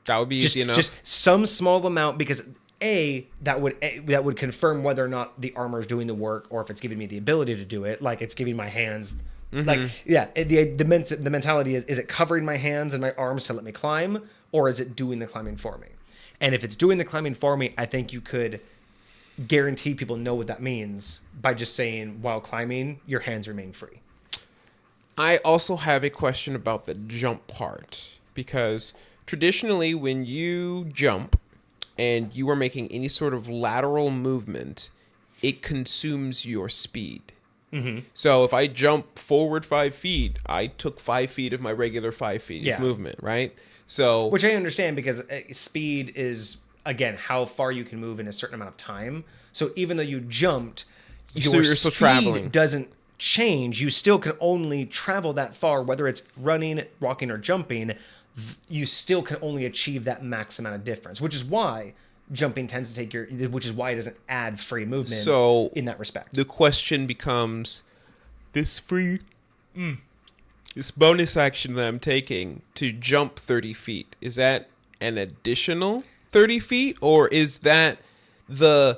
That would be easy enough. Just some small amount, because that would confirm whether or not the armor is doing the work, or if it's giving me the ability to do it. Like it's giving my hands, the mentality is it covering my hands and my arms to let me climb, or is it doing the climbing for me? And if it's doing the climbing for me, I think you could guarantee people know what that means by just saying, while climbing, your hands remain free. I also have a question about the jump part, because traditionally when you jump and you are making any sort of lateral movement, it consumes your speed. Mm-hmm. So if I jump forward 5 feet, I took 5 feet of my regular 5 feet of movement, right? So, which I understand, because speed is, again, how far you can move in a certain amount of time. So even though you jumped, your you're still speed traveling. Doesn't change. You still can only travel that far, whether it's running, walking, or jumping. You still can only achieve that max amount of difference, which is why jumping tends to take which is why it doesn't add free movement. So in that respect, the question becomes, this bonus action that I'm taking to jump 30 feet, is that an additional 30 feet, or is that 30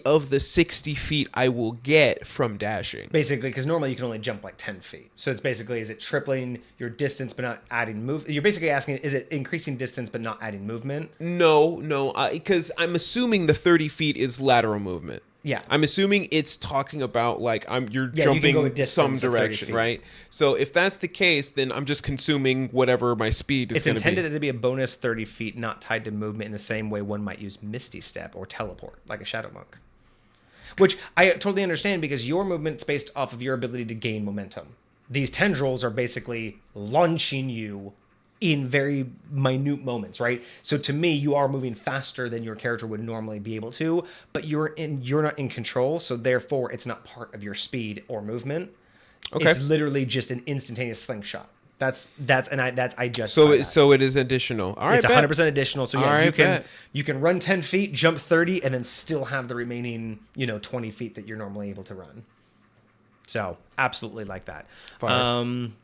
of the 60 feet I will get from dashing? Basically, because normally you can only jump like 10 feet. So it's basically, is it tripling your distance but not adding move? You're basically asking, is it increasing distance but not adding movement? No, because I'm assuming the 30 feet is lateral movement. Yeah. I'm assuming it's talking about like you're jumping some direction, right? So if that's the case, then I'm just consuming whatever my speed is going to be. It's intended to be a bonus 30 feet, not tied to movement in the same way one might use Misty Step or Teleport, like a Shadow Monk. Which I totally understand, because your movement's based off of your ability to gain momentum. These tendrils are basically launching you in very minute moments, right? So to me, you are moving faster than your character would normally be able to, but you're not in control, so therefore it's not part of your speed or movement. Okay. It's literally just an instantaneous slingshot. So it is additional. All right, it's 100% additional. So yeah, you can run 10 feet, jump 30, and then still have the remaining 20 feet that you're normally able to run. So absolutely like that. Fine.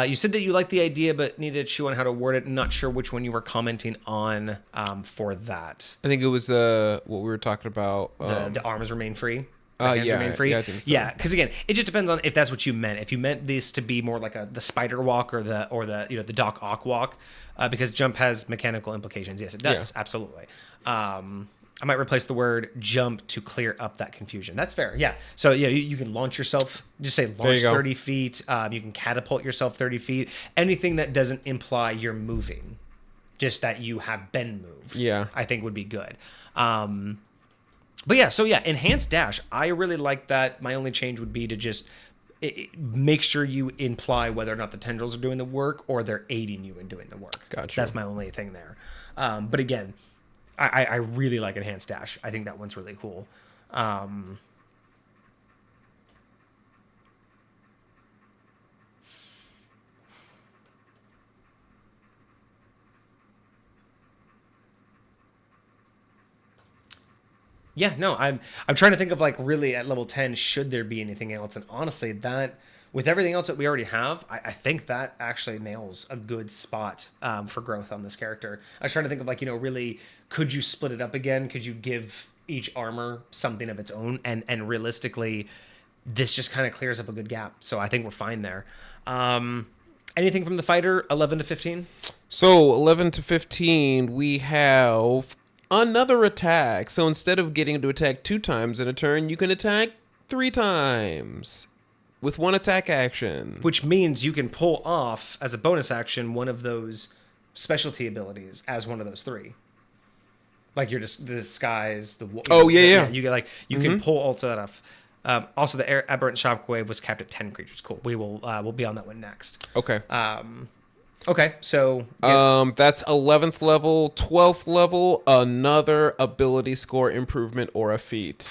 You said that you liked the idea, but needed to chew on how to word it. I'm not sure which one you were commenting on for that. I think it was what we were talking about. The arms remain free. Remain free. Yeah, I think so. Yeah, because again, it just depends on if that's what you meant. If you meant this to be more like the spider walk or the Doc Ock walk, because jump has mechanical implications. Yes, it does. Yeah. Absolutely. I might replace the word jump to clear up that confusion. That's fair. Yeah. So yeah, you can launch yourself. Just say launch 30 feet. You can catapult yourself 30 feet. Anything that doesn't imply you're moving, just that you have been moved. Yeah. I think would be good. But yeah, so yeah, enhanced dash. I really like that. My only change would be to just make sure you imply whether or not the tendrils are doing the work or they're aiding you in doing the work. Gotcha. That's my only thing there. But again, I really like enhanced dash. I think that one's really cool. Yeah, no, I'm trying to think of like really at level 10, should there be anything else? And honestly, that with everything else that we already have, I think that actually nails a good spot for growth on this character. I was trying to think of like, really, could you split it up again? Could you give each armor something of its own? And realistically, this just kind of clears up a good gap. So I think we're fine there. Anything from the fighter, 11 to 15? So 11 to 15, we have another attack. So instead of getting to attack 2 times in a turn, you can attack 3 times with 1 attack action. Which means you can pull off, as a bonus action, one of those specialty abilities as one of those 3. Like you're just the disguise, You get you can pull also that off. Also, the aberrant shockwave was capped at 10 creatures. Cool. We'll be on that one next. Okay. Okay, so that's 11th level, 12th level, another ability score improvement or a feat.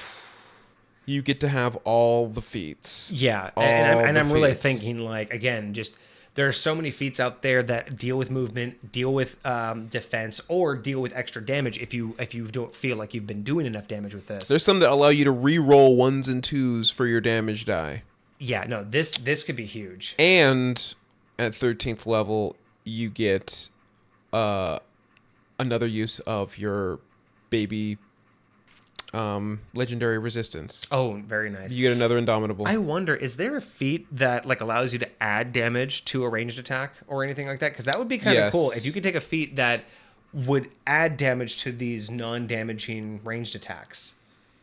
You get to have all the feats. Yeah, and I'm really thinking, like, again, just there are so many feats out there that deal with movement, deal with defense, or deal with extra damage if you don't feel like you've been doing enough damage with this. There's some that allow you to re-roll 1s and 2s for your damage die. Yeah, no, this could be huge. And at 13th level, you get another use of your baby legendary resistance. Oh, very nice. You get another Indomitable. I wonder, is there a feat that like allows you to add damage to a ranged attack or anything like that? Because that would be kind of cool if you could take a feat that would add damage to these non-damaging ranged attacks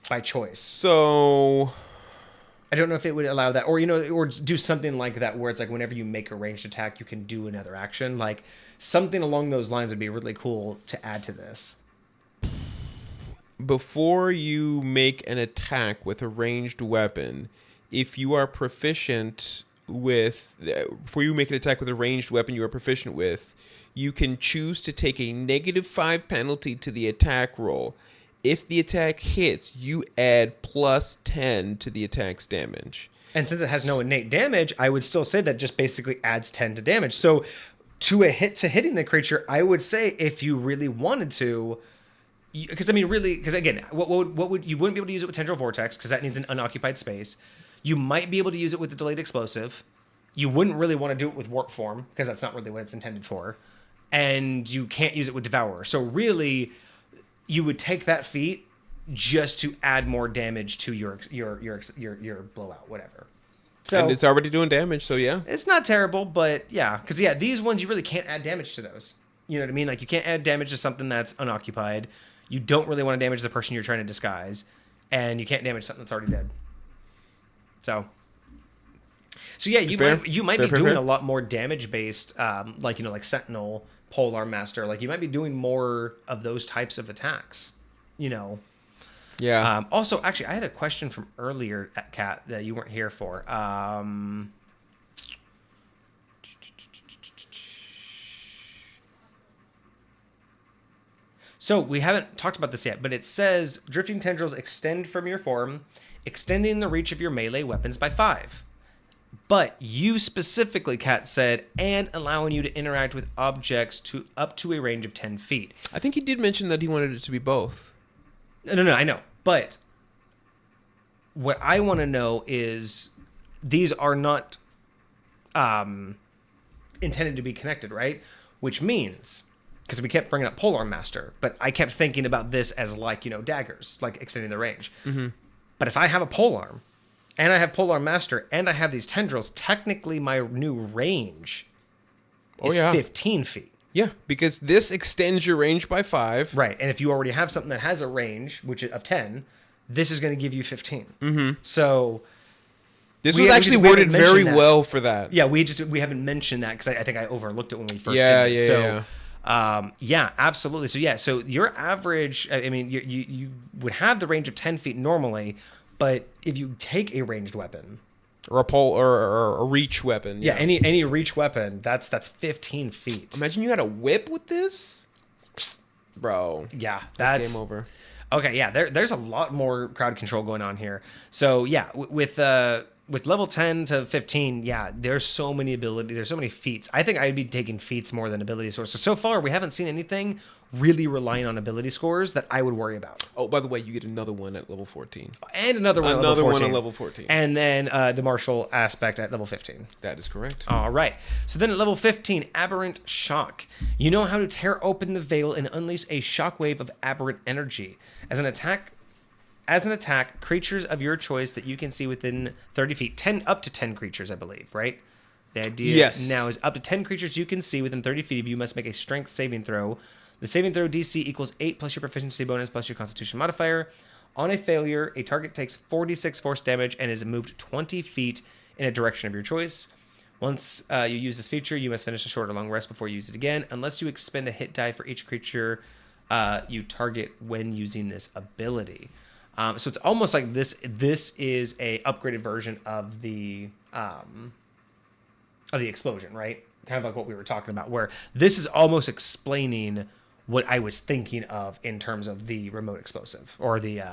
by choice. So I don't know if it would allow that, or or do something like that where it's like whenever you make a ranged attack, you can do another action. Like something along those lines would be really cool to add to this. Before you make an attack with a ranged weapon, if you are proficient with, before you make an attack with a ranged weapon you are proficient with, you can choose to take a -5 penalty to the attack roll. If the attack hits, you add +10 to the attack's damage. And since it has no innate damage, I would still say that just basically adds 10 to damage. So to hitting the creature, I would say if you really wanted to, because I mean, really, because again, what would you wouldn't be able to use it with Tendril Vortex because that needs an unoccupied space. You might be able to use it with the delayed explosive. You wouldn't really want to do it with Warp Form because that's not really what it's intended for, and you can't use it with Devourer. So really, you would take that feat just to add more damage to your blowout, whatever. So and it's already doing damage, so yeah, it's not terrible, but yeah, because these ones you really can't add damage to those. You know what I mean? Like you can't add damage to something that's unoccupied. You don't really want to damage the person you're trying to disguise, and you can't damage something that's already dead. So yeah, you might be doing a lot more damage based, like Sentinel, Polearm Master. Like you might be doing more of those types of attacks. Yeah. Also, actually, I had a question from earlier at Cat that you weren't here for. So we haven't talked about this yet, but it says drifting tendrils extend from your form, extending the reach of your melee weapons by 5. But you specifically, Kat, said, and allowing you to interact with objects to up to a range of 10 feet. I think he did mention that he wanted it to be both. No, I know. But what I want to know is these are not intended to be connected, right? Which means, because we kept bringing up Polearm Master, but I kept thinking about this as like, daggers, like extending the range. Mm-hmm. But if I have a polearm, and I have Polearm Master, and I have these tendrils, technically my new range is 15 feet. Yeah, because this extends your range by 5. Right, and if you already have something that has a range of 10, this is going to give you 15. Mm-hmm. So this was actually worded very well for that. Yeah, we haven't mentioned that because I think I overlooked it when we first did it. Yeah, absolutely. So your average, I mean, you would have the range of 10 feet normally, but if you take a ranged weapon or a pole or a reach weapon, any reach weapon, that's 15 feet. Imagine you had a whip with this, bro. Yeah, that's game over. Okay, yeah, there's a lot more crowd control going on here. So yeah, with level 10 to 15, yeah, there's so many abilities, there's so many feats. I think I'd be taking feats more than ability sources. So far, we haven't seen anything really relying on ability scores that I would worry about. Oh, by the way, you get another one at level 14. And another one at level 14. And then the martial aspect at level 15. That is correct. All right. So then at level 15, Aberrant Shock. You know how to tear open the veil and unleash a shockwave of aberrant energy. As an attack, creatures of your choice that you can see within 30 feet, up to 10 creatures, I believe, right? The idea now is up to 10 creatures you can see within 30 feet of you must make a strength saving throw. The saving throw DC equals 8 plus your proficiency bonus plus your constitution modifier. On a failure, a target takes 46 force damage and is moved 20 feet in a direction of your choice. Once you use this feature, you must finish a short or long rest before you use it again, unless you expend a hit die for each creature you target when using this ability. So it's almost like this is a upgraded version of the explosion, right? Kind of like what we were talking about, where this is almost explaining what I was thinking of in terms of the remote explosive or the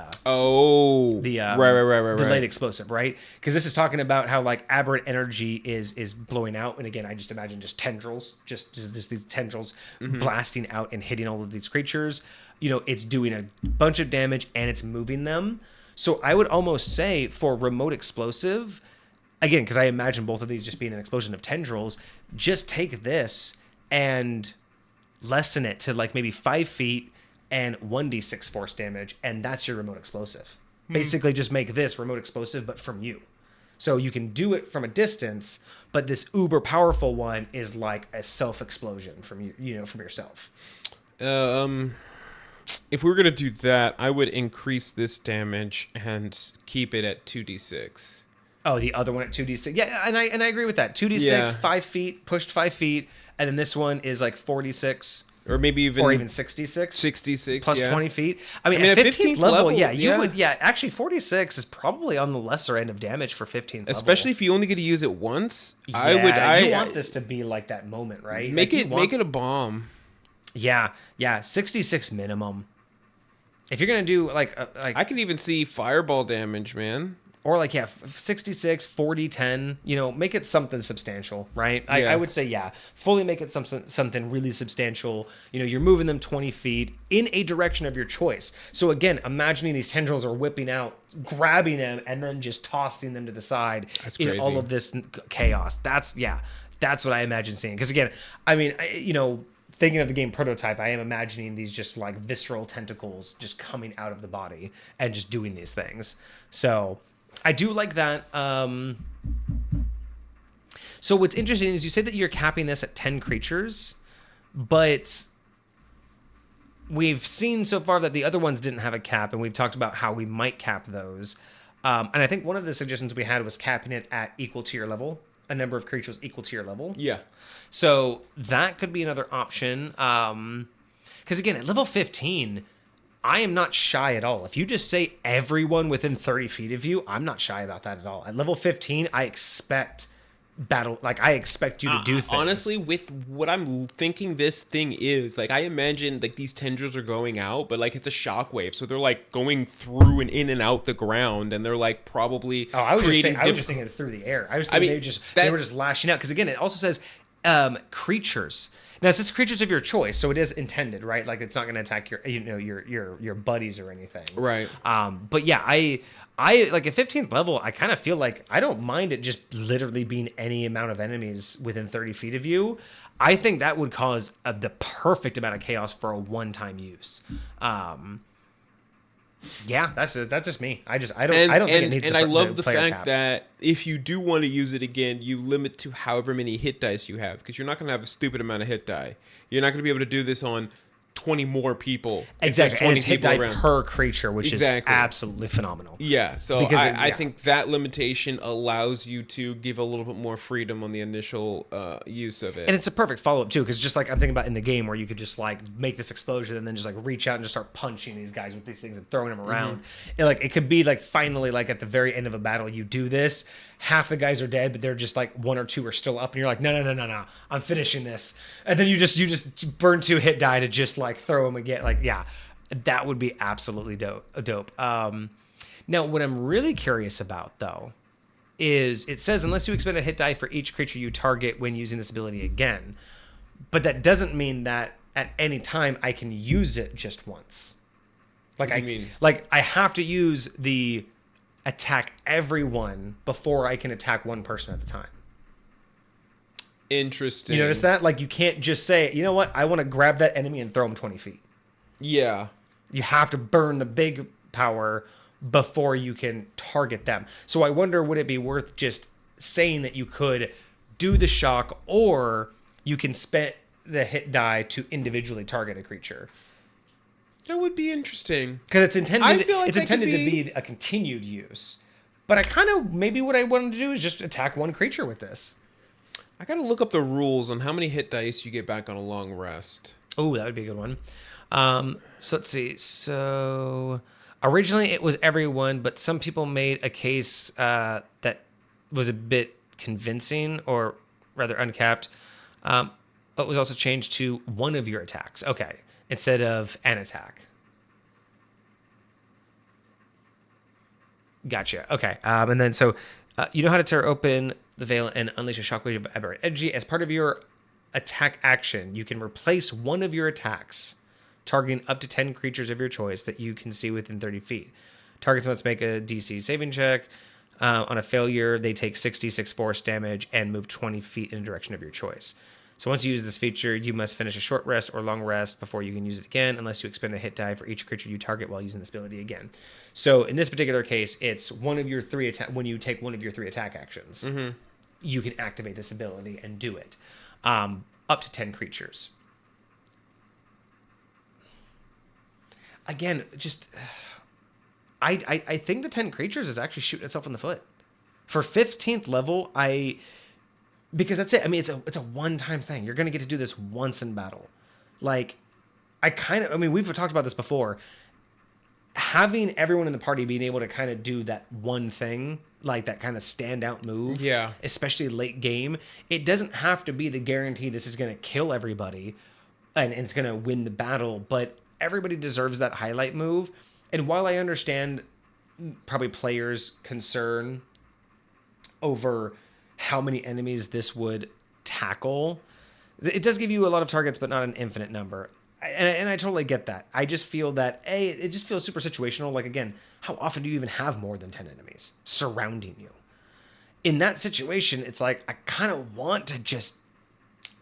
delayed explosive, right? Because this is talking about how like aberrant energy is blowing out, and again, I just imagine just tendrils, just these tendrils blasting out and hitting all of these creatures. It's doing a bunch of damage and it's moving them. So I would almost say for remote explosive, again, because I imagine both of these just being an explosion of tendrils, just take this and lessen it to like maybe 5 feet and 1d6 force damage, and that's your remote explosive. Basically just make this remote explosive, but from you. So you can do it from a distance, but this uber powerful one is like a self-explosion from you, from yourself. If we were going to do that, I would increase this damage and keep it at 2d6. Oh, the other one at 2d6. Yeah, and I agree with that. 2d6, Yeah. 5 feet, pushed 5 feet, and then this one is like 46. Or maybe even 66. 66, plus yeah. 20 feet. I mean, at at 15th level, you would, actually 46 is probably on the lesser end of damage for 15th level. Especially if you only get to use it once. You want this to be like that moment, right? Make it a bomb. Yeah, 66 minimum. If you're going to do like I could even see fireball damage, man. Or 66, 40, 10, make it something substantial, right? I would say, fully make it something really substantial. You're moving them 20 feet in a direction of your choice. So again, imagining these tendrils are whipping out, grabbing them, and then just tossing them to the side. That's in crazy. all of this chaos. That's what I imagine seeing. Because again, I mean, thinking of the game prototype, I am imagining these just like visceral tentacles just coming out of the body and just doing these things. So I do like that. So what's interesting is you say that you're capping this at 10 creatures, but we've seen so far that the other ones didn't have a cap, and we've talked about how we might cap those. And I think one of the suggestions we had was capping it at equal to your level, a number of creatures equal to your level. Yeah. So that could be another option. Because again, at level 15... I am not shy at all. If you just say everyone within 30 feet of you, I'm not shy about that at all. At level 15, I expect battle. Like, I expect you to do things. Honestly, with what I'm thinking this thing is, like, I imagine, like, these tendrils are going out, but, like, it's a shockwave. So they're, like, going through and in and out the ground, and they're, like, probably I was just thinking through the air. I was thinking they were just lashing out. Because, again, it also says creatures. Now, it says creatures of your choice, so it is intended, right? Like, it's not going to attack your buddies or anything, right? But yeah, I like at 15th level, I kind of feel like I don't mind it just literally being any amount of enemies within 30 feet of you. I think that would cause the perfect amount of chaos for a one-time use. Yeah, that's just me. I don't think it needs. And I love the fact that if you do want to use it again, you limit to however many hit dice you have, because you're not going to have a stupid amount of hit die. You're not going to be able to do this on 20 more people. Exactly, and it's hit die per creature, which is absolutely phenomenal. Yeah, so I think that limitation allows you to give a little bit more freedom on the initial use of it. And it's a perfect follow-up, too, because just like I'm thinking about in the game where you could just like make this explosion and then just like reach out and just start punching these guys with these things and throwing them around. It could be like finally like at the very end of a battle you do this, half the guys are dead, but they're just like one or two are still up, and you're like, no, I'm finishing this. And then you just burn 2 hit die to just like throw them again. Like, yeah, that would be absolutely dope. Now, what I'm really curious about, though, is it says unless you expend a hit die for each creature you target when using this ability again. But that doesn't mean that at any time I can use it just once. Like, I have to use the attack everyone before I can attack one person at a time. Interesting. You notice that? Like, you can't just say, you know what, I want to grab that enemy and throw him 20 feet. Yeah. You have to burn the big power before you can target them. So I wonder, would it be worth just saying that you could do the shock, or you can spend the hit die to individually target a creature? That would be interesting. Because it's intended to be a continued use. But I kind of, maybe what I wanted to do is just attack one creature with this. I got to look up the rules on how many hit dice you get back on a long rest. Oh, that would be a good one. So let's see. So originally it was everyone, but some people made a case that was a bit convincing, or rather uncapped. But was also changed to one of your attacks. Okay. Instead of an attack. Gotcha. Okay. And then so you know how to tear open the veil and unleash a shockwave of Aberrant Energy. As part of your attack action, you can replace one of your attacks, targeting up to 10 creatures of your choice that you can see within 30 feet. Targets must make a DC saving check. On a failure, they take 66 force damage and move 20 feet in a direction of your choice. So once you use this feature, you must finish a short rest or long rest before you can use it again, unless you expend a hit die for each creature you target while using this ability again. So in this particular case, it's one of your 3 attack. When you take one of your 3 attack actions, you can activate this ability and do it. Up to 10 creatures. Again, just I think the 10 creatures is actually shooting itself in the foot. For 15th level, because that's it. I mean, it's a one-time thing. You're going to get to do this once in battle. Like, we've talked about this before. Having everyone in the party being able to kind of do that one thing, like that kind of standout move, especially late game, it doesn't have to be the guarantee this is going to kill everybody and it's going to win the battle, but everybody deserves that highlight move. And while I understand probably players' concern over how many enemies this would tackle, it does give you a lot of targets, but not an infinite number. And I totally get that. I just feel that, it just feels super situational. Like, again, how often do you even have more than 10 enemies surrounding you? In that situation, it's like, I kind of want to just...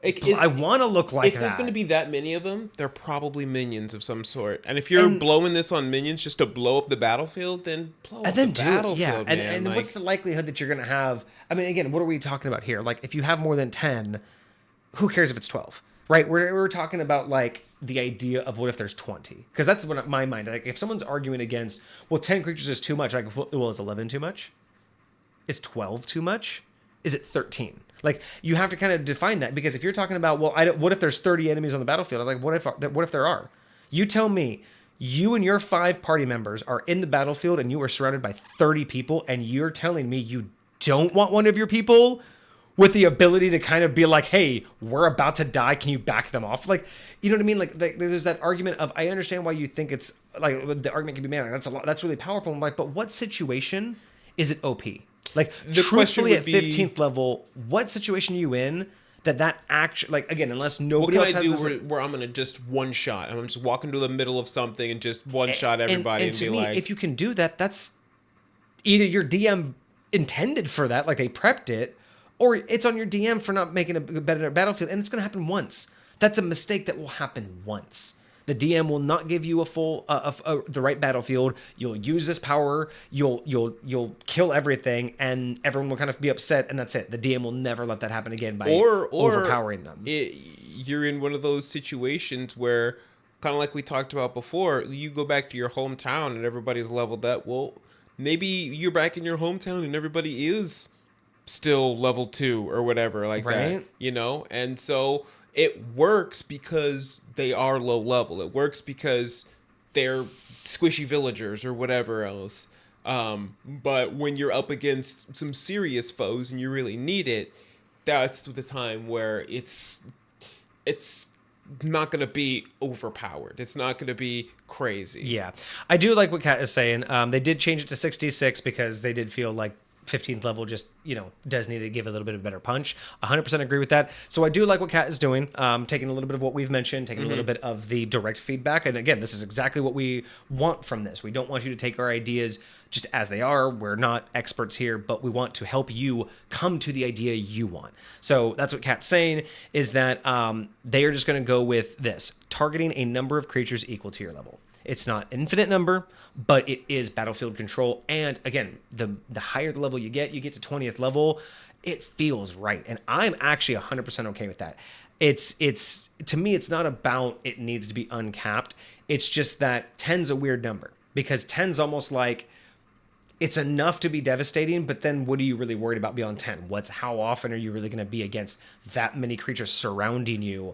I want to look like that. If there's going to be that many of them, they're probably minions of some sort. And if you're blowing this on minions just to blow up the battlefield, then blow up the battlefield, yeah. man. And like, what's the likelihood that you're going to have... I mean, again, what are we talking about here? Like, if you have more than 10, who cares if it's 12? Right? We're talking about, like, the idea of what if there's 20? Because that's what my mind... Like, if someone's arguing against, well, 10 creatures is too much. Like, well, is 11 too much? Is 12 too much? Is it 13? Like, you have to kind of define that, because if you're talking about, well, what if there's 30 enemies on the battlefield? I'm like, what if there are? You tell me, you and your 5 party members are in the battlefield and you are surrounded by 30 people, and you're telling me you don't want one of your people with the ability to kind of be like, hey, we're about to die, can you back them off? Like, you know what I mean? Like, there's that argument of, I understand why you think it's, like, the argument can be made, like, that's a lot, that's really powerful. I'm like, but what situation is it OP? Like, the truthfully, at 15th level, what situation are you in that actually, like, again, unless nobody else has this... where I'm going to just one shot? I'm just walk into the middle of something and just one shot everybody and to be me, like... if you can do that, that's either your DM intended for that, like they prepped it, or it's on your DM for not making a better battlefield, and it's going to happen once. That's a mistake that will happen once. The DM will not give you a full the right battlefield. You'll use this power. You'll kill everything, and everyone will kind of be upset, and that's it. The DM will never let that happen again by overpowering them. You're in one of those situations where, kind of like we talked about before, you go back to your hometown and everybody's leveled up. Well, maybe you're back in your hometown and everybody is still level 2 or whatever like that, you know? And so it works because they are low level. It works because they're squishy villagers or whatever else. But when you're up against some serious foes and you really need it, that's the time where it's not going to be overpowered. It's not going to be crazy. Yeah. I do like what Kat is saying. They did change it to 66 because they did feel like 15th level just, does need to give a little bit of a better punch. 100% agree with that. So I do like what Kat is doing, taking a little bit of what we've mentioned, taking a little bit of the direct feedback. And again, this is exactly what we want from this. We don't want you to take our ideas just as they are. We're not experts here, but we want to help you come to the idea you want. So that's what Kat's saying, is that they are just going to go with this, targeting a number of creatures equal to your level. It's not infinite number, but it is battlefield control. And again, the higher the level you get to 20th level, it feels right. And I'm actually 100% okay with that. It's to me, it's not about it needs to be uncapped. It's just that 10's a weird number, because 10's almost like it's enough to be devastating, but then what are you really worried about beyond 10? How often are you really going to be against that many creatures surrounding you?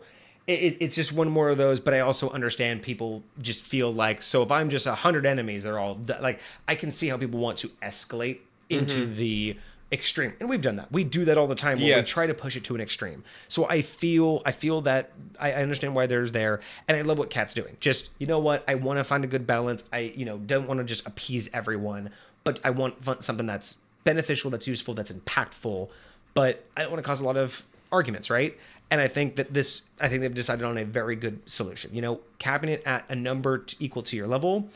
It's just one more of those, but I also understand people just feel like, so if I'm just 100 enemies, they're all like, I can see how people want to escalate into the extreme. And we've done that. We do that all the time where we try to push it to an extreme. So I feel that I understand why there's there. And I love what Kat's doing. Just, you know what? I want to find a good balance. I, don't want to just appease everyone, but I want something that's beneficial, that's useful, that's impactful, but I don't want to cause a lot of arguments, right? And I think that they've decided on a very good solution. Capping it at a number equal to your level.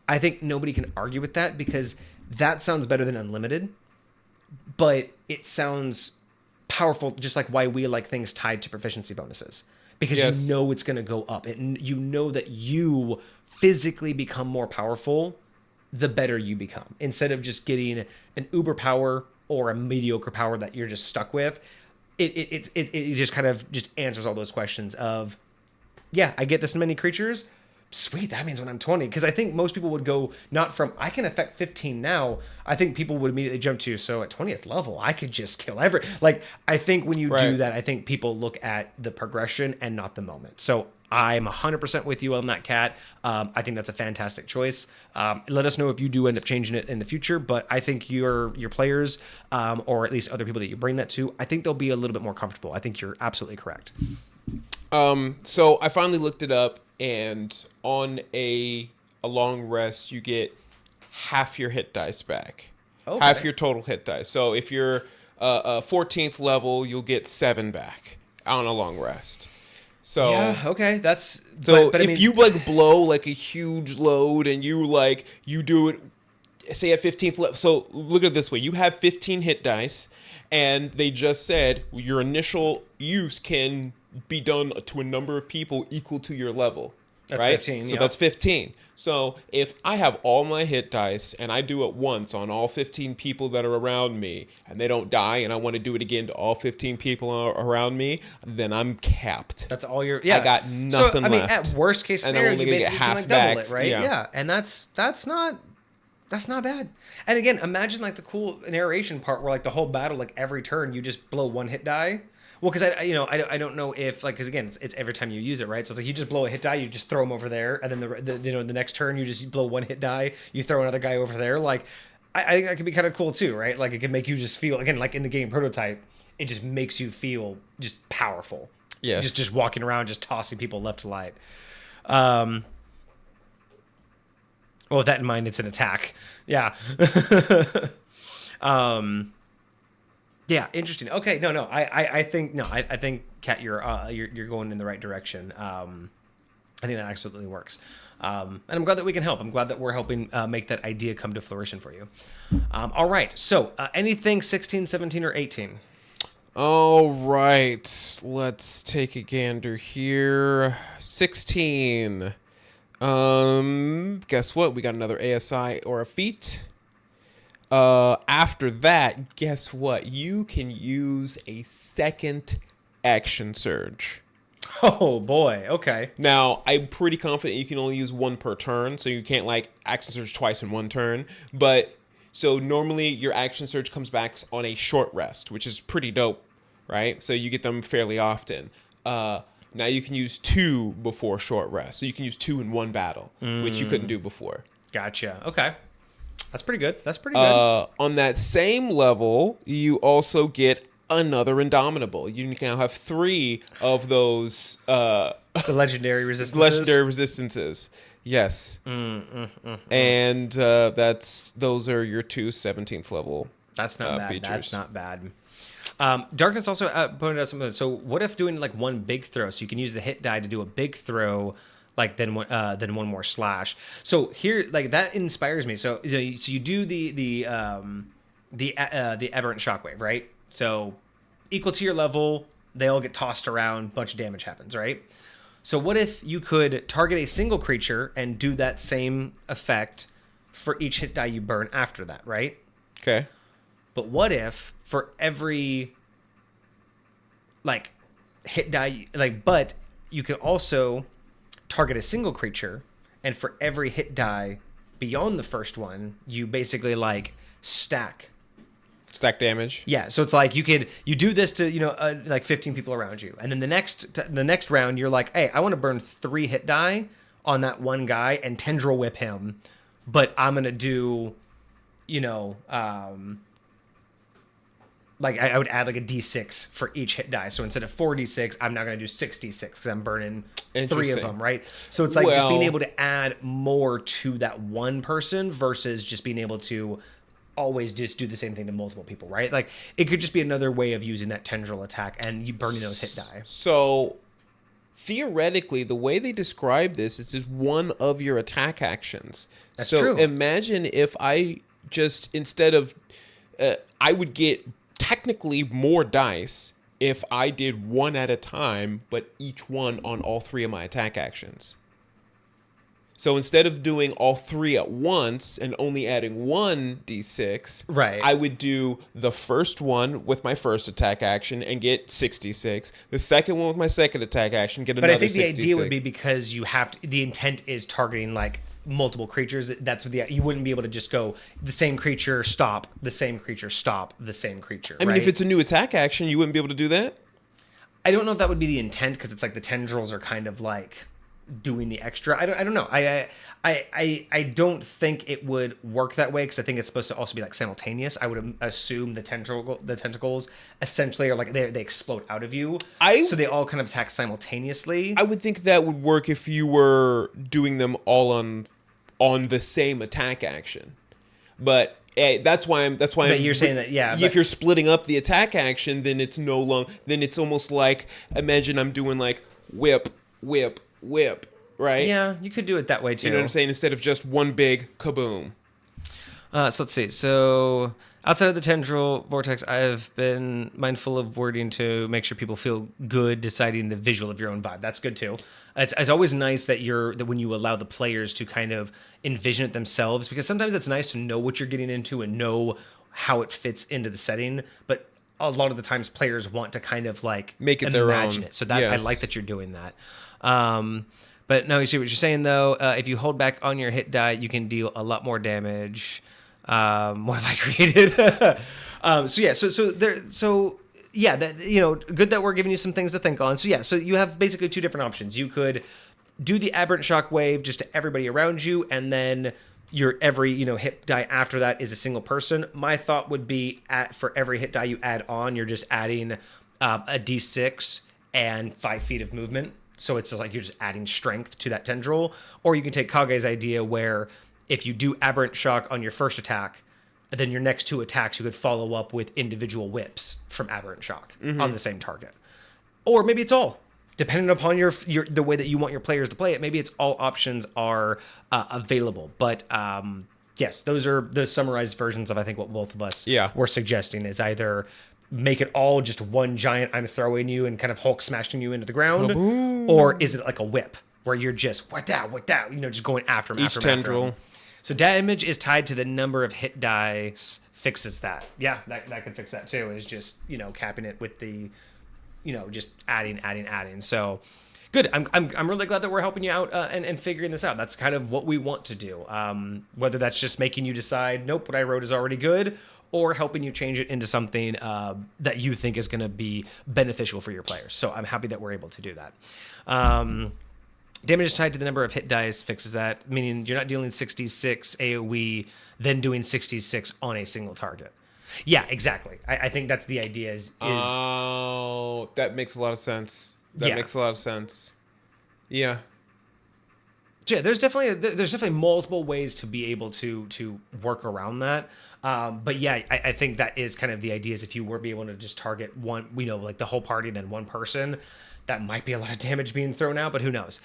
I think nobody can argue with that, because that sounds better than unlimited. but it sounds powerful, just like why we like things tied to proficiency bonuses. Because Yes. you know it's going to go up. And you know that you physically become more powerful the better you become. Instead of just getting an uber power or a mediocre power that you're just stuck with, it just kind of just answers all those questions of, yeah, I get this many creatures. Sweet, that means when I'm 20. Because I think most people would go not from, I can affect 15 now. I think people would immediately jump to, so at 20th level, I could just kill every... Like, I think when you do that, I think people look at the progression and not the moment. So I'm 100% with you on that, Kat. I think that's a fantastic choice. Let us know if you do end up changing it in the future, but I think your players, or at least other people that you bring that to, I think they'll be a little bit more comfortable. I think you're absolutely correct. So I finally looked it up, and on a long rest, you get half your hit dice back. Okay. Half your total hit dice. So if you're 14th level, you'll get 7 back on a long rest. So yeah, okay, that's so. But if you like blow like a huge load and you do it, say at 15th level. So look at it this way: you have 15 hit dice, and they just said your initial use can be done to a number of people equal to your level. That's right? 15. So that's 15. So if I have all my hit dice and I do it once on all 15 people that are around me and they don't die, and I want to do it again to all 15 people around me, then I'm capped. That's all your... Yeah. I got nothing left. I mean, at worst case scenario, you basically can like double it, right? Yeah. And that's not bad. And again, imagine like the cool narration part where like the whole battle, like every turn, you just blow 1 hit die. Well, because I don't know if like, because again, it's every time you use it, right? So it's like you just blow a hit die, you just throw them over there, and then the next turn you just blow 1 hit die, you throw another guy over there. Like, I think that could be kind of cool too, right? Like it can make you just feel, again, like in the game Prototype, it just makes you feel just powerful. Yes. Just walking around, just tossing people left to right. Well, with that in mind, it's an attack. Yeah. Yeah, interesting. Okay, no, I think Kat, you're going in the right direction. I think that absolutely works, and I'm glad that we can help. I'm glad that we're helping make that idea come to fruition for you. All right, so anything 16, 17, or 18? All right, let's take a gander here. 16. Guess what? We got another ASI or a feat. After that, guess what? You can use a second action surge. Oh boy, okay. Now, I'm pretty confident you can only use 1 per turn, so you can't like action surge twice in 1 turn. But so normally your action surge comes back on a short rest, which is pretty dope, right? So you get them fairly often. Now you can use 2 before short rest, so you can use 2 in 1 battle, which you couldn't do before. Gotcha. Okay. That's pretty good. On that same level, you also get another Indomitable. You can now have 3 of those. The legendary resistances. Legendary resistances. Yes. And those are your 2 17th level. That's not bad. Features. That's not bad. Darkness also pointed out something. So what if doing like 1 big throw? So you can use the hit die to do a big throw. Like then 1 more slash. So here, like that inspires me. So you do the aberrant shockwave, right? So equal to your level, they all get tossed around, bunch of damage happens, right? So what if you could target a single creature and do that same effect for each hit die you burn after that, right? Okay. But what if for every like hit die, like, but you can also target a single creature, and for every hit die beyond the first one, you basically like stack damage. Yeah, so it's like you do this to like 15 people around you, and then the next round you're like, hey, I want to burn 3 hit die on that one guy and tendril whip him, but I'm gonna do like I would add like a d6 for each hit die. So instead of 4d6, I'm now going to do 6d6 because I'm burning 3 of them, right? So it's like just being able to add more to that one person versus just being able to always just do the same thing to multiple people, right? Like it could just be another way of using that tendril attack and you burning those hit die. So theoretically, the way they describe this is just one of your attack actions. That's true. Imagine if I just, instead of I would get technically more dice if I did one at a time, but each one on all 3 of my attack actions. So instead of doing all 3 at once and only adding 1 d6, right, I would do the first one with my first attack action and get 66. The second one with my second attack action, get another 66. But I think the idea would be because you have to, the intent is targeting like multiple creatures. That's what you wouldn't be able to just go the same creature, stop, the same creature, stop, the same creature. I mean, if it's a new attack action, you wouldn't be able to do that? I don't know if that would be the intent because it's like the tendrils are kind of like doing the extra. I don't know. I don't think it would work that way because I think it's supposed to also be like simultaneous. I would assume the tentacles essentially are like they explode out of you. So they all kind of attack simultaneously. I would think that would work if you were doing them all on the same attack action. But that's why you're saying that, yeah. If you're splitting up the attack action, then it's no long. Then it's almost like, imagine I'm doing like whip, right? Yeah, you could do it that way too. You know what I'm saying? Instead of just one big kaboom. So let's see. So outside of the tendril vortex, I've been mindful of wording to make sure people feel good deciding the visual of your own vibe. That's good too. It's always nice that when you allow the players to kind of envision it themselves, because sometimes it's nice to know what you're getting into and know how it fits into the setting. But a lot of the times players want to kind of like make it their own. It. So that I like that you're doing that. But no, you see what you're saying though. If you hold back on your hit die, you can deal a lot more damage. What have I created? Good that we're giving you some things to think on. So you have basically 2 different options. You could do the aberrant shockwave just to everybody around you, and then your every hit die after that is a single person. My thought would be for every hit die you add on, you're just adding a d6 and 5 feet of movement. So it's like you're just adding strength to that tendril. Or you can take Kage's idea where if you do aberrant shock on your first attack, then your next 2 attacks you could follow up with individual whips from aberrant shock on the same target. Or maybe it's all. Depending upon the way that you want your players to play it, maybe it's all options are available. But yes, those are the summarized versions of I think what both of us were suggesting is either make it all just one giant I'm throwing you and kind of Hulk smashing you into the ground, or is it like a whip where you're just what that, just going after him. Each tendril. So damage is tied to the number of hit dice. Fixes that. Yeah, that could fix that too. Is just capping it with the just adding. So good. I'm really glad that we're helping you out and figuring this out. That's kind of what we want to do. Whether that's just making you decide, nope, what I wrote is already good, or helping you change it into something that you think is going to be beneficial for your players. So I'm happy that we're able to do that. Damage is tied to the number of hit dice. Fixes that, meaning you're not dealing 66 AoE, then doing 66 on a single target. Yeah, exactly. I think that's the idea. Oh, that makes a lot of sense. Makes a lot of sense. Yeah. Yeah, there's definitely multiple ways to be able to work around that. But yeah, I think that is kind of the idea. Is if you were be able to just target one, like the whole party, then one person, that might be a lot of damage being thrown out. But who knows?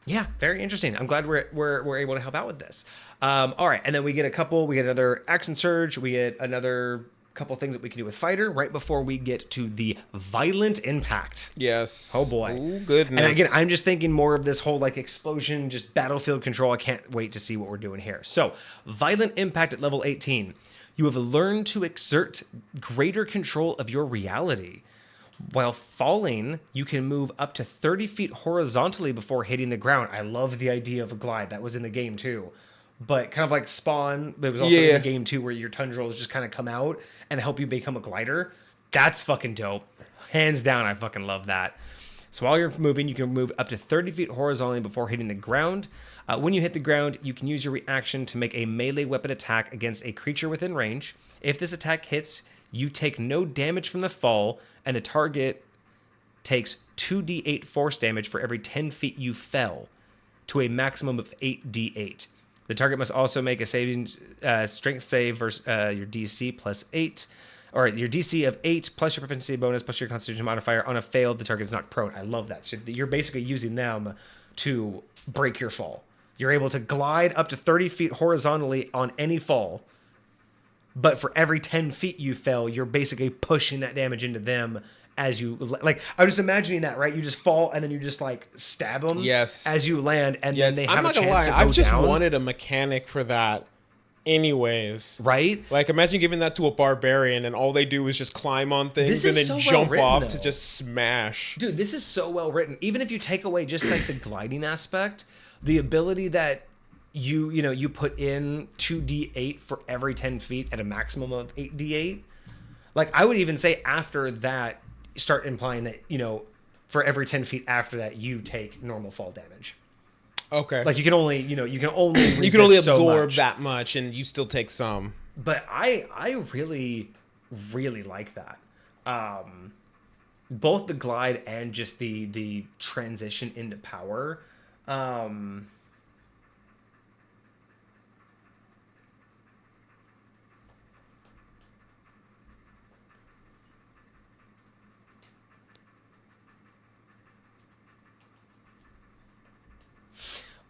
Yeah, very interesting. I'm glad we're able to help out with this. All right, and then we get another action surge. We get another couple things that we can do with fighter right before we get to the violent impact. Yes. Oh boy. Oh goodness. And again, I'm just thinking more of this whole like explosion, just battlefield control. I can't wait to see what we're doing here. So, violent impact at level 18. You have learned to exert greater control of your reality. While falling, you can move up to 30 feet horizontally before hitting the ground. I love the idea of a glide. That was in the game too. But kind of like Spawn, but it was also in the game too, where your tendrils just kind of come out and help you become a glider. That's fucking dope. Hands down, I fucking love that. So while you're moving, you can move up to 30 feet horizontally before hitting the ground. When you hit the ground, you can use your reaction to make a melee weapon attack against a creature within range. If this attack hits, you take no damage from the fall, and the target takes 2d8 force damage for every 10 feet you fell, to a maximum of 8d8. The target must also make a saving strength save versus your DC plus 8, or your DC of 8 plus your proficiency bonus plus your constitution modifier. On a failed, the target is knocked prone. I love that. So you're basically using them to break your fall. You're able to glide up to 30 feet horizontally on any fall but for every 10 feet you fell, you're basically pushing that damage into them as you, like, I'm just imagining that, right? You just fall and then you just like stab them as you land, and then they have a chance to go I've just down. wanted a mechanic for that anyways. Right? Like, imagine giving that to a barbarian and all they do is just climb on things and then jump off to just smash. Dude, this is so well written. Even if you take away just like the gliding aspect, the ability that you put in 2d8 for every 10 feet at a maximum of 8d8. Like, I would even say after that, start implying that, for every 10 feet after that, you take normal fall damage. Okay. Like, you can only absorb that much, and you still take some. But I really, really like that. Both the glide and just the transition into power.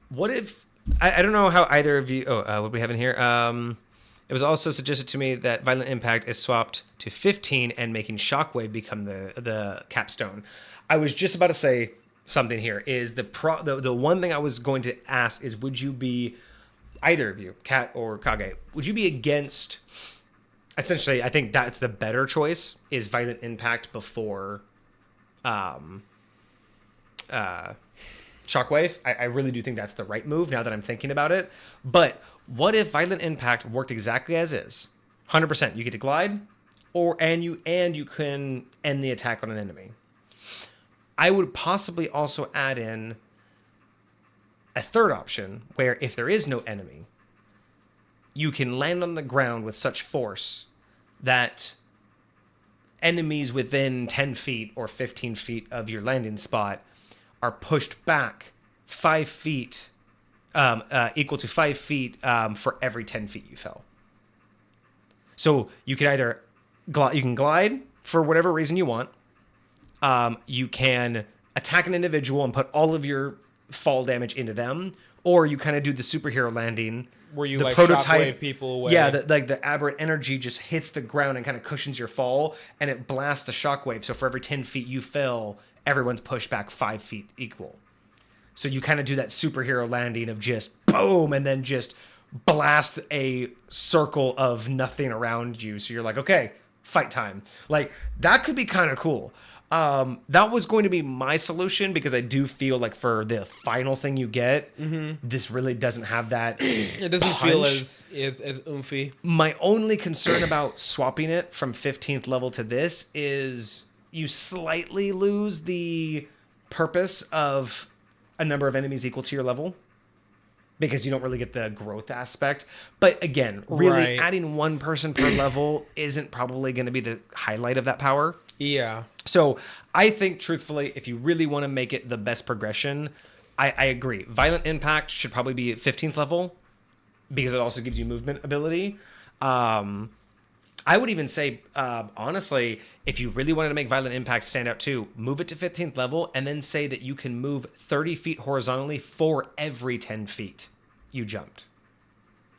What if I don't know how either of you? What we have in here? It was also suggested to me that Violent Impact is swapped to 15 and making Shockwave become the capstone. I was just about to say something here. Is the one thing I was going to ask is, would you be, either of you, Kat or Kage, would you be against? Essentially, I think that's the better choice. Is Violent Impact before Shockwave. I really do think that's the right move now that I'm thinking about it. But what if Violent Impact worked exactly as is? 100%. You get to glide, and you can end the attack on an enemy. I would possibly also add in a third option where if there is no enemy, you can land on the ground with such force that enemies within 10 feet or 15 feet of your landing spot are pushed back 5 feet, equal to 5 feet for every 10 feet you fell. So you can either glide for whatever reason you want. You can attack an individual and put all of your fall damage into them, or you kind of do the superhero landing where you the like prototype shockwave people away. Yeah, the aberrant energy just hits the ground and kind of cushions your fall, and it blasts a shockwave. So for every 10 feet you fell, everyone's pushed back 5 feet equal. So you kind of do that superhero landing of just boom, and then just blast a circle of nothing around you. So you're like, okay, fight time. Like, that could be kind of cool. That was going to be my solution, because I do feel like for the final thing you get, this really doesn't have that. It doesn't feel as oomphy. My only concern about swapping it from 15th level to this is you slightly lose the purpose of a number of enemies equal to your level, because you don't really get the growth aspect. But again, really adding one person per level isn't probably going to be the highlight of that power. Yeah. So I think, truthfully, if you really want to make it the best progression, I agree. Violent Impact should probably be at 15th level, because it also gives you movement ability. I would even say, honestly, if you really wanted to make Violent Impact stand out too, move it to 15th level, and then say that you can move 30 feet horizontally for every 10 feet you jumped.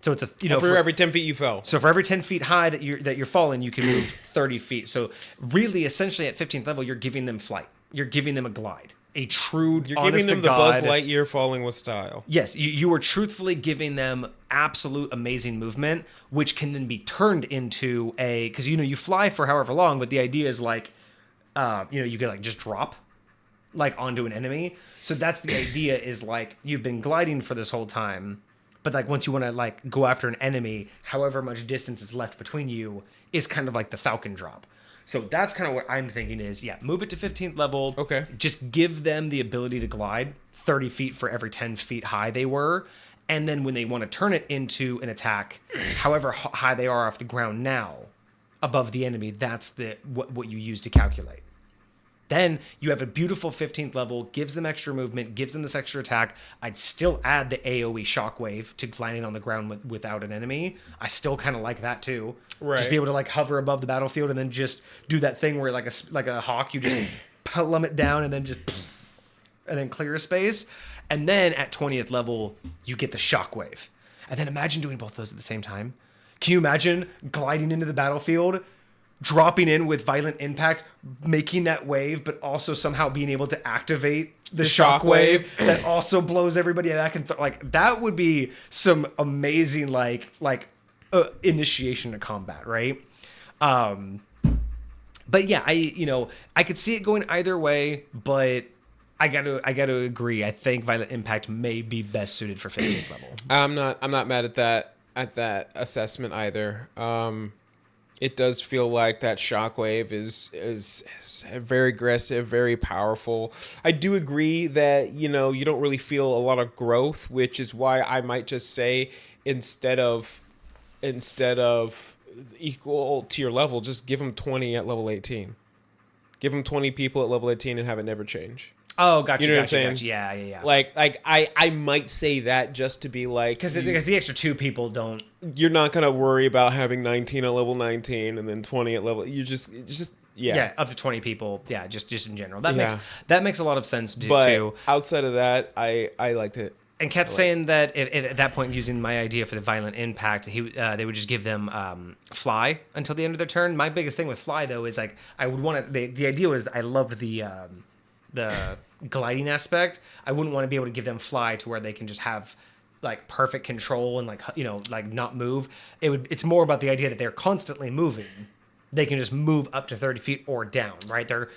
So it's for every 10 feet you fell. So for every 10 feet high that you're falling, you can move 30 feet. So really, essentially, at 15th level, you're giving them flight. You're giving them a glide. A true, you're giving them the Buzz Lightyear falling with style. Yes, you are truthfully giving them absolute amazing movement, which can then be turned into because you fly for however long, but the idea is like, you can like just drop like onto an enemy. So that's the idea, is like you've been gliding for this whole time, but like once you want to like go after an enemy, however much distance is left between you is kind of like the Falcon drop. So that's kind of what I'm thinking is, move it to 15th level. Okay. Just give them the ability to glide 30 feet for every 10 feet high they were. And then when they want to turn it into an attack, however high they are off the ground now, above the enemy, that's what you use to calculate. Then you have a beautiful 15th level, gives them extra movement, gives them this extra attack. I'd still add the AoE shockwave to gliding on the ground without an enemy. I still kind of like that too. Right. Just be able to like hover above the battlefield and then just do that thing where like a hawk, you just plummet down and then just and then clear a space. And then at 20th level, you get the shockwave. And then imagine doing both those at the same time. Can you imagine gliding into the battlefield, dropping in with violent impact, making that wave, but also somehow being able to activate the shockwave that also blows everybody back and like that would be some amazing initiation to combat, right? But yeah, I could see it going either way, but I gotta agree. I think violent impact may be best suited for 15th level. I'm not mad at that assessment either. It does feel like that shockwave is very aggressive, very powerful. I do agree that, you don't really feel a lot of growth, which is why I might just say instead of equal to your level, just give them 20 at level 18. Give them 20 people at level 18 and have it never change. Oh, gotcha. You know what I'm saying? Gotcha. Yeah. Like I might say that just to be like, because the extra 2 people don't. You're not gonna worry about having 19 at level 19 and then 20 at level. Yeah, up to 20 people. Yeah, just in general. That makes a lot of sense too. But outside of that, I liked it. And Kat's saying that if at that point, using my idea for the violent impact, they would just give them fly until the end of their turn. My biggest thing with fly though is like I would want to. The idea was I loved the gliding aspect. I wouldn't want to be able to give them fly to where they can just have like perfect control and like not move. It's more about the idea that they're constantly moving. They can just move up to 30 feet or down, right? They're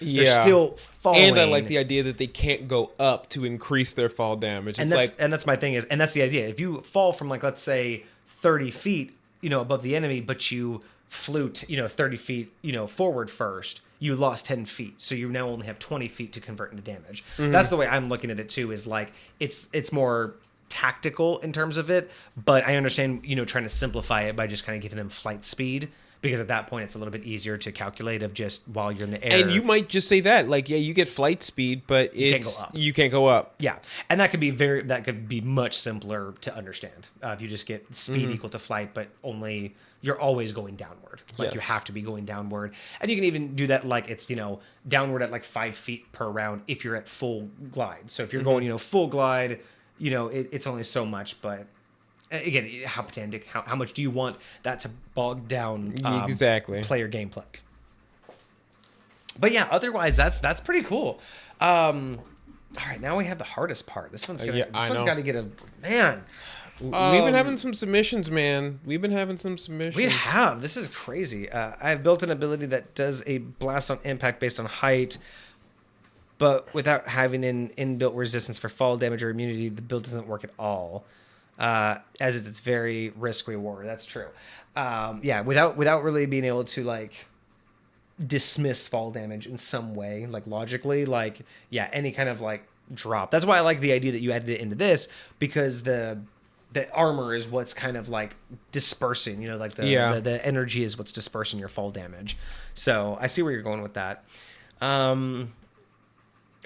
still falling. And I like the idea that they can't go up to increase their fall damage. And that's my thing and that's the idea. If you fall from like, let's say 30 feet, above the enemy, but you flew 30 feet, forward first, you lost 10 feet. So you now only have 20 feet to convert into damage. Mm-hmm. That's the way I'm looking at it too, is like, it's more tactical in terms of it, but I understand, trying to simplify it by just kind of giving them flight speed. Because at that point, it's a little bit easier to calculate of just while you're in the air. And you might just say that, like, yeah, you get flight speed, but you can't go up. Yeah, and that could be much simpler to understand if you just get speed equal to flight, but only you're always going downward. Like you have to be going downward, and you can even do that like it's downward at like 5 feet per round if you're at full glide. So if you're going full glide, it's only so much, but. Again, how much do you want that to bog down exactly player gameplay? But yeah, otherwise that's pretty cool. All right, now we have the hardest part. This one's got to get a man. We've been having some submissions, man. We've been having some submissions. We have. This is crazy. I've built an ability that does a blast on impact based on height, but without having an inbuilt resistance for fall damage or immunity, the build doesn't work at all. As it's very risk reward. That's true. Without really being able to like dismiss fall damage in some way, like logically, like any kind of like drop. That's why I like the idea that you added it into this, because the armor is what's kind of like dispersing. Like the energy is what's dispersing your fall damage. So I see where you're going with that. All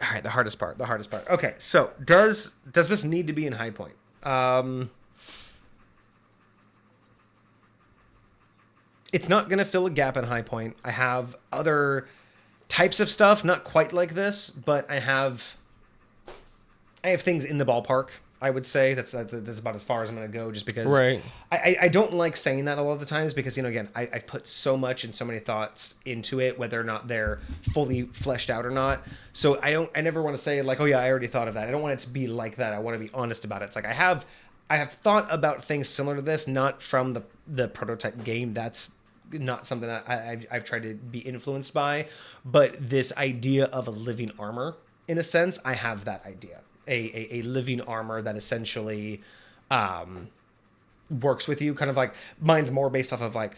right, the hardest part. Okay, so does this need to be in high point? It's not going to fill a gap in high point. I have other types of stuff, not quite like this, but I have things in the ballpark. I would say that's about as far as I'm going to go, just because I don't like saying that a lot of the times, because again I've put so much and so many thoughts into it, whether or not they're fully fleshed out or not. So I never want to say like, oh yeah, I already thought of that. I don't want it to be like that. I want to be honest about it. It's like I have thought about things similar to this, not from the prototype game. That's not something I've tried to be influenced by, but this idea of a living armor, in a sense, I have that idea. A living armor that essentially works with you, kind of like mine's more based off of like,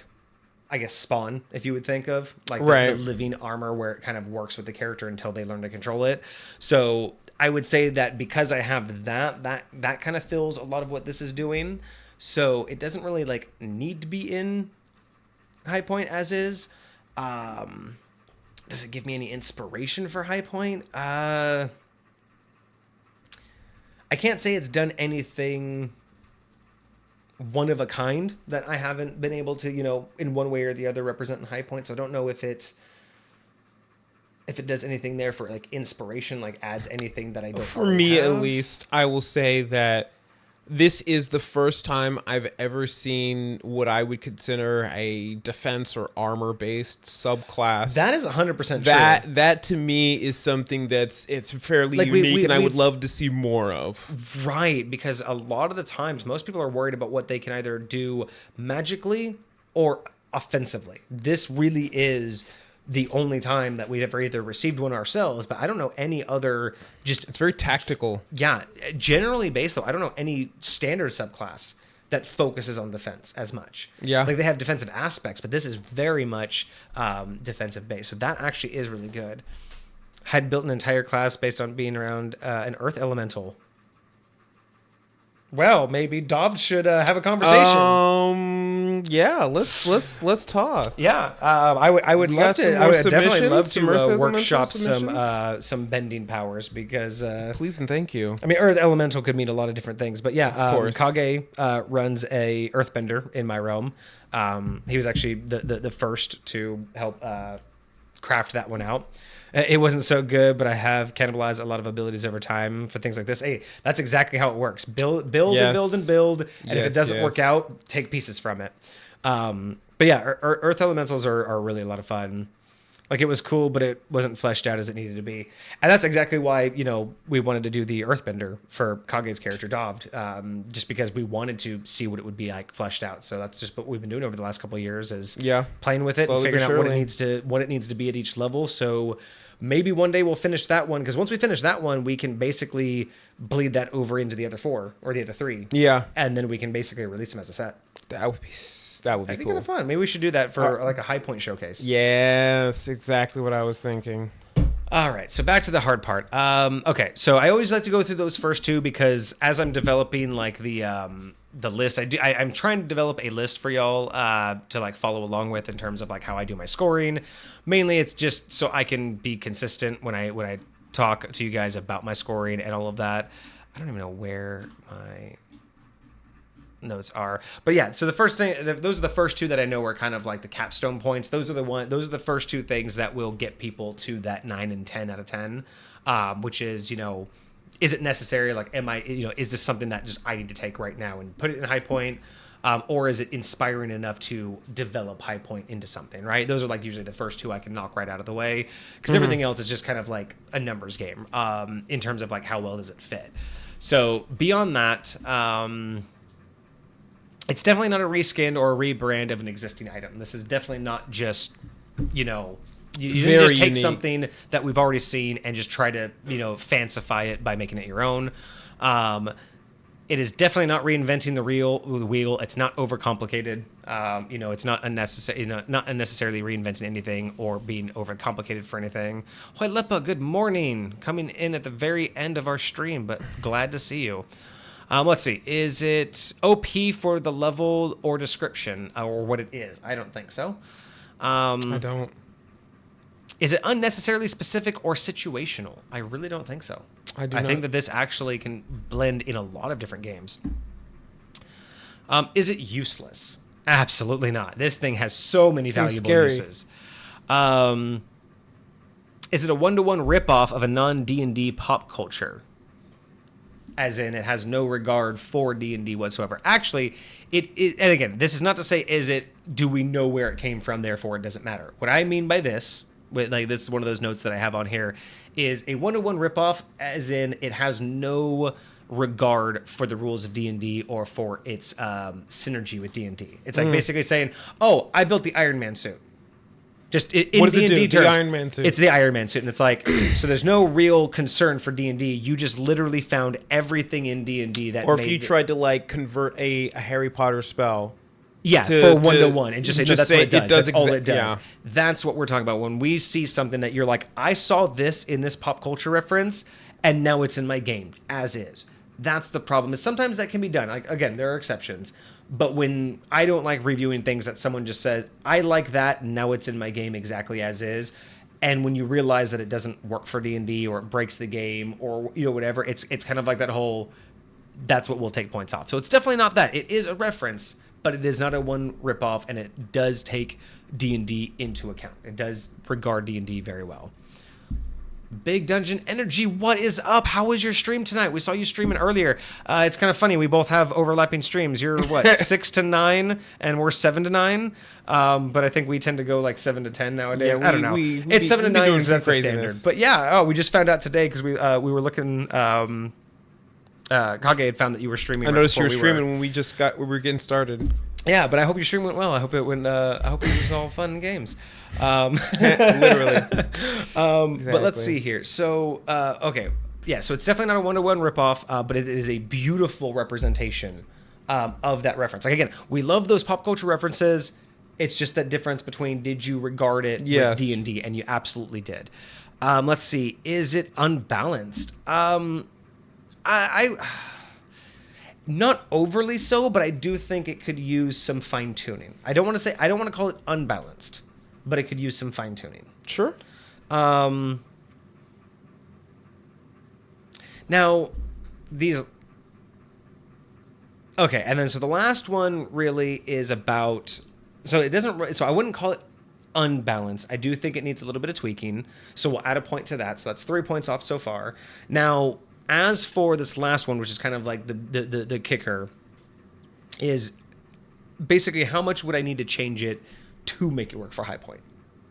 I guess, Spawn, if you would think of like the living armor where it kind of works with the character until they learn to control it. So I would say that because I have that kind of fills a lot of what this is doing. So it doesn't really like need to be in high point as is. Does it give me any inspiration for high point? I can't say it's done anything one of a kind that I haven't been able to, in one way or the other represent in high point. So I don't know if it does anything there for like inspiration, like adds anything that I don't. For me, at least, I will say that this is the first time I've ever seen what I would consider a defense or armor based subclass. That is 100% true. That to me is something it's fairly Like, unique, and I would love to see more of. Right, because a lot of the times most people are worried about what they can either do magically or offensively. This really is the only time that we've ever either received one ourselves, but I don't know any other It's very tactical. Yeah, generally based though. I don't know any standard subclass that focuses on defense as much. Yeah. Like they have defensive aspects, but this is very much defensive based. So that actually is really good. Had built an entire class based on being around an earth elemental. Well, maybe Dov should have a conversation. Yeah, let's talk. Yeah, I would love to. I would definitely love to Earth workshop submissions? some bending powers because Please and thank you. I mean, Earth Elemental could mean a lot of different things, but yeah, Of course. Kage runs a Earthbender in my realm. He was actually the first to help craft that one out. It wasn't so good, but I have cannibalized a lot of abilities over time for things like this. Hey, that's exactly how it works. Build Yes. and build and build, and if it doesn't work yes. out, take pieces from it. But yeah, Earth Elementals are really a lot of fun. Like it was cool, but it wasn't fleshed out as it needed to be. And that's exactly why, we wanted to do the Earthbender for Kage's character, Dovd, just because we wanted to see what it would be like fleshed out. So that's just what we've been doing over the last couple of years is playing with it and Slowly but figuring out surely. what it needs to be at each level. So maybe one day we'll finish that one, because once we finish that one, we can basically bleed that over into the other 4 or the other 3. Yeah, And then we can basically release them as a set. that would be That'd be cool. kind of fun. Maybe we should do that for like a high point showcase. Yes, exactly what I was thinking. All right, so back to the hard part. Okay, so I always like to go through those first 2 because as I'm developing like the list, I'm trying to develop a list for y'all to like follow along with in terms of like how I do my scoring. Mainly, it's just so I can be consistent when I talk to you guys about my scoring and all of that. I don't even know where my notes are, but yeah, so the first thing, those are the first 2 that I know are kind of like the capstone points. Those are the first 2 things that will get people to that 9 and 10 out of 10, which is, is it necessary? Like, am I, is this something that just I need to take right now and put it in high point, or is it inspiring enough to develop high point into something, right? Those are like usually the first 2 I can knock right out of the way, because everything else is just kind of like a numbers game in terms of like how well does it fit. So beyond that, it's definitely not a reskin or a rebrand of an existing item. This is definitely not just, you didn't just take unique. something that we've already seen and just try to, fancify it by making it your own. It is definitely not reinventing the wheel. It's not overcomplicated. It's not unnecessary. Not unnecessarily reinventing anything or being overcomplicated for anything. Hoi Lepa, good morning. Coming in at the very end of our stream, but glad to see you. Let's see. Is it OP for the level or description or what it is? I don't think so. I don't. Is it unnecessarily specific or situational? I really don't think so. I think that this actually can blend in a lot of different games. Is it useless? Absolutely not. This thing has so many valuable uses. Is it a one-to-one ripoff of a non-D&D pop culture? As in, it has no regard for D&D whatsoever. Actually, and again, this is not to say, do we know where it came from, therefore it doesn't matter. What I mean by this, this is one of those notes that I have on here, is a one-to-one ripoff, as in, it has no regard for the rules of D&D or for its synergy with D&D. It's like basically saying, oh, I built the Iron Man suit. Just in What does it D&D do? terms, The Iron Man suit. It's the Iron Man suit, and it's like, so there's no real concern for D&D. You just literally found everything in D&D that. Or if you tried to like convert a Harry Potter spell. For one-to-one, and just say, no, that's what it does. That's all it does. Yeah. That's what we're talking about. When we see something that you're like, I saw this in this pop culture reference, and now it's in my game, as is. That's the problem. Is sometimes that can be done. Like, again, there are exceptions. But when I don't like reviewing things that someone just says, I like that, and now it's in my game exactly as is. And when you realize that it doesn't work for D&D or it breaks the game or whatever, it's kind of like that whole, that's what will take points off. So it's definitely not that. It is a reference, but it is not a one ripoff, and it does take D&D into account. It does regard D&D very well. Big Dungeon Energy, what is up? How was your stream tonight? We saw you streaming earlier. It's kind of funny. We both have overlapping streams. You're what, 6 to 9, and we're 7 to 9. But I think we tend to go like 7 to 10 nowadays. I don't know. It's 7 to 9 because that's the standard. But yeah, we just found out today because we were looking. Kage had found that you were streaming. I noticed you were streaming when we were getting started. Yeah, but I hope your stream went well. I hope it was all fun games. Literally. Exactly. But let's see here. So, okay. Yeah, so it's definitely not a one-to-one ripoff, but it is a beautiful representation of that reference. Like, again, we love those pop culture references. It's just that difference between did you regard it with D&D, and you absolutely did. Let's see. Is it unbalanced? I not overly so, but I do think it could use some fine-tuning. I don't want to call it unbalanced, but it could use some fine-tuning. Sure. Now, these... Okay, and then so the last one really is about... So it doesn't... So I wouldn't call it unbalanced. I do think it needs a little bit of tweaking. So we'll add a point to that. So that's 3 points off so far. Now, as for this last one, which is kind of like the kicker, is basically how much would I need to change it to make it work for high point?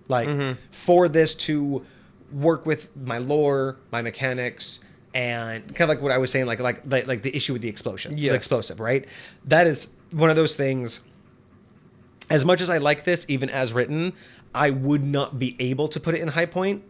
Like, for this to work with my lore, my mechanics, and kind of like what I was saying, like the issue with the explosion, the explosive, right? That is one of those things. As much as I like this, even as written, I would not be able to put it in high point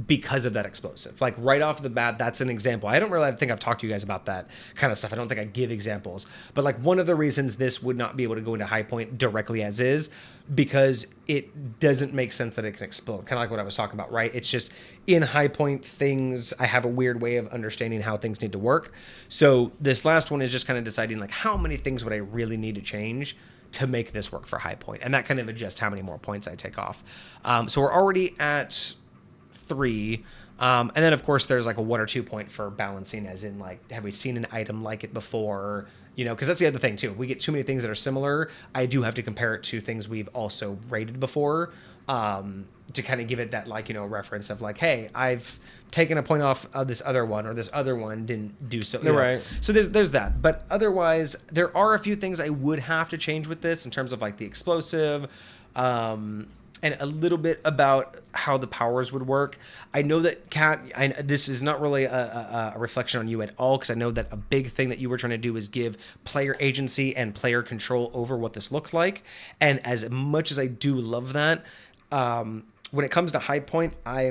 because of that explosive. Like, right off the bat, that's an example. I don't really think I've talked to you guys about that kind of stuff. I don't think I give examples. But like, one of the reasons this would not be able to go into high point directly as is, because it doesn't make sense that it can explode. Kind of like what I was talking about, right? It's just in high point things, I have a weird way of understanding how things need to work. So this last one is just kind of deciding like, how many things would I really need to change to make this work for high point? And that kind of adjusts how many more points I take off. So we're already at 3. And then of course there's like a 1 or 2 point for balancing, as in like, have we seen an item like it before? You know, because that's the other thing too. If we get too many things that are similar, I do have to compare it to things we've also rated before, to kind of give it that, like, you know, reference of like, hey, I've taken a point off of this other one, or this other one didn't do so. Right. So there's that. But otherwise, there are a few things I would have to change with this in terms of like the explosive, and a little bit about how the powers would work. I know that this is not really a reflection on you at all, because I know that a big thing that you were trying to do is give player agency and player control over what this looks like. And as much as I do love that, when it comes to high point, I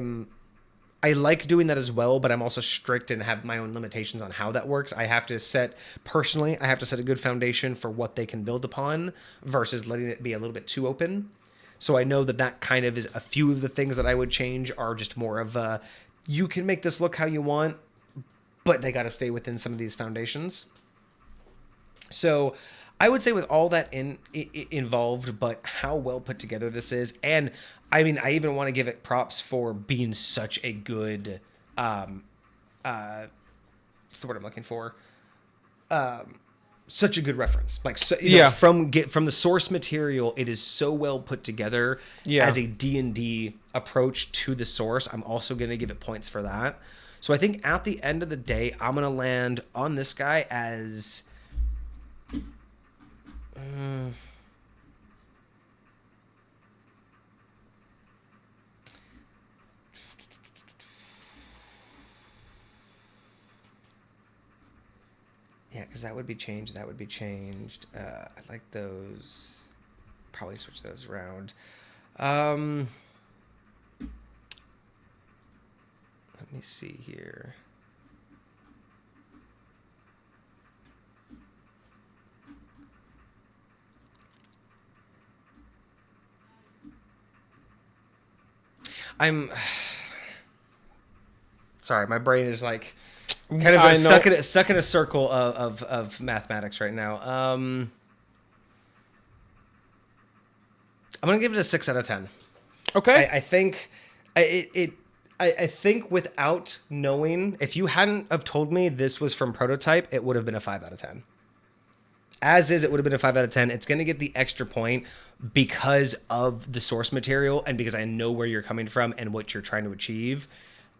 like doing that as well, but I'm also strict and have my own limitations on how that works. I have to set a good foundation for what they can build upon versus letting it be a little bit too open. So I know that kind of is a few of the things that I would change are just more of you can make this look how you want, but they got to stay within some of these foundations. So I would say with all that involved, but how well put together this is, and I mean, I even want to give it props for being such a good, what's the word I'm looking for? Such a good reference. Like, so, you know, from the source material, it is so well put together as a D&D approach to the source. I'm also going to give it points for that. So I think at the end of the day, I'm going to land on this guy as... Yeah, because that would be changed. I like those. Probably switch those around. Let me see here. I'm sorry, my brain is like kind of stuck in a circle of mathematics right now. I'm gonna give it a 6 out of 10. Okay. I think I think without knowing, if you hadn't have told me this was from Prototype, it would have been a 5 out of 10. As is, it would have been a 5 out of 10. It's going to get the extra point because of the source material and because I know where you're coming from and what you're trying to achieve.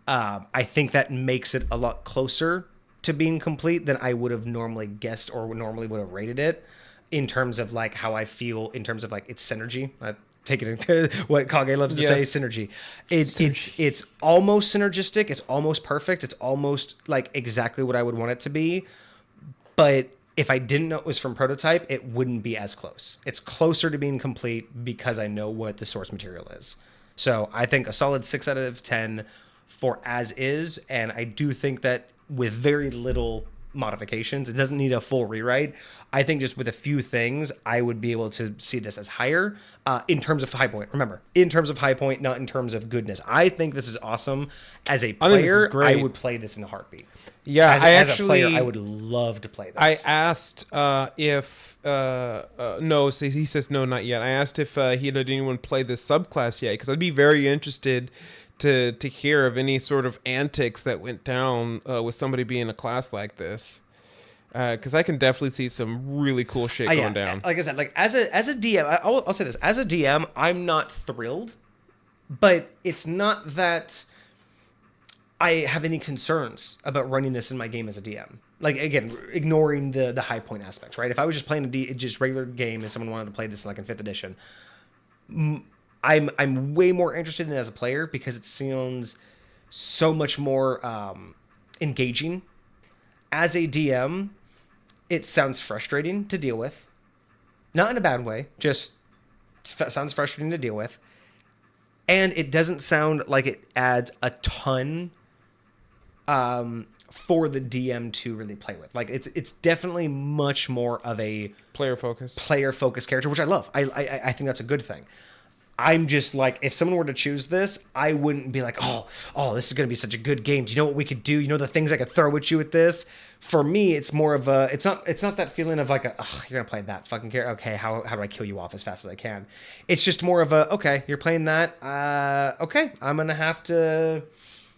I think that makes it a lot closer to being complete than I would have normally guessed or normally would have rated it, in terms of like how I feel in terms of like its synergy. Take it into what Kage loves to say, synergy. It's almost synergistic. It's almost perfect. It's almost like exactly what I would want it to be. But if I didn't know it was from prototype, it wouldn't be as close. It's closer to being complete because I know what the source material is. So I think a solid 6 out of 10 for as is. And I do think that with very little modifications, it doesn't need a full rewrite. I think just with a few things, I would be able to see this as higher in terms of high point. Remember, in terms of high point, not in terms of goodness. I think this is awesome. As a player, I would play this in a heartbeat. Yeah, as a player, I would love to play this. I asked if no, so he says no, not yet. I asked if he had anyone play this subclass yet, because I'd be very interested to hear of any sort of antics that went down with somebody being a class like this. Because I can definitely see some really cool shit going down. Like I said, like as a DM, I'll say this: as a DM, I'm not thrilled, but it's not that I have any concerns about running this in my game as a DM. Like, again, ignoring the high point aspects, right? If I was just playing just regular game and someone wanted to play this like in 5th edition, I'm way more interested in it as a player because it sounds so much more engaging. As a DM, it sounds frustrating to deal with. Not in a bad way, just sounds frustrating to deal with. And it doesn't sound like it adds a ton for the DM to really play with. Like, it's definitely much more of a player-focused character, which I love. I think that's a good thing. I'm just like, if someone were to choose this, I wouldn't be like, oh, this is going to be such a good game. Do you know what we could do? You know the things I could throw at you with this? For me, it's more of a, it's not that feeling of like, you're going to play that fucking character. Okay, how do I kill you off as fast as I can? It's just more of a, okay, you're playing that. Okay, I'm going to have to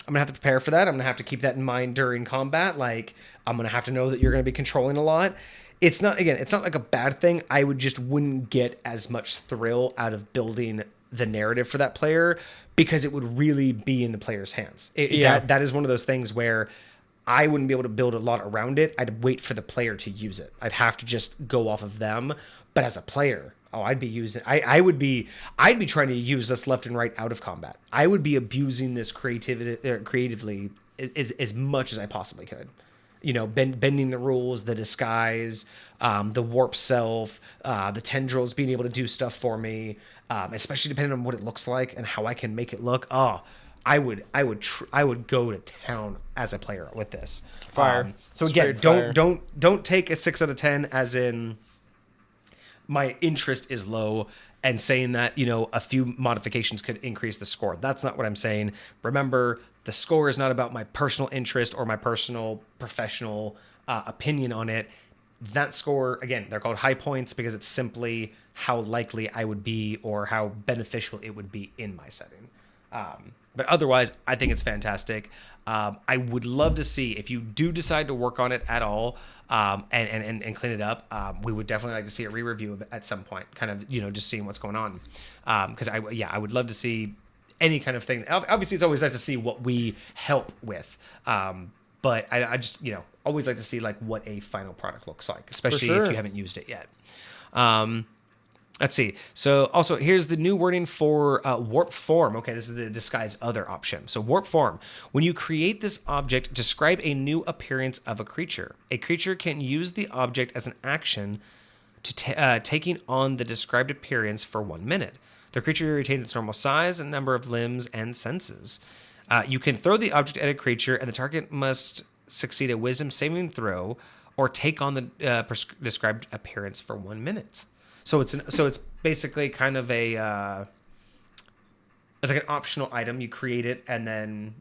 prepare for that. I'm going to have to keep that in mind during combat. Like, I'm going to have to know that you're going to be controlling a lot. It's not like a bad thing. I wouldn't get as much thrill out of building the narrative for that player because it would really be in the player's hands. That is one of those things where I wouldn't be able to build a lot around it. I'd wait for the player to use it. I'd have to just go off of them. But as a player, I'd be trying to use this left and right out of combat. I would be abusing this creatively as much as I possibly could. You know, bending the rules, the disguise, the warp self, the tendrils being able to do stuff for me, especially depending on what it looks like and how I can make it look. I would go to town as a player with this. Fire. So again, don't take a 6 out of 10 as in my interest is low and saying that, you know, a few modifications could increase the score. That's not what I'm saying. Remember, the score is not about my personal interest or my personal professional opinion on it. That score, again, they're called high points because it's simply how likely I would be or how beneficial it would be in my setting. But otherwise, I think it's fantastic. I would love to see, if you do decide to work on it at all and clean it up, we would definitely like to see a re-review at some point, kind of, you know, just seeing what's going on. Because I would love to see any kind of thing. Obviously, it's always nice to see what we help with. But I just, you know, always like to see like what a final product looks like, especially if you haven't used it yet. Let's see. So also here's the new wording for warp form. Okay, this is the disguise other option. So warp form. When you create this object, describe a new appearance of a creature. A creature can use the object as an action to taking on the described appearance for 1 minute. The creature retains its normal size and number of limbs and senses. You can throw the object at a creature, and the target must succeed a wisdom saving throw or take on the described appearance for 1 minute. So it's basically kind of it's like an optional item. You create it, and then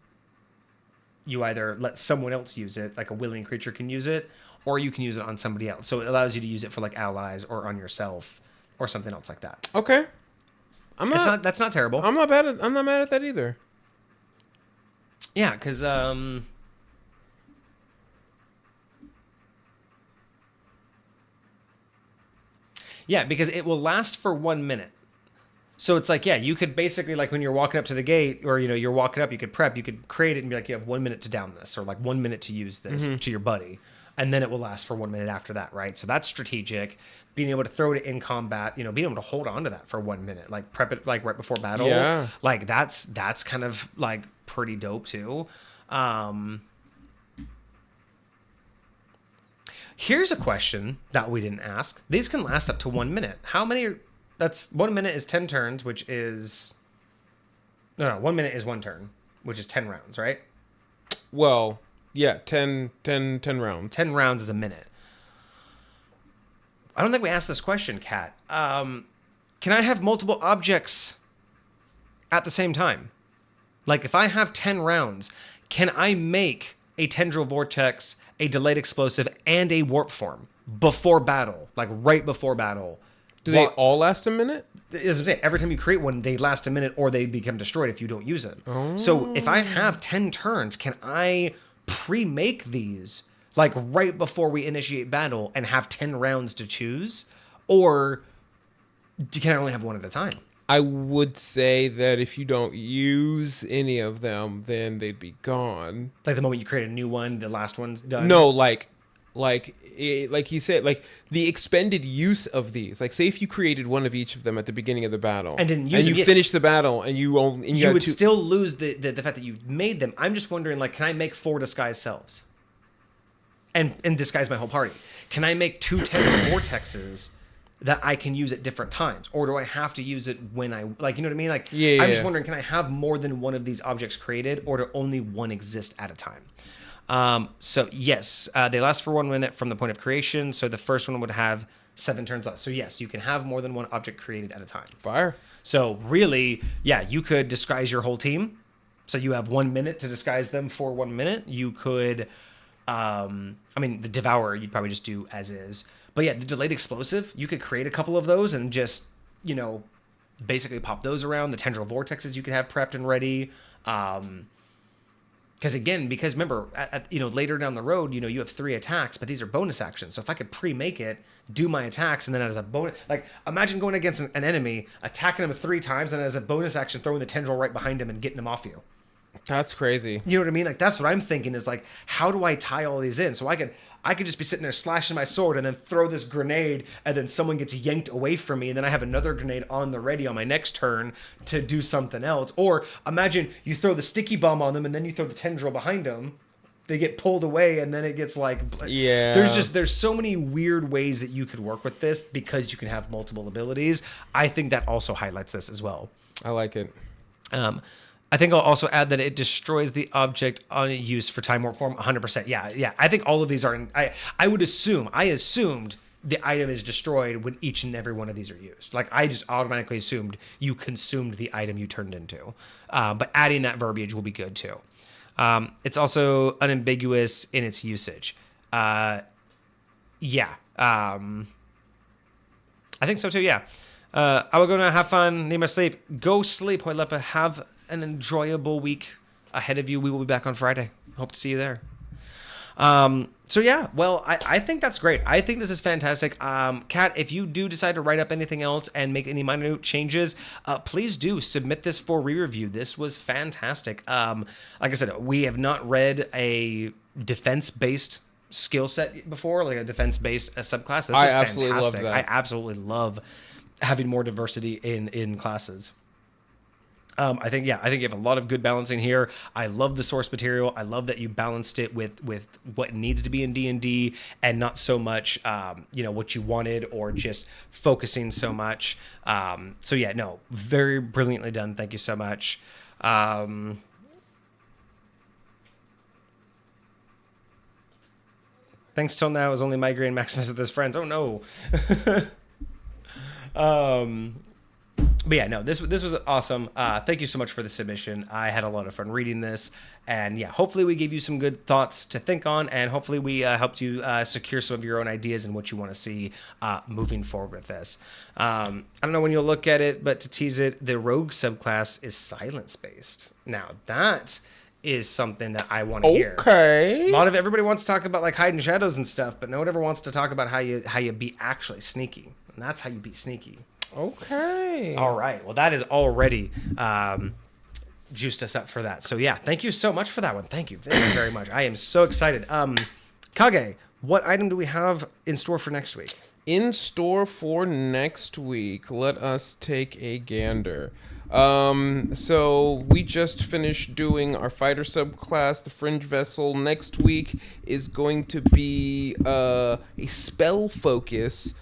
you either let someone else use it, like a willing creature can use it, or you can use it on somebody else. So it allows you to use it for like allies or on yourself or something else like that. Okay. That's not terrible. I'm not mad at that either. Yeah, because because it will last for 1 minute. So it's like, yeah, you could basically, like, when you're walking up to the gate, or, you know, you're walking up, you could prep, you could create it and be like, you have 1 minute to down this, or like 1 minute to use this to your buddy, and then it will last for 1 minute after that, right? So that's strategic. Being able to throw it in combat, you know, being able to hold on to that for 1 minute, like prep it like right before battle. Yeah. Like that's kind of like pretty dope too. Here's a question that we didn't ask. These can last up to 1 minute. How many? That's 1 minute is 10 turns, which is... No, 1 minute is 1 turn, which is 10 rounds, right? Well, yeah, 10 rounds. 10 rounds is a minute. I don't think we asked this question, Kat. Can I have multiple objects at the same time? Like, if I have 10 rounds, can I make a Tendril Vortex, a Delayed Explosive, and a Warp Form before battle? Like, right before battle. Do they all last a minute? As I'm saying, every time you create one, they last a minute or they become destroyed if you don't use it. Oh. So if I have 10 turns, can I pre-make these like right before we initiate battle and have 10 rounds to choose? Or can I only have one at a time? I would say that if you don't use any of them, then they'd be gone. Like the moment you create a new one, the last one's done? No, like he said, like the expended use of these. Like, say if you created one of each of them at the beginning of the battle and didn't use and you finished the battle and you would still lose the fact that you made them. I'm just wondering, like, can I make 4 disguised selves and disguise my whole party? Can I make 2 Tendril Vortexes that I can use at different times, or do I have to use it when I like? You know what I mean? Like, yeah. I'm just wondering, can I have more than one of these objects created, or do only one exist at a time? So yes, they last for 1 minute from the point of creation. So the first one would have 7 turns left. So yes, you can have more than one object created at a time. Fire. So really, yeah, you could disguise your whole team. So you have 1 minute to disguise them for 1 minute. You could, I mean, the Devourer, you'd probably just do as is. But yeah, the Delayed Explosive, you could create a couple of those and just, you know, basically pop those around. The Tendril Vortexes you could have prepped and ready. Because remember, you know, later down the road, you know, you have 3 attacks, but these are bonus actions. So if I could pre-make it, do my attacks, and then as a bonus, like, imagine going against an enemy, attacking him 3 times, and as a bonus action, throwing the Tendril right behind him and getting him off you. That's crazy. You know what I mean? Like, that's what I'm thinking is, like, how do I tie all these in? So I could just be sitting there slashing my sword and then throw this grenade, and then someone gets yanked away from me, and then I have another grenade on the ready on my next turn to do something else. Or imagine you throw the sticky bomb on them, and then you throw the Tendril behind them. They get pulled away, and then it gets like... Yeah. There's so many weird ways that you could work with this because you can have multiple abilities. I think that also highlights this as well. I like it. I think I'll also add that it destroys the object on use for time warp form 100%. Yeah. I think all of these are... I assumed the item is destroyed when each and every one of these are used. Like, I just automatically assumed you consumed the item you turned into. But adding that verbiage will be good too. It's also unambiguous in its usage. I think so too, yeah. I will go now, have fun, need my sleep. Go sleep, Hoylepa. Have an enjoyable week ahead of you. We will be back on Friday. Hope to see you there. So yeah, well, I think that's great. I think this is fantastic. Kat, if you do decide to write up anything else and make any minor changes, please do submit this for re-review. This was fantastic. Like I said, we have not read a defense-based skill set before, like a defense-based subclass. This was absolutely fantastic. love that. I absolutely love having more diversity in classes. I think you have a lot of good balancing here. I love the source material. I love that you balanced it with what needs to be in D&D and not so much, what you wanted or just focusing so much. So yeah, no, very brilliantly done. Thank you so much. Thanks till now is only Migraine Maximus with his friends. Oh no. But yeah, no, this was awesome. Thank you so much for the submission. I had a lot of fun reading this, and yeah, hopefully we gave you some good thoughts to think on, and hopefully we helped you secure some of your own ideas and what you want to see moving forward with this. I don't know when you'll look at it, but to tease it, the rogue subclass is silence-based. Now that is something that I want to hear. Okay. A lot of everybody wants to talk about like hiding shadows and stuff, but no one ever wants to talk about how you be actually sneaky, and that's how you be sneaky. Okay. All right. Well, that is already juiced us up for that. So yeah, thank you so much for that one. Thank you very, very much. I am so excited. Kage, what item do we have in store for next week? In store for next week, let us take a gander. So we just finished doing our fighter subclass, the Fringe Vessel. Next week is going to be a spell focus.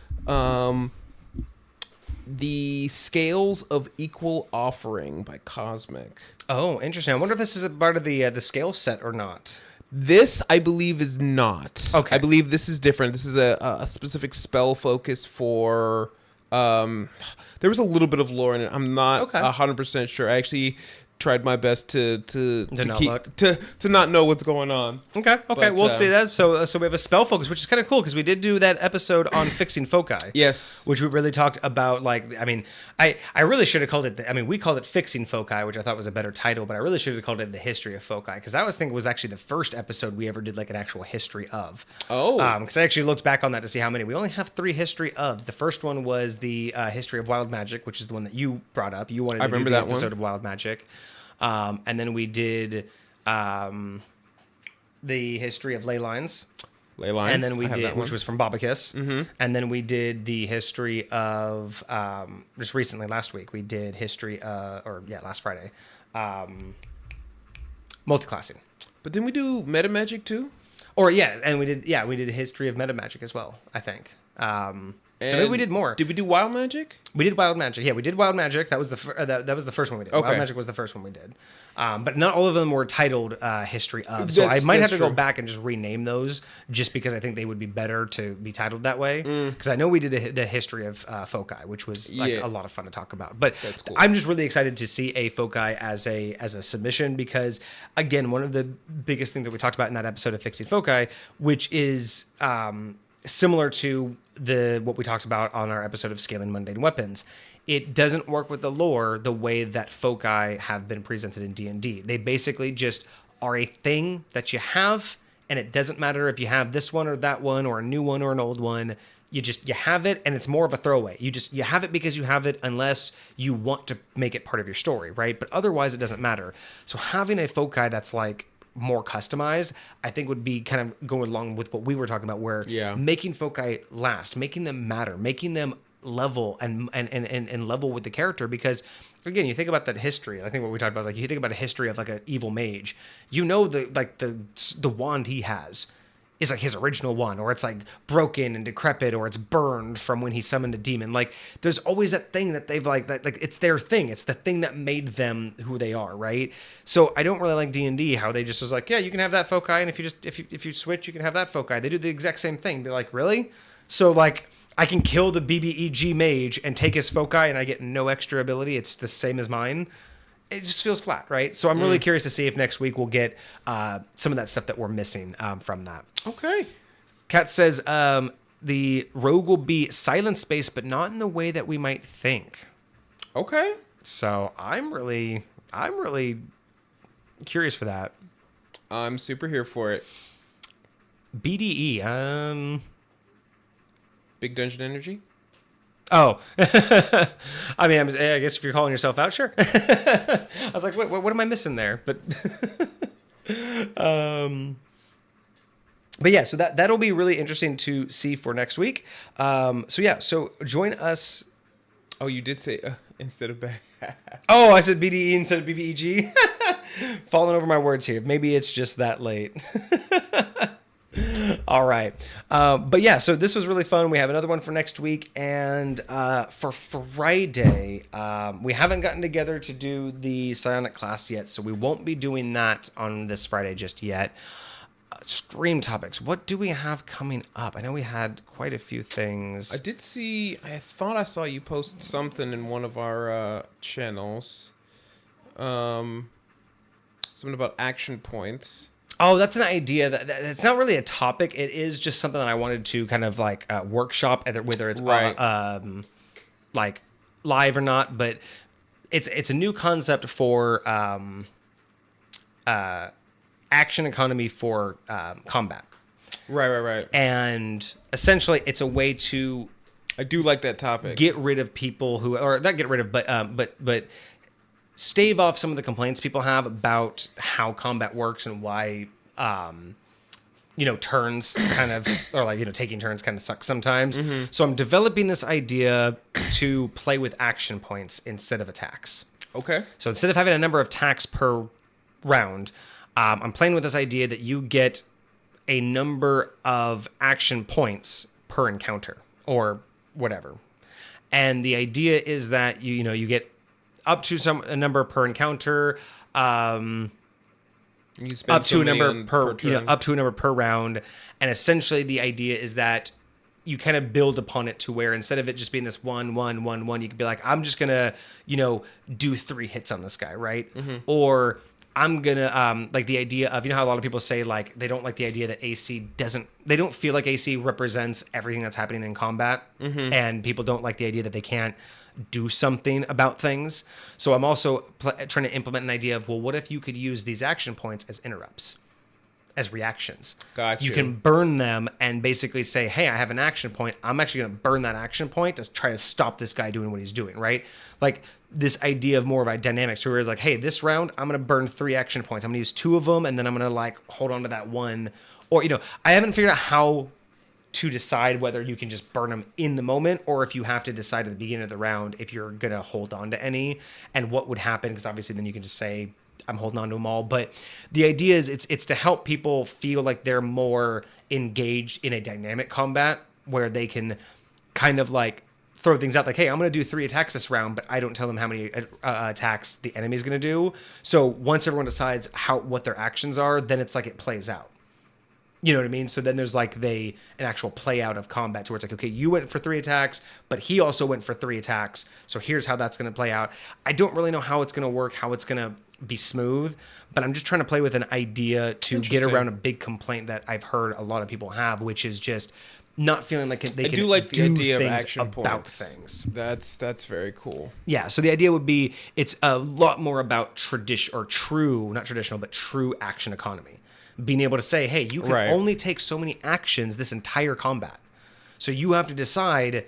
The Scales of Equal Offering by Cosmic. Oh, interesting. I wonder if this is a part of the scale set or not. This, I believe, is not. Okay. I believe this is different. This is a specific spell focus for... there was a little bit of lore in it. I'm not 100% sure. I actually tried my best to not know what's going on. Okay, but, we'll see that. So we have a spell focus, which is kind of cool because we did do that episode on fixing foci. Yes, which we really talked about. Like, I mean, I really should have called it. We called it fixing foci, which I thought was a better title, but I really should have called it the history of foci because that was actually the first episode we ever did like an actual history of. Oh, because I actually looked back on that to see how many. We only have 3 history ofs. The first one was the history of wild magic, which is the one that you brought up. You wanted to do the episode of wild magic. And then we did the history of ley lines. And then we did, which was from Babakis. Mm-hmm. And then we did the history of, just recently, last week, we did history, last Friday, multiclassing. But didn't we do meta magic too? And we did a history of meta magic as well, I think. So maybe we did more. Did we do wild magic? We did wild magic. Yeah, we did wild magic. That was that was the first one we did. Okay. Wild magic was the first one we did. But not all of them were titled history of. So I might have to go back and just rename those, just because I think they would be better to be titled that way. Because I know we did the history of foci, which was a lot of fun to talk about. But cool. I'm just really excited to see a foci as a submission because, again, one of the biggest things that we talked about in that episode of Fixing Foci, which is similar to what we talked about on our episode of Scaling Mundane Weapons. It doesn't work with the lore the way that foci have been presented in D&D. They basically just are a thing that you have, and it doesn't matter if you have this one or that one or a new one or an old one. You have it, and it's more of a throwaway. You have it because you have it, unless you want to make it part of your story, right? But otherwise, it doesn't matter. So having a foci that's like more customized, I think would be kind of going along with what we were talking about, where making foci last, making them matter, making them level and level with the character. Because again, you think about that history, and I think what we talked about is like, you think about a history of like an evil mage, the wand he has is like his original one, or it's like broken and decrepit, or it's burned from when he summoned a demon. Like, there's always that thing that they've like it's their thing. It's the thing that made them who they are, right? So I don't really like D&D how they just was like, yeah, you can have that foci, and if you switch, you can have that foci. They do the exact same thing. Be like, really? So like, I can kill the BBEG mage and take his foci, and I get no extra ability. It's the same as mine. It just feels flat, right? So I'm really curious to see if next week we'll get some of that stuff that we're missing from that. Okay. Kat says the rogue will be silent space, but not in the way that we might think. Okay. So I'm really curious for that. I'm super here for it. BDE. Big Dungeon Energy. Oh, I mean, I guess if you're calling yourself out, sure. I was like, what am I missing there? But, but yeah, so that'll be really interesting to see for next week. So join us. Oh, you did say instead of back. Oh, I said BDE instead of BBEG. Falling over my words here. Maybe it's just that late. All right. But yeah, so this was really fun. We have another one for next week. And for Friday, we haven't gotten together to do the psionic class yet, so we won't be doing that on this Friday just yet. Stream topics. What do we have coming up? I know we had quite a few things. I thought I saw you post something in one of our channels. Something about action points. Oh, that's an idea. That's not really a topic. It is just something that I wanted to kind of like workshop, whether it's like live or not. But it's a new concept for action economy for combat. Right. And essentially, it's a way to I do like that topic. get rid of people who, or not get rid of, but stave off some of the complaints people have about how combat works and why, turns kind of, or like, taking turns kind of sucks sometimes. So I'm developing this idea to play with action points instead of attacks. Okay. So instead of having a number of attacks per round, I'm playing with this idea that you get a number of action points per encounter or whatever. And the idea is that you get up to a number per encounter, You spend up to a number per turn. up to a number per round, and essentially the idea is that you kind of build upon it to where instead of it just being this 1, 1, 1, 1, you could be like, I'm just gonna do 3 hits on this guy, right? Or I'm gonna like the idea of how a lot of people say like they don't like the idea that they don't feel like AC represents everything that's happening in combat, and people don't like the idea that they can't do something about things. So I'm also trying to implement an idea of, well, what if you could use these action points as interrupts, as reactions? Gotcha. You can burn them and basically say, hey, I have an action point. I'm actually going to burn that action point to try to stop this guy doing what he's doing, right? Like this idea of more of a dynamic. So we're like, hey, this round, I'm going to burn 3 action points. I'm going to use 2 of them, and then I'm going to like hold on to that one. Or, I haven't figured out how to decide whether you can just burn them in the moment or if you have to decide at the beginning of the round if you're going to hold on to any and what would happen, because obviously then you can just say, I'm holding on to them all. But the idea is it's to help people feel like they're more engaged in a dynamic combat where they can kind of like throw things out like, hey, I'm going to do 3 attacks this round, but I don't tell them how many attacks the enemy is going to do. So once everyone decides what their actions are, then it's like it plays out. You know what I mean? So then there's like an actual play out of combat to where it's like, okay, you went for 3 attacks, but he also went for 3 attacks. So here's how that's going to play out. I don't really know how it's going to work, how it's going to be smooth, but I'm just trying to play with an idea to get around a big complaint that I've heard a lot of people have, which is just not feeling like they can do like the idea of action about points. Things. That's very cool. Yeah, so the idea would be it's a lot more about true action economy. Being able to say, hey, you can only take so many actions this entire combat. So you have to decide,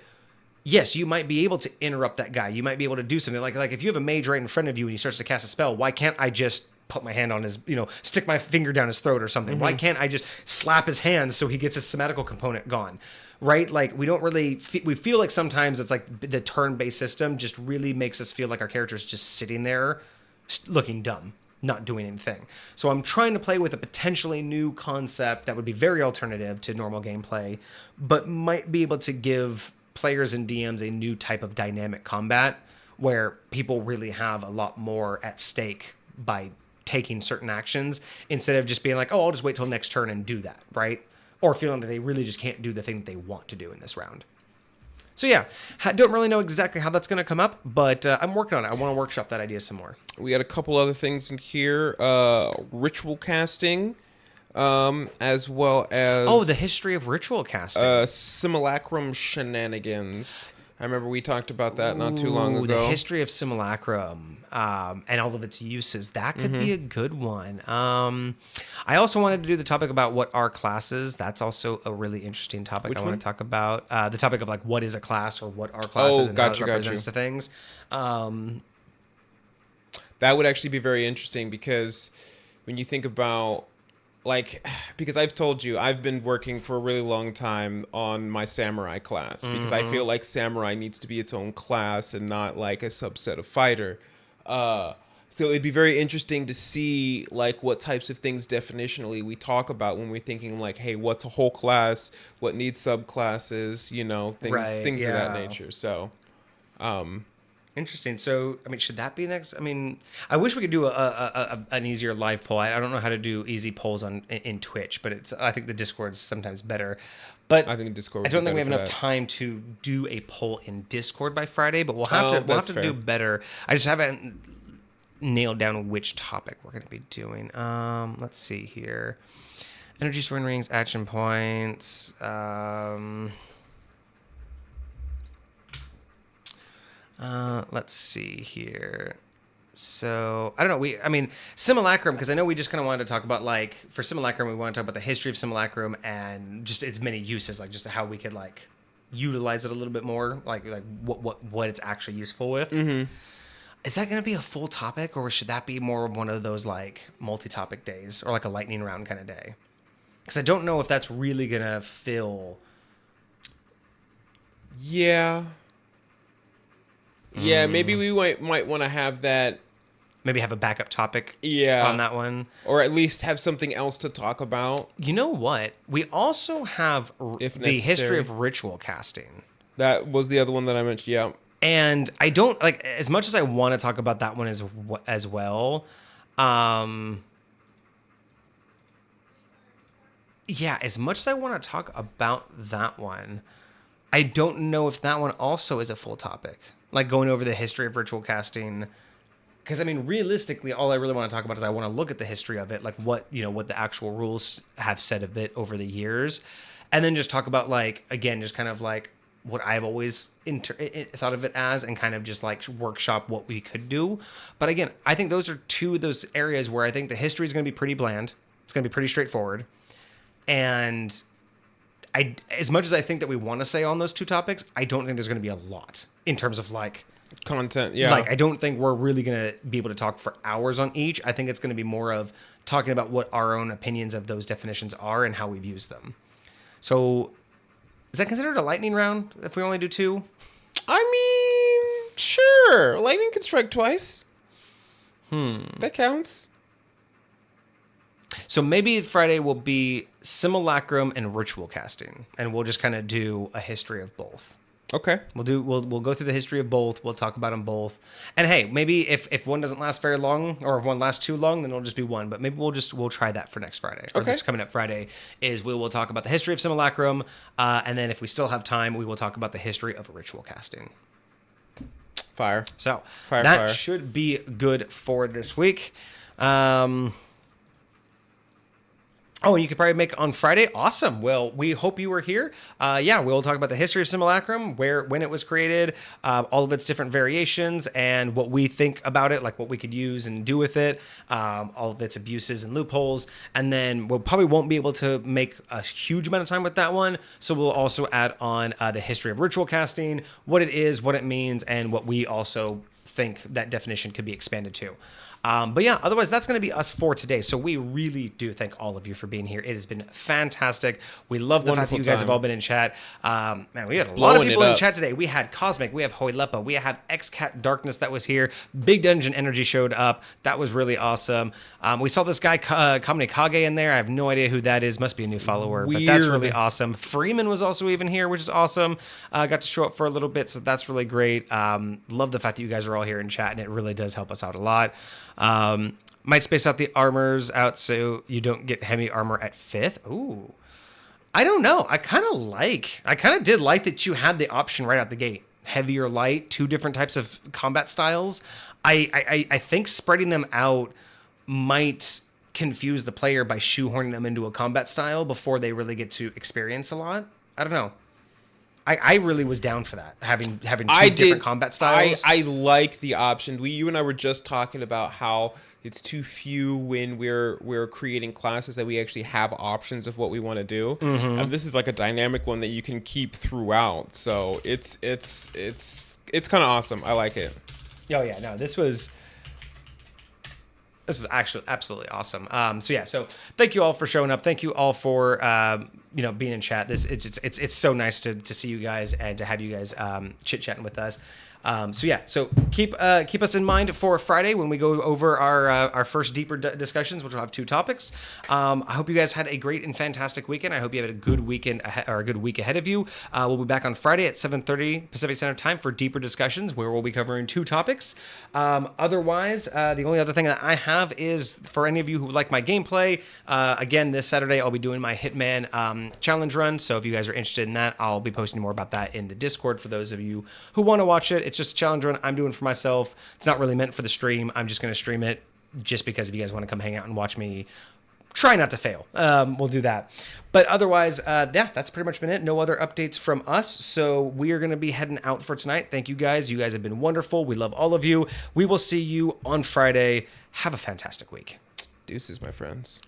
yes, you might be able to interrupt that guy. You might be able to do something. Like if you have a mage right in front of you and he starts to cast a spell, why can't I just put my hand on his, stick my finger down his throat or something? Why can't I just slap his hands so he gets his sommatical component gone? Right? Like we don't really, we feel like sometimes it's like the turn-based system just really makes us feel like our character's just sitting there looking dumb, not doing anything. So I'm trying to play with a potentially new concept that would be very alternative to normal gameplay, but might be able to give players and DMs a new type of dynamic combat where people really have a lot more at stake by taking certain actions instead of just being like, oh, I'll just wait till next turn and do that, right? Or feeling that they really just can't do the thing that they want to do in this round. So yeah, I don't really know exactly how that's going to come up, but I'm working on it. I want to workshop that idea some more. We got a couple other things in here. Ritual casting, as well as... Oh, the history of ritual casting. Simulacrum shenanigans. I remember we talked about that not too long ago. The history of Simulacrum and all of its uses. That could be a good one. I also wanted to do the topic about what are classes. That's also a really interesting topic. Which I one? want to talk about. The topic of like what is a class or what are classes and how it represents to things. That would actually be very interesting because when you think about... because I've told you, I've been working for a really long time on my samurai class because I feel like samurai needs to be its own class and not like a subset of fighter. So it'd be very interesting to see like what types of things definitionally we talk about when we're thinking like, hey, what's a whole class? What needs subclasses? Things of that nature. So, interesting. So, I mean, should that be next? I mean, I wish we could do an easier live poll. I don't know how to do easy polls in Twitch, but I think the Discord's sometimes better. But I think Discord. I don't think we have enough time to do a poll in Discord by Friday. But we'll have to do better. I just haven't nailed down which topic we're going to be doing. Let's see here. Energy swing rings, action points. Let's see here. So I don't know. Simulacrum, because I know we just kind of wanted to talk about like for Simulacrum, we want to talk about the history of Simulacrum and just its many uses, like just how we could like utilize it a little bit more, like what it's actually useful with. Is that going to be a full topic, or should that be more of one of those like multi-topic days, or like a lightning round kind of day? Because I don't know if that's really going to fill. Yeah. Yeah, maybe we might want to have that. Maybe have a backup topic on that one. Or at least have something else to talk about. You know what? We also have the history of ritual casting. That was the other one that I mentioned, yeah. And I don't, like, as much as I want to talk about that one as well, yeah, as much as I want to talk about that one, I don't know if that one also is a full topic. Like, going over the history of ritual casting. Because, I mean, realistically, all I really want to talk about is I want to look at the history of it, like what the actual rules have said of it over the years. And then just talk about, like, again, just kind of like what I've always thought of it as, and kind of just like workshop what we could do. But again, I think those are two of those areas where I think the history is going to be pretty bland. It's going to be pretty straightforward. And as much as I think that we want to say on those two topics, I don't think there's going to be a lot in terms of like content. Yeah. Like, I don't think we're really going to be able to talk for hours on each. I think it's going to be more of talking about what our own opinions of those definitions are and how we've used them. So is that considered a lightning round if we only do two? I mean, sure. Lightning can strike twice. That counts. So maybe Friday will be simulacrum and ritual casting, and we'll just kind of do a history of both. Okay. We'll go through the history of both. We'll talk about them both. And hey, maybe if one doesn't last very long, or if one lasts too long, then it'll just be one. But maybe we'll try that for next Friday. Or this coming up Friday is we will talk about the history of simulacrum, and then if we still have time, we will talk about the history of ritual casting. Fire. So fire. That should be good for this week. Oh, you could probably make on Friday. Awesome. Well, we hope you were here. We'll talk about the history of simulacrum, when it was created, all of its different variations, and what we think about it, like what we could use and do with it, all of its abuses and loopholes. And then we'll probably won't be able to make a huge amount of time with that one. So we'll also add on the history of ritual casting, what it is, what it means, and what we also think that definition could be expanded to. Otherwise, that's going to be us for today. So we really do thank all of you for being here. It has been fantastic. We love the fact that you guys have all been in chat. Man, we had a lot of people in chat today. We had Cosmic, we have Hoylepa, we have XCat Darkness that was here. Big Dungeon Energy showed up. That was really awesome. We saw this guy, Kage in there. I have no idea who that is. Must be a new follower, but that's really awesome. Freeman was also even here, which is awesome. Got to show up for a little bit, so that's really great. Love the fact that you guys are all here in chat, and it really does help us out a lot. Might space out the armors out so you don't get heavy armor at 5th. Ooh, I don't know. I kind of did like that you had the option right out the gate. Heavy or light, two different types of combat styles. I think spreading them out might confuse the player by shoehorning them into a combat style before they really get to experience a lot. I don't know. I really was down for that, having two different combat styles. I like the option. You and I were just talking about how it's too few when we're creating classes that we actually have options of what we want to do. Mm-hmm. And this is like a dynamic one that you can keep throughout. So it's kind of awesome. I like it. Oh yeah, no, this was actually absolutely awesome. So thank you all for showing up. Thank you all for being in chat. It's so nice to see you guys and to have you guys chit chatting with us. So keep us in mind for Friday when we go over our first deeper discussions, which will have two topics. I hope you guys had a great and fantastic weekend. I hope you have a good weekend or a good week ahead of you. We'll be back on Friday at 7:30 Pacific Standard Time for deeper discussions where we'll be covering two topics. Otherwise, the only other thing that I have is for any of you who like my gameplay. Again, this Saturday I'll be doing my Hitman challenge run. So if you guys are interested in that, I'll be posting more about that in the Discord for those of you who want to watch it. It's just a challenge run I'm doing for myself. It's not really meant for the stream. I'm just going to stream it just because if you guys want to come hang out and watch me try not to fail, we'll do that. But otherwise, that's pretty much been it. No other updates from us. So we are going to be heading out for tonight. Thank you guys. You guys have been wonderful. We love all of you. We will see you on Friday. Have a fantastic week. Deuces, my friends.